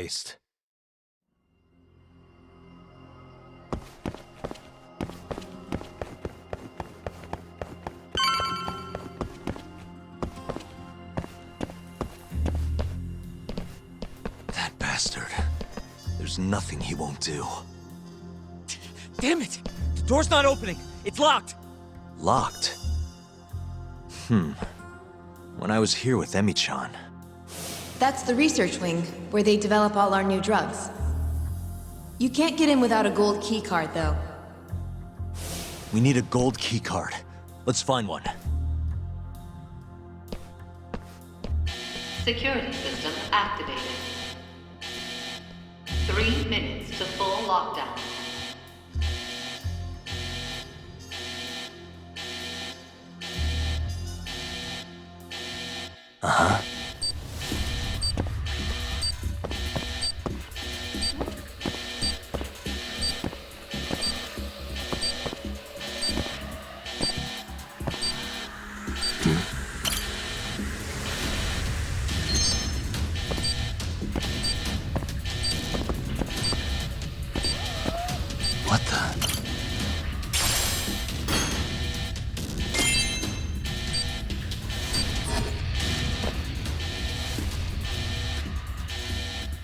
[SPEAKER 2] waste. That bastard. There's nothing he won't do.
[SPEAKER 10] Damn it! The door's not opening. It's locked.
[SPEAKER 2] Locked? When I was here with Emi-chan.
[SPEAKER 14] That's the research wing, where they develop all our new drugs. You can't get in without a gold keycard, though.
[SPEAKER 2] We need a gold keycard. Let's find one.
[SPEAKER 19] Security system activated. 3 minutes to full lockdown.
[SPEAKER 2] Uh-huh. What the?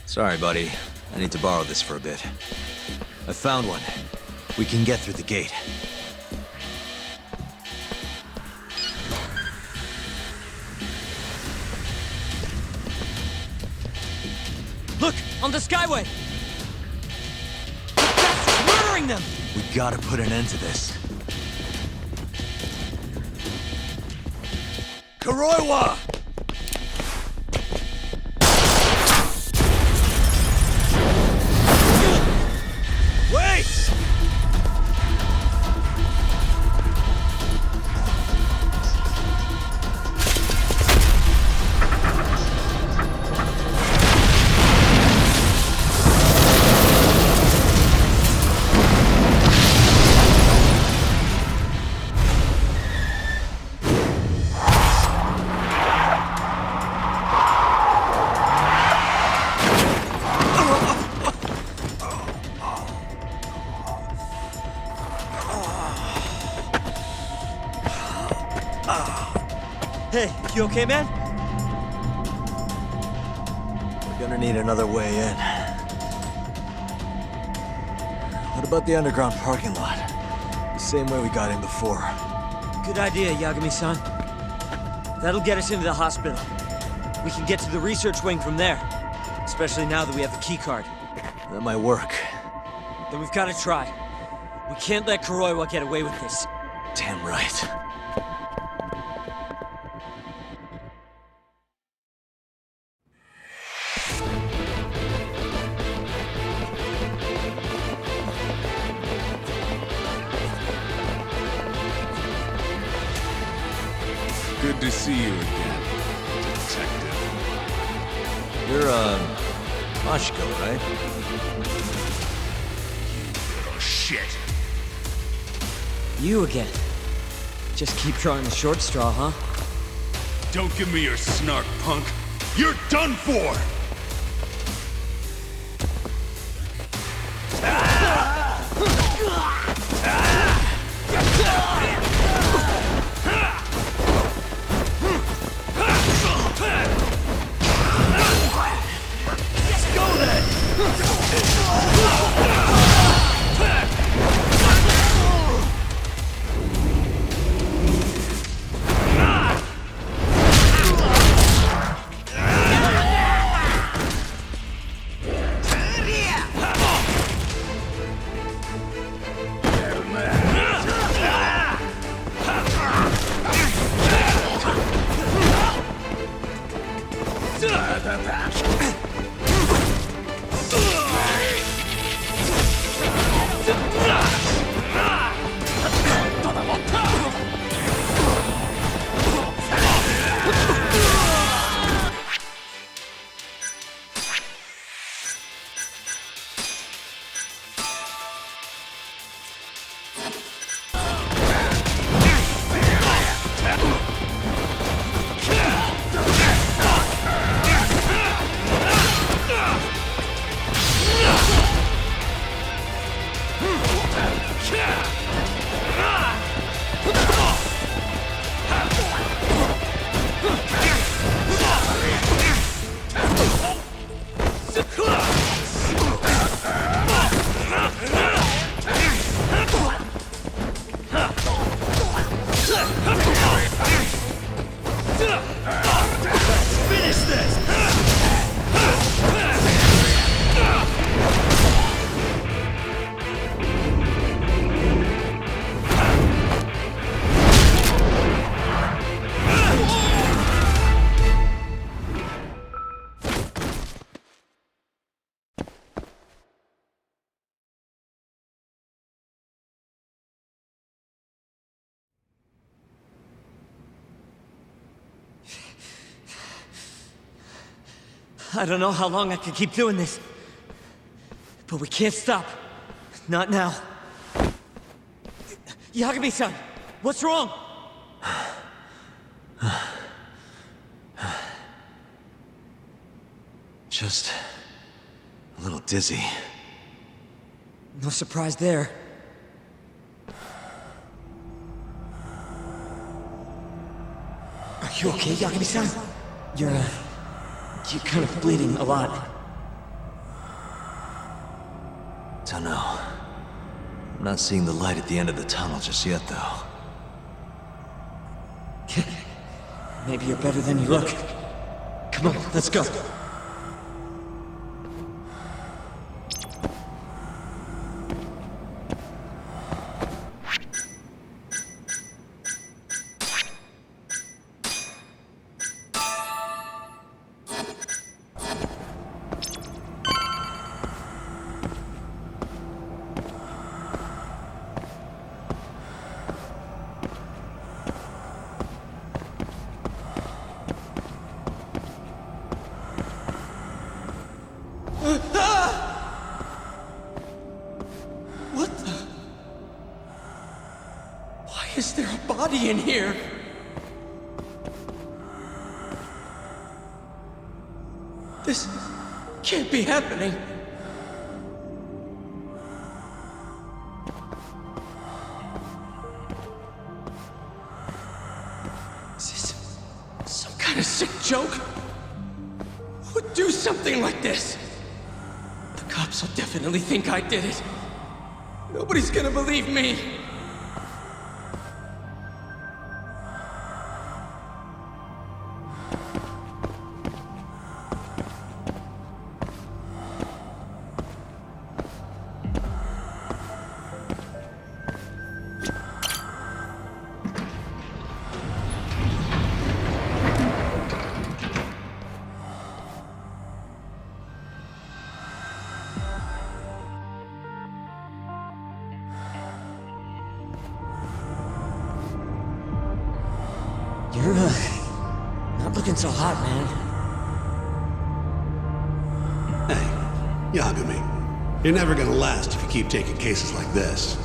[SPEAKER 2] Sorry, buddy. I need to borrow this for a bit. I found one. We can get through the gate.
[SPEAKER 10] Look! On the skyway! That's murdering them!
[SPEAKER 2] We gotta put an end to this.
[SPEAKER 7] Kuroiwa! Wait!
[SPEAKER 10] Hey, you okay, man?
[SPEAKER 2] We're gonna need another way in. What about the underground parking lot? The same way we got in before.
[SPEAKER 10] Good idea, Yagami-san. That'll get us into the hospital. We can get to the research wing from there. Especially now that we have the keycard.
[SPEAKER 2] That might work.
[SPEAKER 10] Then we've got to try. We can't let Kuroiwa get away with this.
[SPEAKER 2] Damn right.
[SPEAKER 18] Good to see you again, detective.
[SPEAKER 2] You're, Mashiko, right?
[SPEAKER 18] Little shit.
[SPEAKER 10] You again. Just keep drawing the short straw, huh?
[SPEAKER 18] Don't give me your snark, punk. You're done for!
[SPEAKER 10] I don't know how long I can keep doing this. But we can't stop. Not now. Yagami-san, what's wrong?
[SPEAKER 2] Just a little dizzy.
[SPEAKER 10] No surprise there. Are you okay, Yagami-san? You're kind of bleeding a lot.
[SPEAKER 2] Don't know. I'm not seeing the light at the end of the tunnel just yet, though.
[SPEAKER 10] Maybe you're better than you look. Come on, let's go.
[SPEAKER 7] What the? Why is there a body in here? This can't be happening. Is this some kind of sick joke? Who would do something like this? The cops will definitely think I did it. Nobody's gonna believe me.
[SPEAKER 10] You're, not looking so hot, man.
[SPEAKER 8] Hey, Yagami, you're never gonna last if you keep taking cases like this.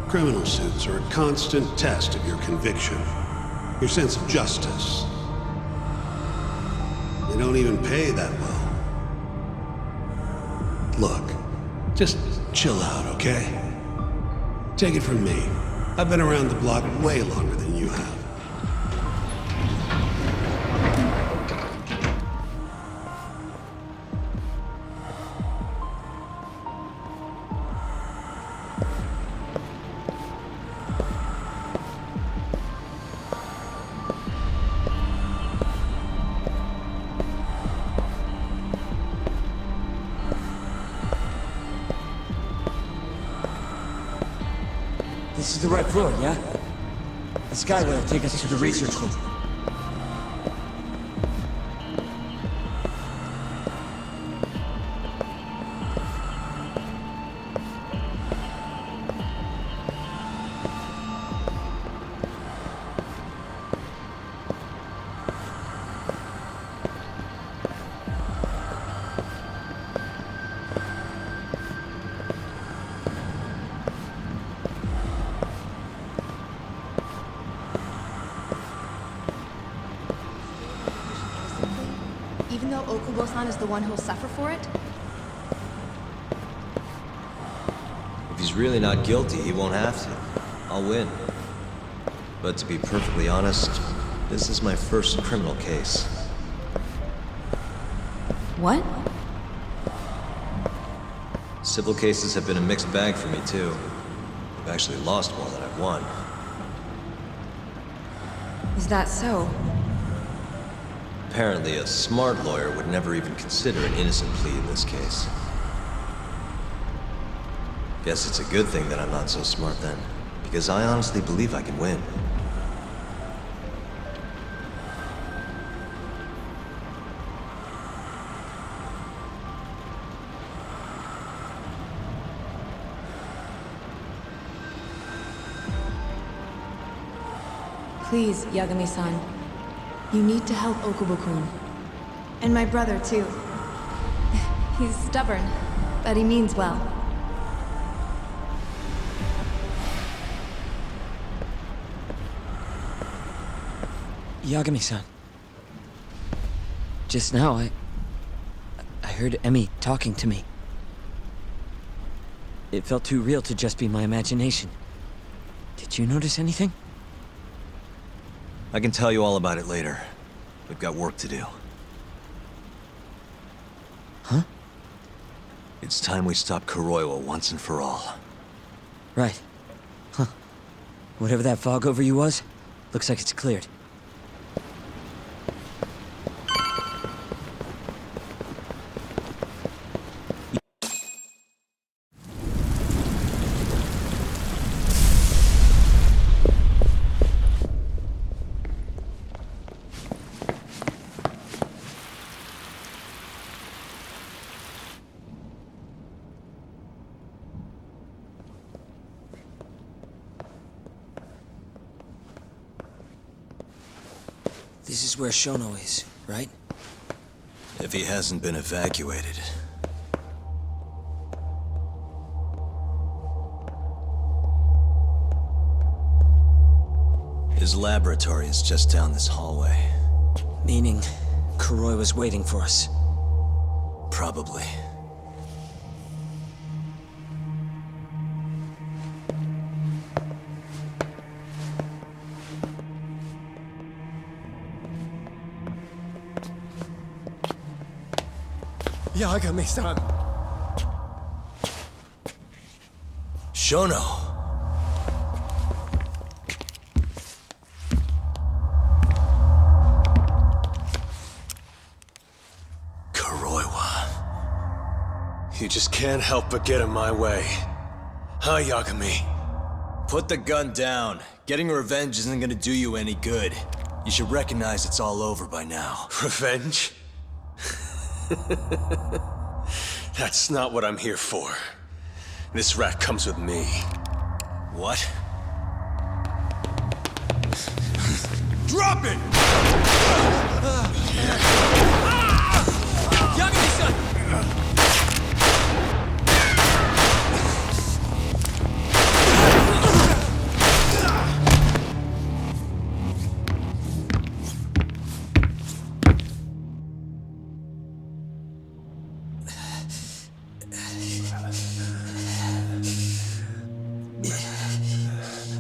[SPEAKER 8] Criminal suits are a constant test of your conviction, your sense of justice. They don't even pay that well. Look, just chill out, okay? Take it from me. I've been around the block way longer than you have.
[SPEAKER 10] This is the right floor, yeah? The skyway will take us to the research room.
[SPEAKER 14] Even though Okubo-san is the one who'll suffer for it?
[SPEAKER 2] If he's really not guilty, he won't have to. I'll win. But to be perfectly honest, this is my first criminal case.
[SPEAKER 14] What?
[SPEAKER 2] Civil cases have been a mixed bag for me, too. I've actually lost more than I've won.
[SPEAKER 14] Is that so?
[SPEAKER 2] Apparently, a smart lawyer would never even consider an innocent plea in this case. Guess it's a good thing that I'm not so smart then, because I honestly believe I can win.
[SPEAKER 14] Please, Yagami-san. You need to help Okubo-kun. And my brother, too. He's stubborn, but he means well.
[SPEAKER 5] Yagami-san. Just now, I heard Emmy talking to me. It felt too real to just be my imagination. Did you notice anything?
[SPEAKER 2] I can tell you all about it later. We've got work to do.
[SPEAKER 5] Huh?
[SPEAKER 2] It's time we stop Kuroiwa once and for all.
[SPEAKER 5] Right. Huh. Whatever that fog over you was, looks like it's cleared. This is where Shono is, right?
[SPEAKER 2] If he hasn't been evacuated. His laboratory is just down this hallway.
[SPEAKER 5] Meaning, Kuroi was waiting for us.
[SPEAKER 2] Probably.
[SPEAKER 7] Yagami-san.
[SPEAKER 2] Shono. Kuroiwa.
[SPEAKER 13] You just can't help but get in my way. Huh, Yagami?
[SPEAKER 2] Put the gun down. Getting revenge isn't gonna do you any good. You should recognize it's all over by now.
[SPEAKER 13] Revenge? That's not what I'm here for. This rat comes with me.
[SPEAKER 2] What?
[SPEAKER 13] Drop it!
[SPEAKER 7] Yagami-san!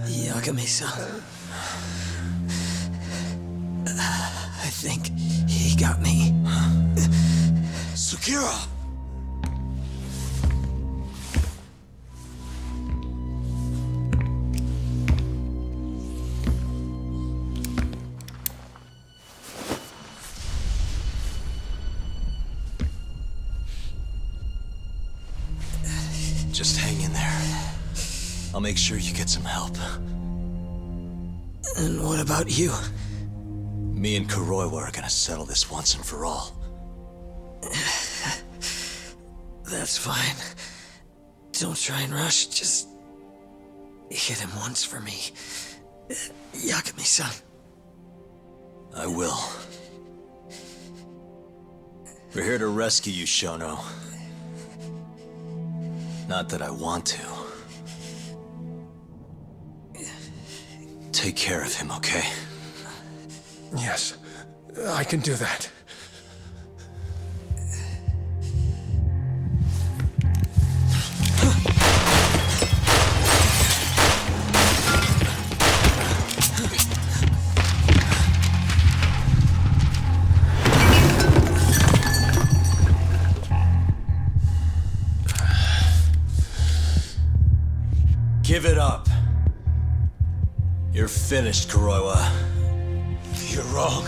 [SPEAKER 5] Yagami-san. I think he got me.
[SPEAKER 13] Sukira!
[SPEAKER 2] Just hang in there. I'll make sure you get some help.
[SPEAKER 5] And what about you?
[SPEAKER 2] Me and Kuroiwa are gonna settle this once and for all.
[SPEAKER 5] That's fine. Don't try and rush, just hit him once for me. Yagami-san.
[SPEAKER 2] I will. We're here to rescue you, Shono. Not that I want to. Take care of him, okay?
[SPEAKER 13] Yes, I can do that.
[SPEAKER 2] Give it up. You're finished, Kuroiwa.
[SPEAKER 13] You're wrong.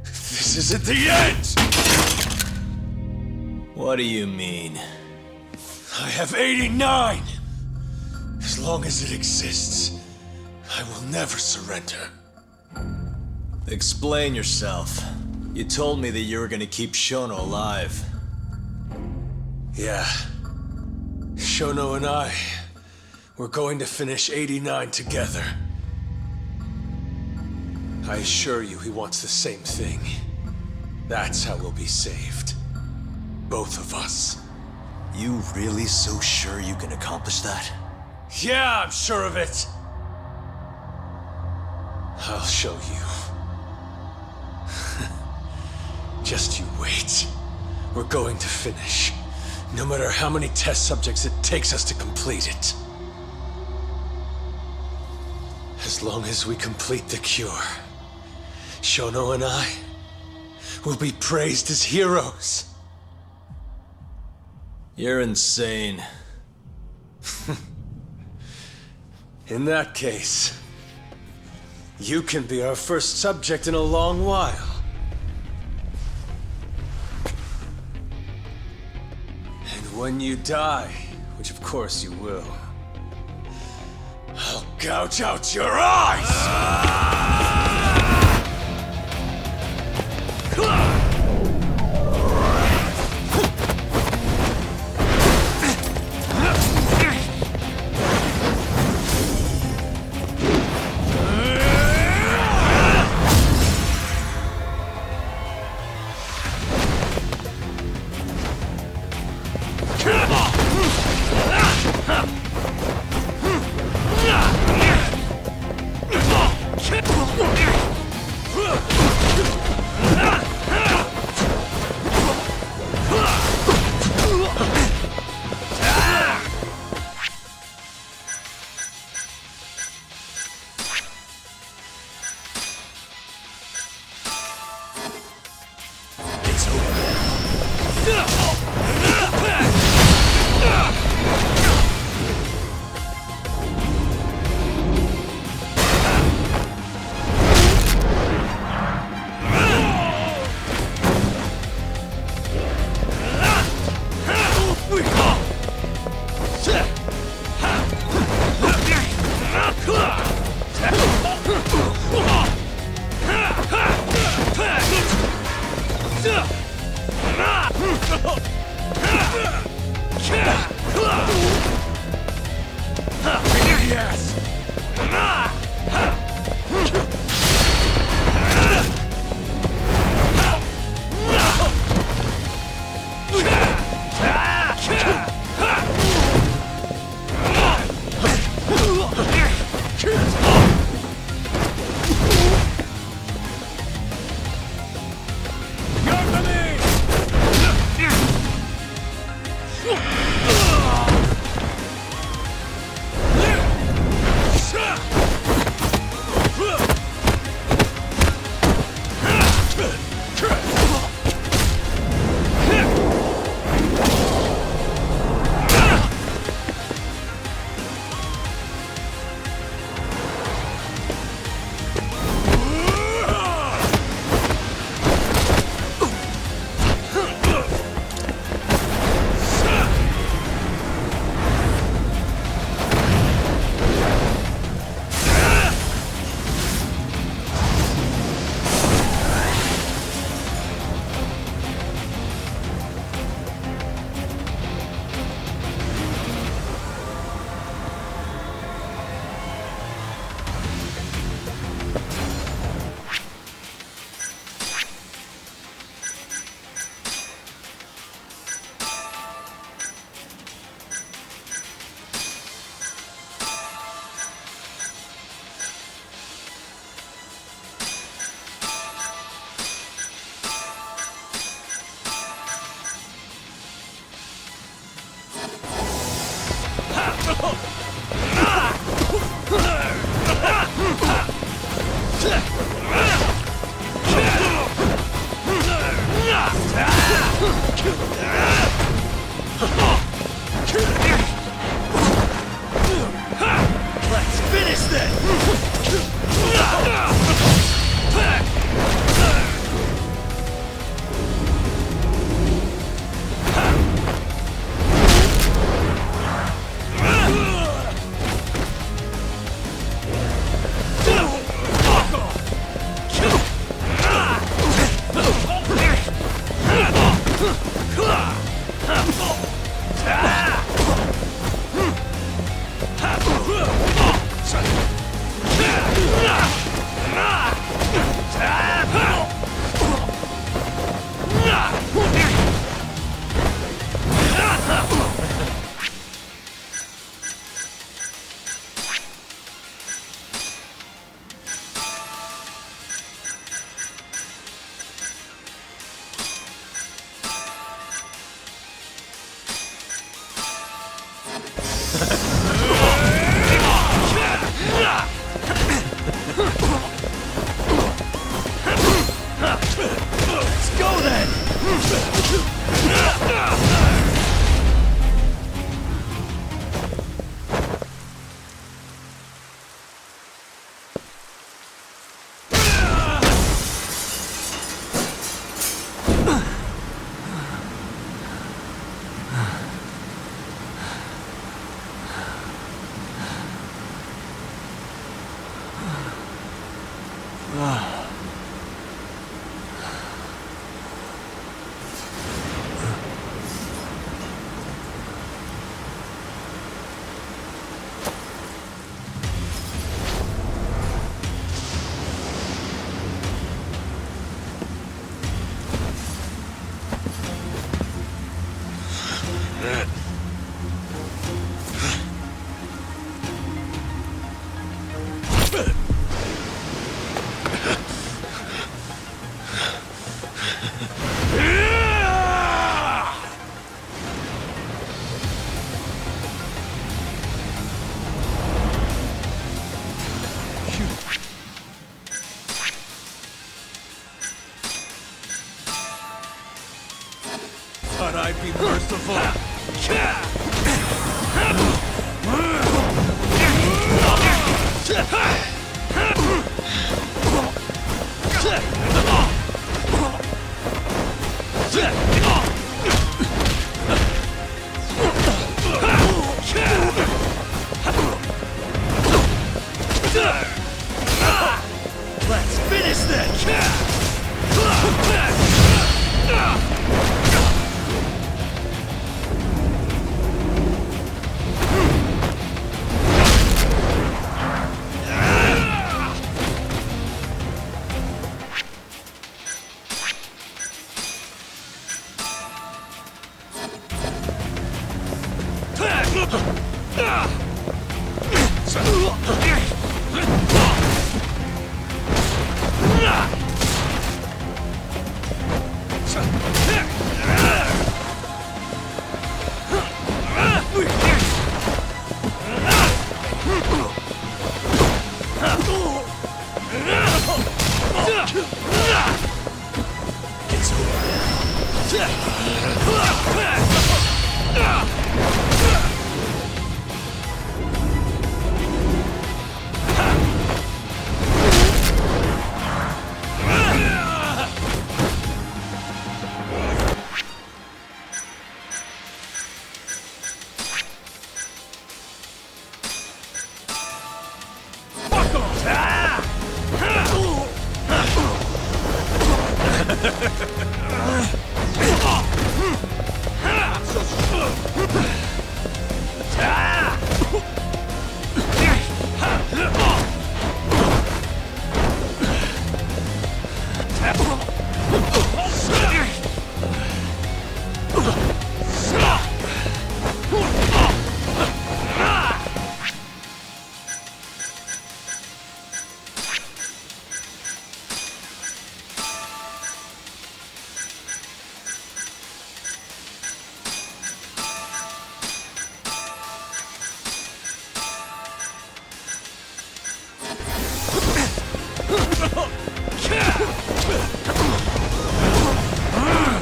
[SPEAKER 13] This isn't the end!
[SPEAKER 2] What do you mean?
[SPEAKER 13] I have 89! As long as it exists, I will never surrender.
[SPEAKER 2] Explain yourself. You told me that you were gonna keep Shono alive.
[SPEAKER 13] Yeah. Shono and I, we're going to finish 89 together. I assure you he wants the same thing. That's how we'll be saved. Both of us.
[SPEAKER 2] You really so sure you can accomplish that?
[SPEAKER 13] Yeah, I'm sure of it. I'll show you. Just you wait. We're going to finish. No matter how many test subjects it takes us to complete it. As long as we complete the cure, Shono and I will be praised as heroes.
[SPEAKER 2] You're insane.
[SPEAKER 13] In that case, you can be our first subject in a long while. And when you die, which of course you will, I'll gouge out your eyes! Let's finish this! Thought I'd be merciful. Let's finish this!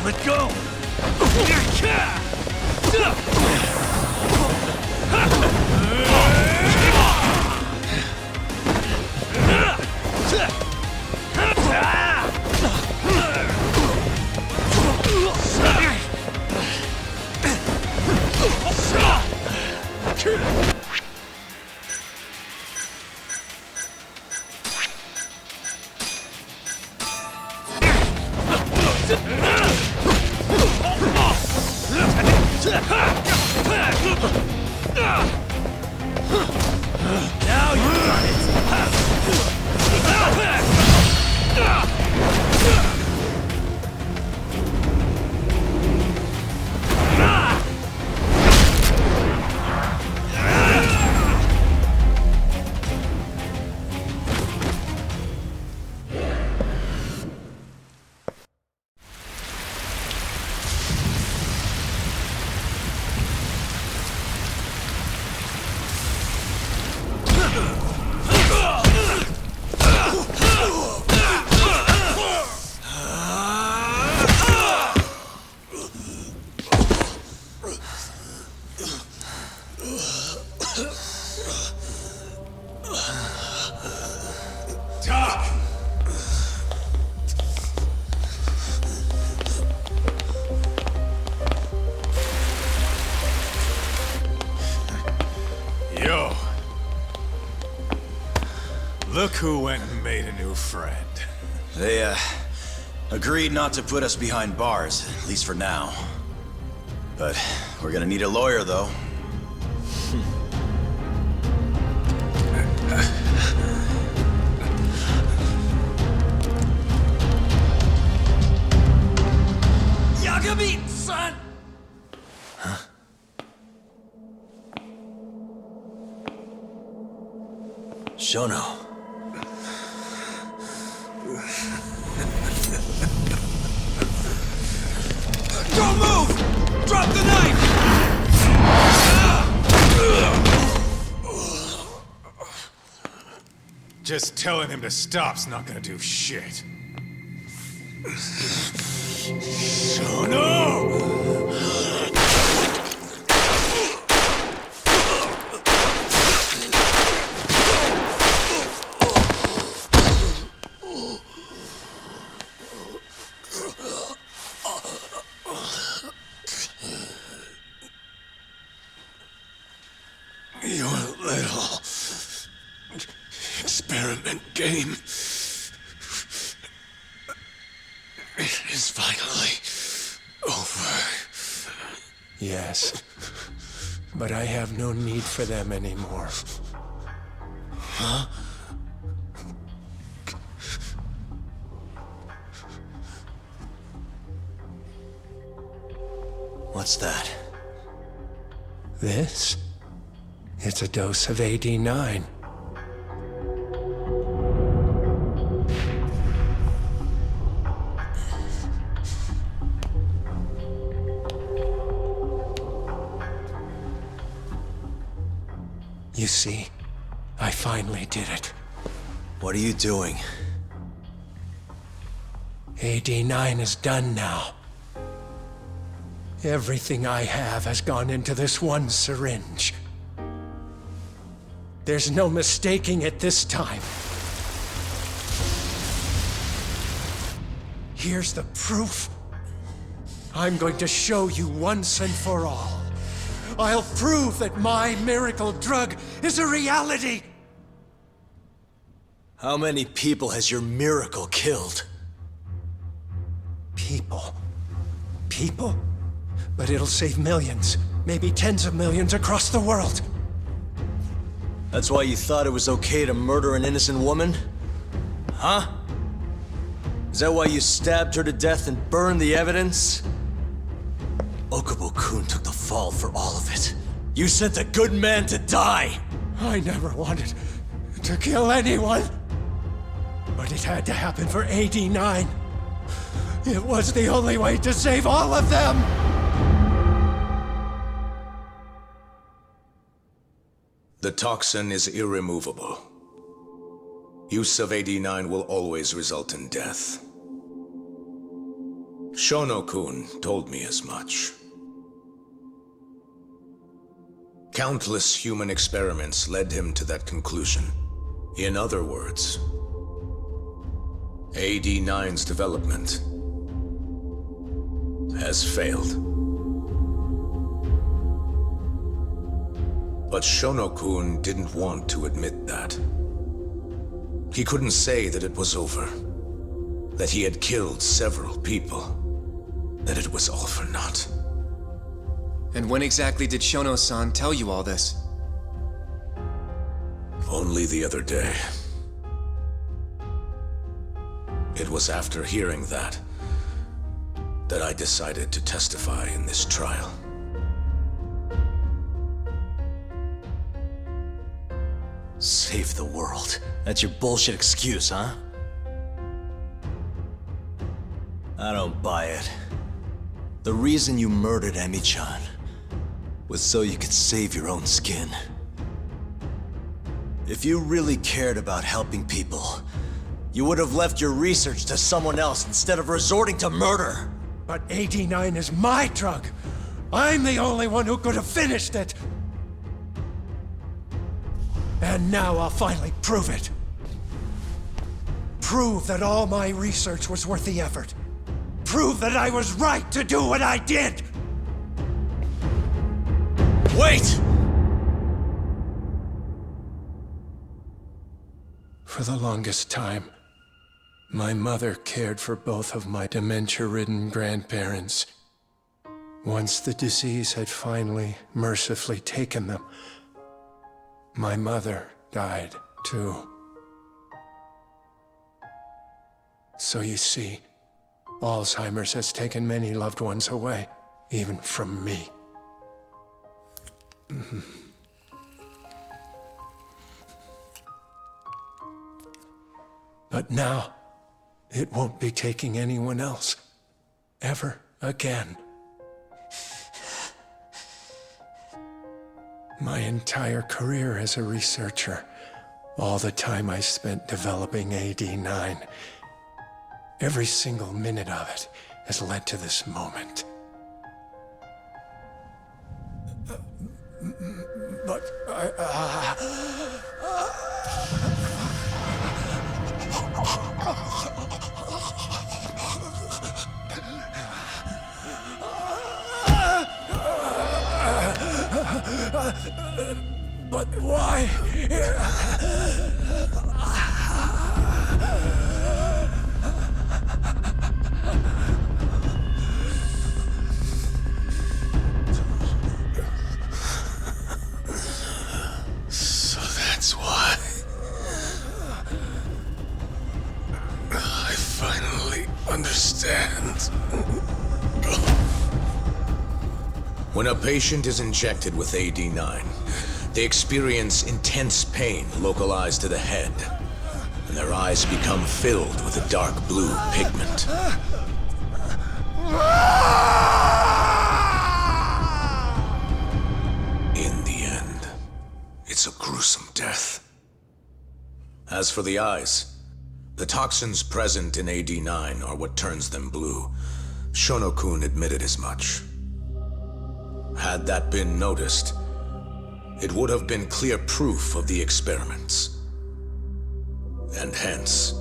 [SPEAKER 13] Let go! Now you got it! Look who went and made a new friend.
[SPEAKER 4] They, agreed not to put us behind bars, at least for now. But we're gonna need a lawyer, though.
[SPEAKER 7] Yagami-san!
[SPEAKER 2] Huh? Shono.
[SPEAKER 7] Don't move! Drop the knife!
[SPEAKER 13] Just telling him to stop's not gonna do shit.
[SPEAKER 11] Your little experiment game is finally over.
[SPEAKER 13] Yes, but I have no need for them anymore.
[SPEAKER 11] Huh?
[SPEAKER 2] What's that?
[SPEAKER 13] This? It's a dose of AD9. You see, I finally did it.
[SPEAKER 2] What are you doing?
[SPEAKER 13] AD9 is done now. Everything I have has gone into this one syringe. There's no mistaking it this time. Here's the proof. I'm going to show you once and for all. I'll prove that my miracle drug is a reality!
[SPEAKER 2] How many people has your miracle killed?
[SPEAKER 13] People. People? But it'll save millions, maybe tens of millions across the world.
[SPEAKER 2] That's why you thought it was okay to murder an innocent woman? Huh? Is that why you stabbed her to death and burned the evidence? Okubo-kun took the fall for all of it. You sent a good man to die!
[SPEAKER 13] I never wanted to kill anyone. But it had to happen for AD9. It was the only way to save all of them!
[SPEAKER 17] The toxin is irremovable. Use of AD9 will always result in death. Shono-kun told me as much. Countless human experiments led him to that conclusion. In other words, AD9's development has failed. But Shono-kun didn't want to admit that. He couldn't say that it was over, that he had killed several people, that it was all for naught.
[SPEAKER 9] And when exactly did Shono-san tell you all this?
[SPEAKER 17] Only the other day. It was after hearing that I decided to testify in this trial.
[SPEAKER 2] Save the world. That's your bullshit excuse, huh? I don't buy it. The reason you murdered Emi-chan was so you could save your own skin. If you really cared about helping people, you would have left your research to someone else instead of resorting to murder.
[SPEAKER 13] But AD9 is my drug. I'm the only one who could have finished it. And now I'll finally prove it. Prove that all my research was worth the effort. Prove that I was right to do what I did!
[SPEAKER 2] Wait!
[SPEAKER 13] For the longest time, my mother cared for both of my dementia-ridden grandparents. Once the disease had finally, mercifully taken them, my mother died too. So you see, Alzheimer's has taken many loved ones away, even from me. But now, it won't be taking anyone else, ever again. My entire career as a researcher, all the time I spent developing AD9, every single minute of it has led to this moment. But but why?
[SPEAKER 11] So that's why. I finally understand.
[SPEAKER 17] When a patient is injected with AD9, they experience intense pain localized to the head, and their eyes become filled with a dark blue pigment. In the end, it's a gruesome death. As for the eyes, the toxins present in AD9 are what turns them blue. Shono-kun admitted as much. Had that been noticed, it would have been clear proof of the experiments. And hence,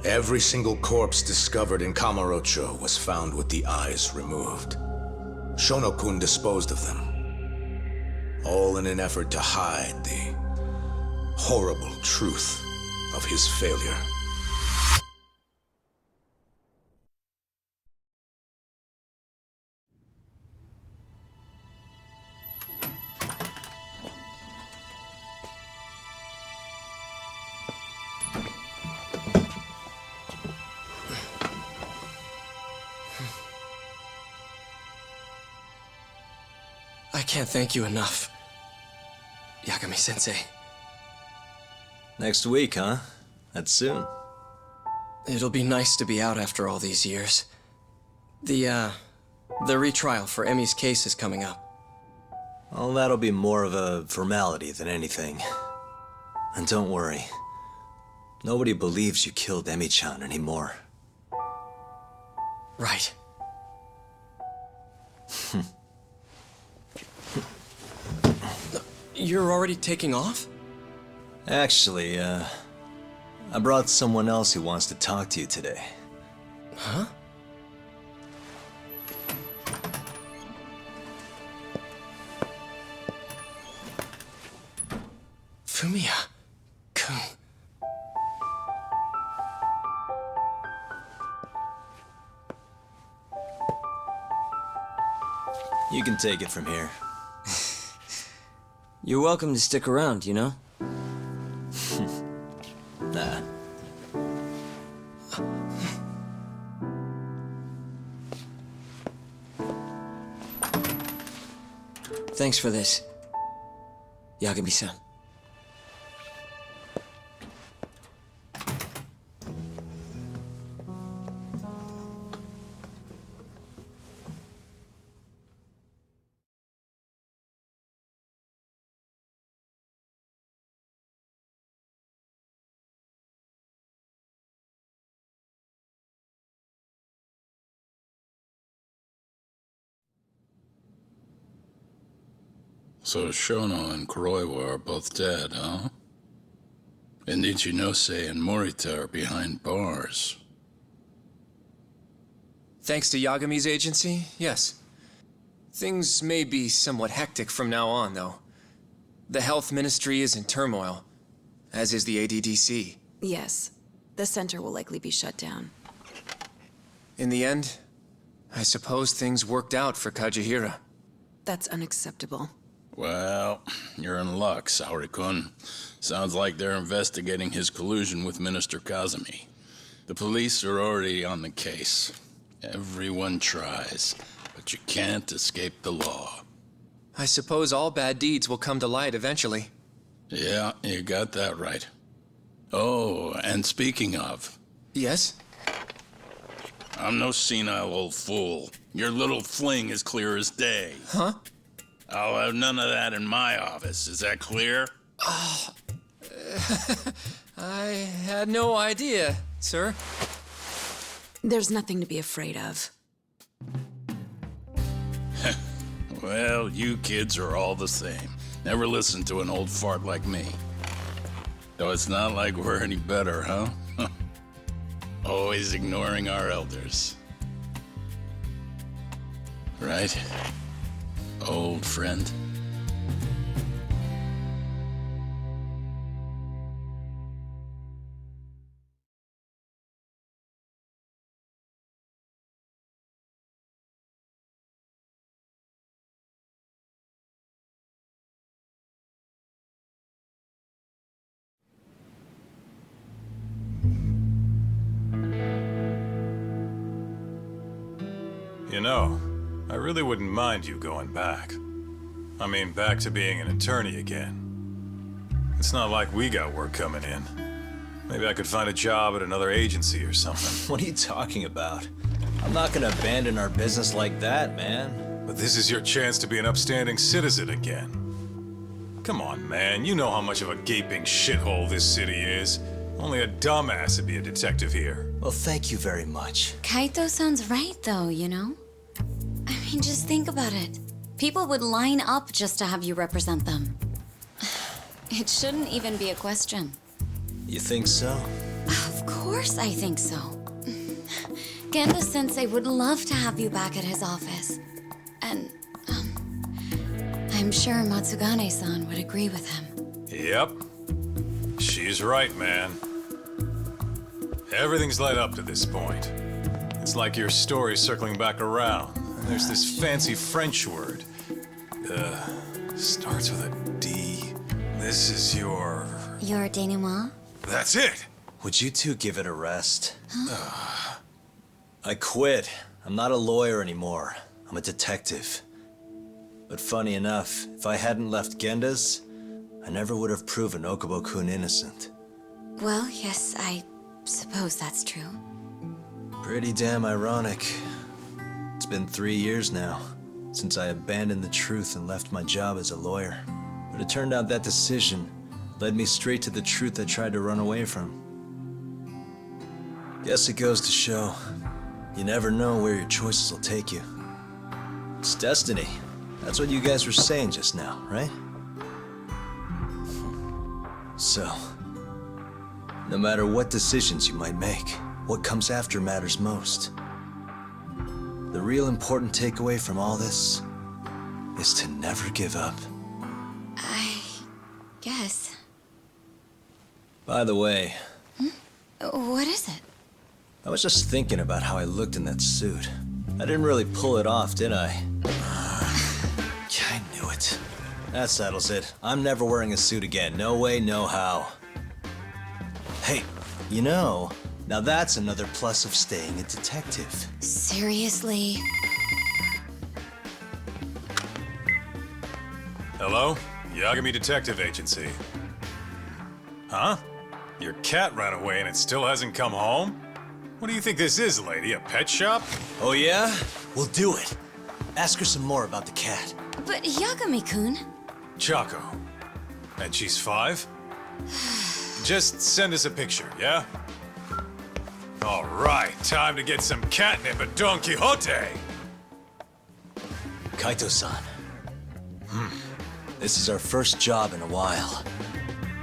[SPEAKER 17] every single corpse discovered in Kamurocho was found with the eyes removed. Shono-kun disposed of them, all in an effort to hide the horrible truth of his failure.
[SPEAKER 7] I can't thank you enough, Yagami-sensei.
[SPEAKER 2] Next week, huh? That's soon.
[SPEAKER 7] It'll be nice to be out after all these years. The retrial for Emmy's case is coming up.
[SPEAKER 2] Well, that'll be more of a formality than anything. And don't worry. Nobody believes you killed Emmy-chan anymore.
[SPEAKER 7] Right. You're already taking off?
[SPEAKER 2] Actually, I brought someone else who wants to talk to you today.
[SPEAKER 7] Huh? Fumiya-kun.
[SPEAKER 2] You can take it from here.
[SPEAKER 10] You're welcome to stick around, you know?
[SPEAKER 2] Nah.
[SPEAKER 10] Thanks for this, Yagami-san.
[SPEAKER 1] So Shono and Kuroiwa are both dead, huh? And Ichinose and Morita are behind bars.
[SPEAKER 9] Thanks to Yagami's agency, yes. Things may be somewhat hectic from now on, though. The health ministry is in turmoil. As is the ADDC.
[SPEAKER 15] Yes. The center will likely be shut down.
[SPEAKER 9] In the end, I suppose things worked out for Kajihira.
[SPEAKER 15] That's unacceptable.
[SPEAKER 1] Well, you're in luck, Saori-kun. Sounds like they're investigating his collusion with Minister Kazumi. The police are already on the case. Everyone tries, but you can't escape the law.
[SPEAKER 9] I suppose all bad deeds will come to light eventually.
[SPEAKER 1] Yeah, you got that right. Oh, and speaking of...
[SPEAKER 9] Yes?
[SPEAKER 1] I'm no senile old fool. Your little fling is clear as day.
[SPEAKER 9] Huh?
[SPEAKER 1] I'll have none of that in my office. Is that clear?
[SPEAKER 9] Oh, I had no idea, sir.
[SPEAKER 15] There's nothing to be afraid of.
[SPEAKER 1] Well, you kids are all the same. Never listen to an old fart like me. Though it's not like we're any better, huh? Always ignoring our elders. Right? Old friend?
[SPEAKER 3] You know, I really wouldn't mind you going back. I mean, back to being an attorney again. It's not like we got work coming in. Maybe I could find a job at another agency or something.
[SPEAKER 2] What are you talking about? I'm not gonna abandon our business like that, man.
[SPEAKER 3] But this is your chance to be an upstanding citizen again. Come on, man. You know how much of a gaping shithole this city is. Only a dumbass would be a detective here.
[SPEAKER 2] Well, thank you very much.
[SPEAKER 6] Kaito sounds right, though, you know? I mean, just think about it. People would line up just to have you represent them. It shouldn't even be a question.
[SPEAKER 2] You think so?
[SPEAKER 6] Of course I think so. Genda-sensei would love to have you back at his office. And, I'm sure Matsugane-san would agree with him.
[SPEAKER 3] Yep. She's right, man. Everything's led up to this point. It's like your story's circling back around. And there's this fancy French word. Starts with a D. This is your...
[SPEAKER 6] Your denouement?
[SPEAKER 3] That's it!
[SPEAKER 2] Would you two give it a rest?
[SPEAKER 6] Huh?
[SPEAKER 2] I quit. I'm not a lawyer anymore. I'm a detective. But funny enough, if I hadn't left Genda's, I never would have proven Okubo-kun innocent.
[SPEAKER 6] Well, yes, I suppose that's true.
[SPEAKER 2] Pretty damn ironic. It's been 3 years now, since I abandoned the truth and left my job as a lawyer. But it turned out that decision led me straight to the truth I tried to run away from. Guess it goes to show, you never know where your choices will take you. It's destiny. That's what you guys were saying just now, right? So, no matter what decisions you might make, what comes after matters most. The real important takeaway from all this is to never give up.
[SPEAKER 6] I guess.
[SPEAKER 2] By the way...
[SPEAKER 6] What is it?
[SPEAKER 2] I was just thinking about how I looked in that suit. I didn't really pull it off, did I? I knew it. That settles it. I'm never wearing a suit again. No way, no how. Hey, you know, now that's another plus of staying a detective.
[SPEAKER 6] Seriously?
[SPEAKER 3] Hello? Yagami Detective Agency. Huh? Your cat ran away and it still hasn't come home? What do you think this is, lady? A pet shop?
[SPEAKER 2] Oh yeah? We'll do it. Ask her some more about the cat.
[SPEAKER 6] But Yagami-kun...
[SPEAKER 3] Chaco. And she's 5? Just send us a picture, yeah? All right, time to get some catnip at Don Quixote!
[SPEAKER 2] Kaito-san. This is our first job in a while.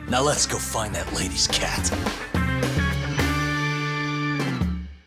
[SPEAKER 2] Now let's go find that lady's cat.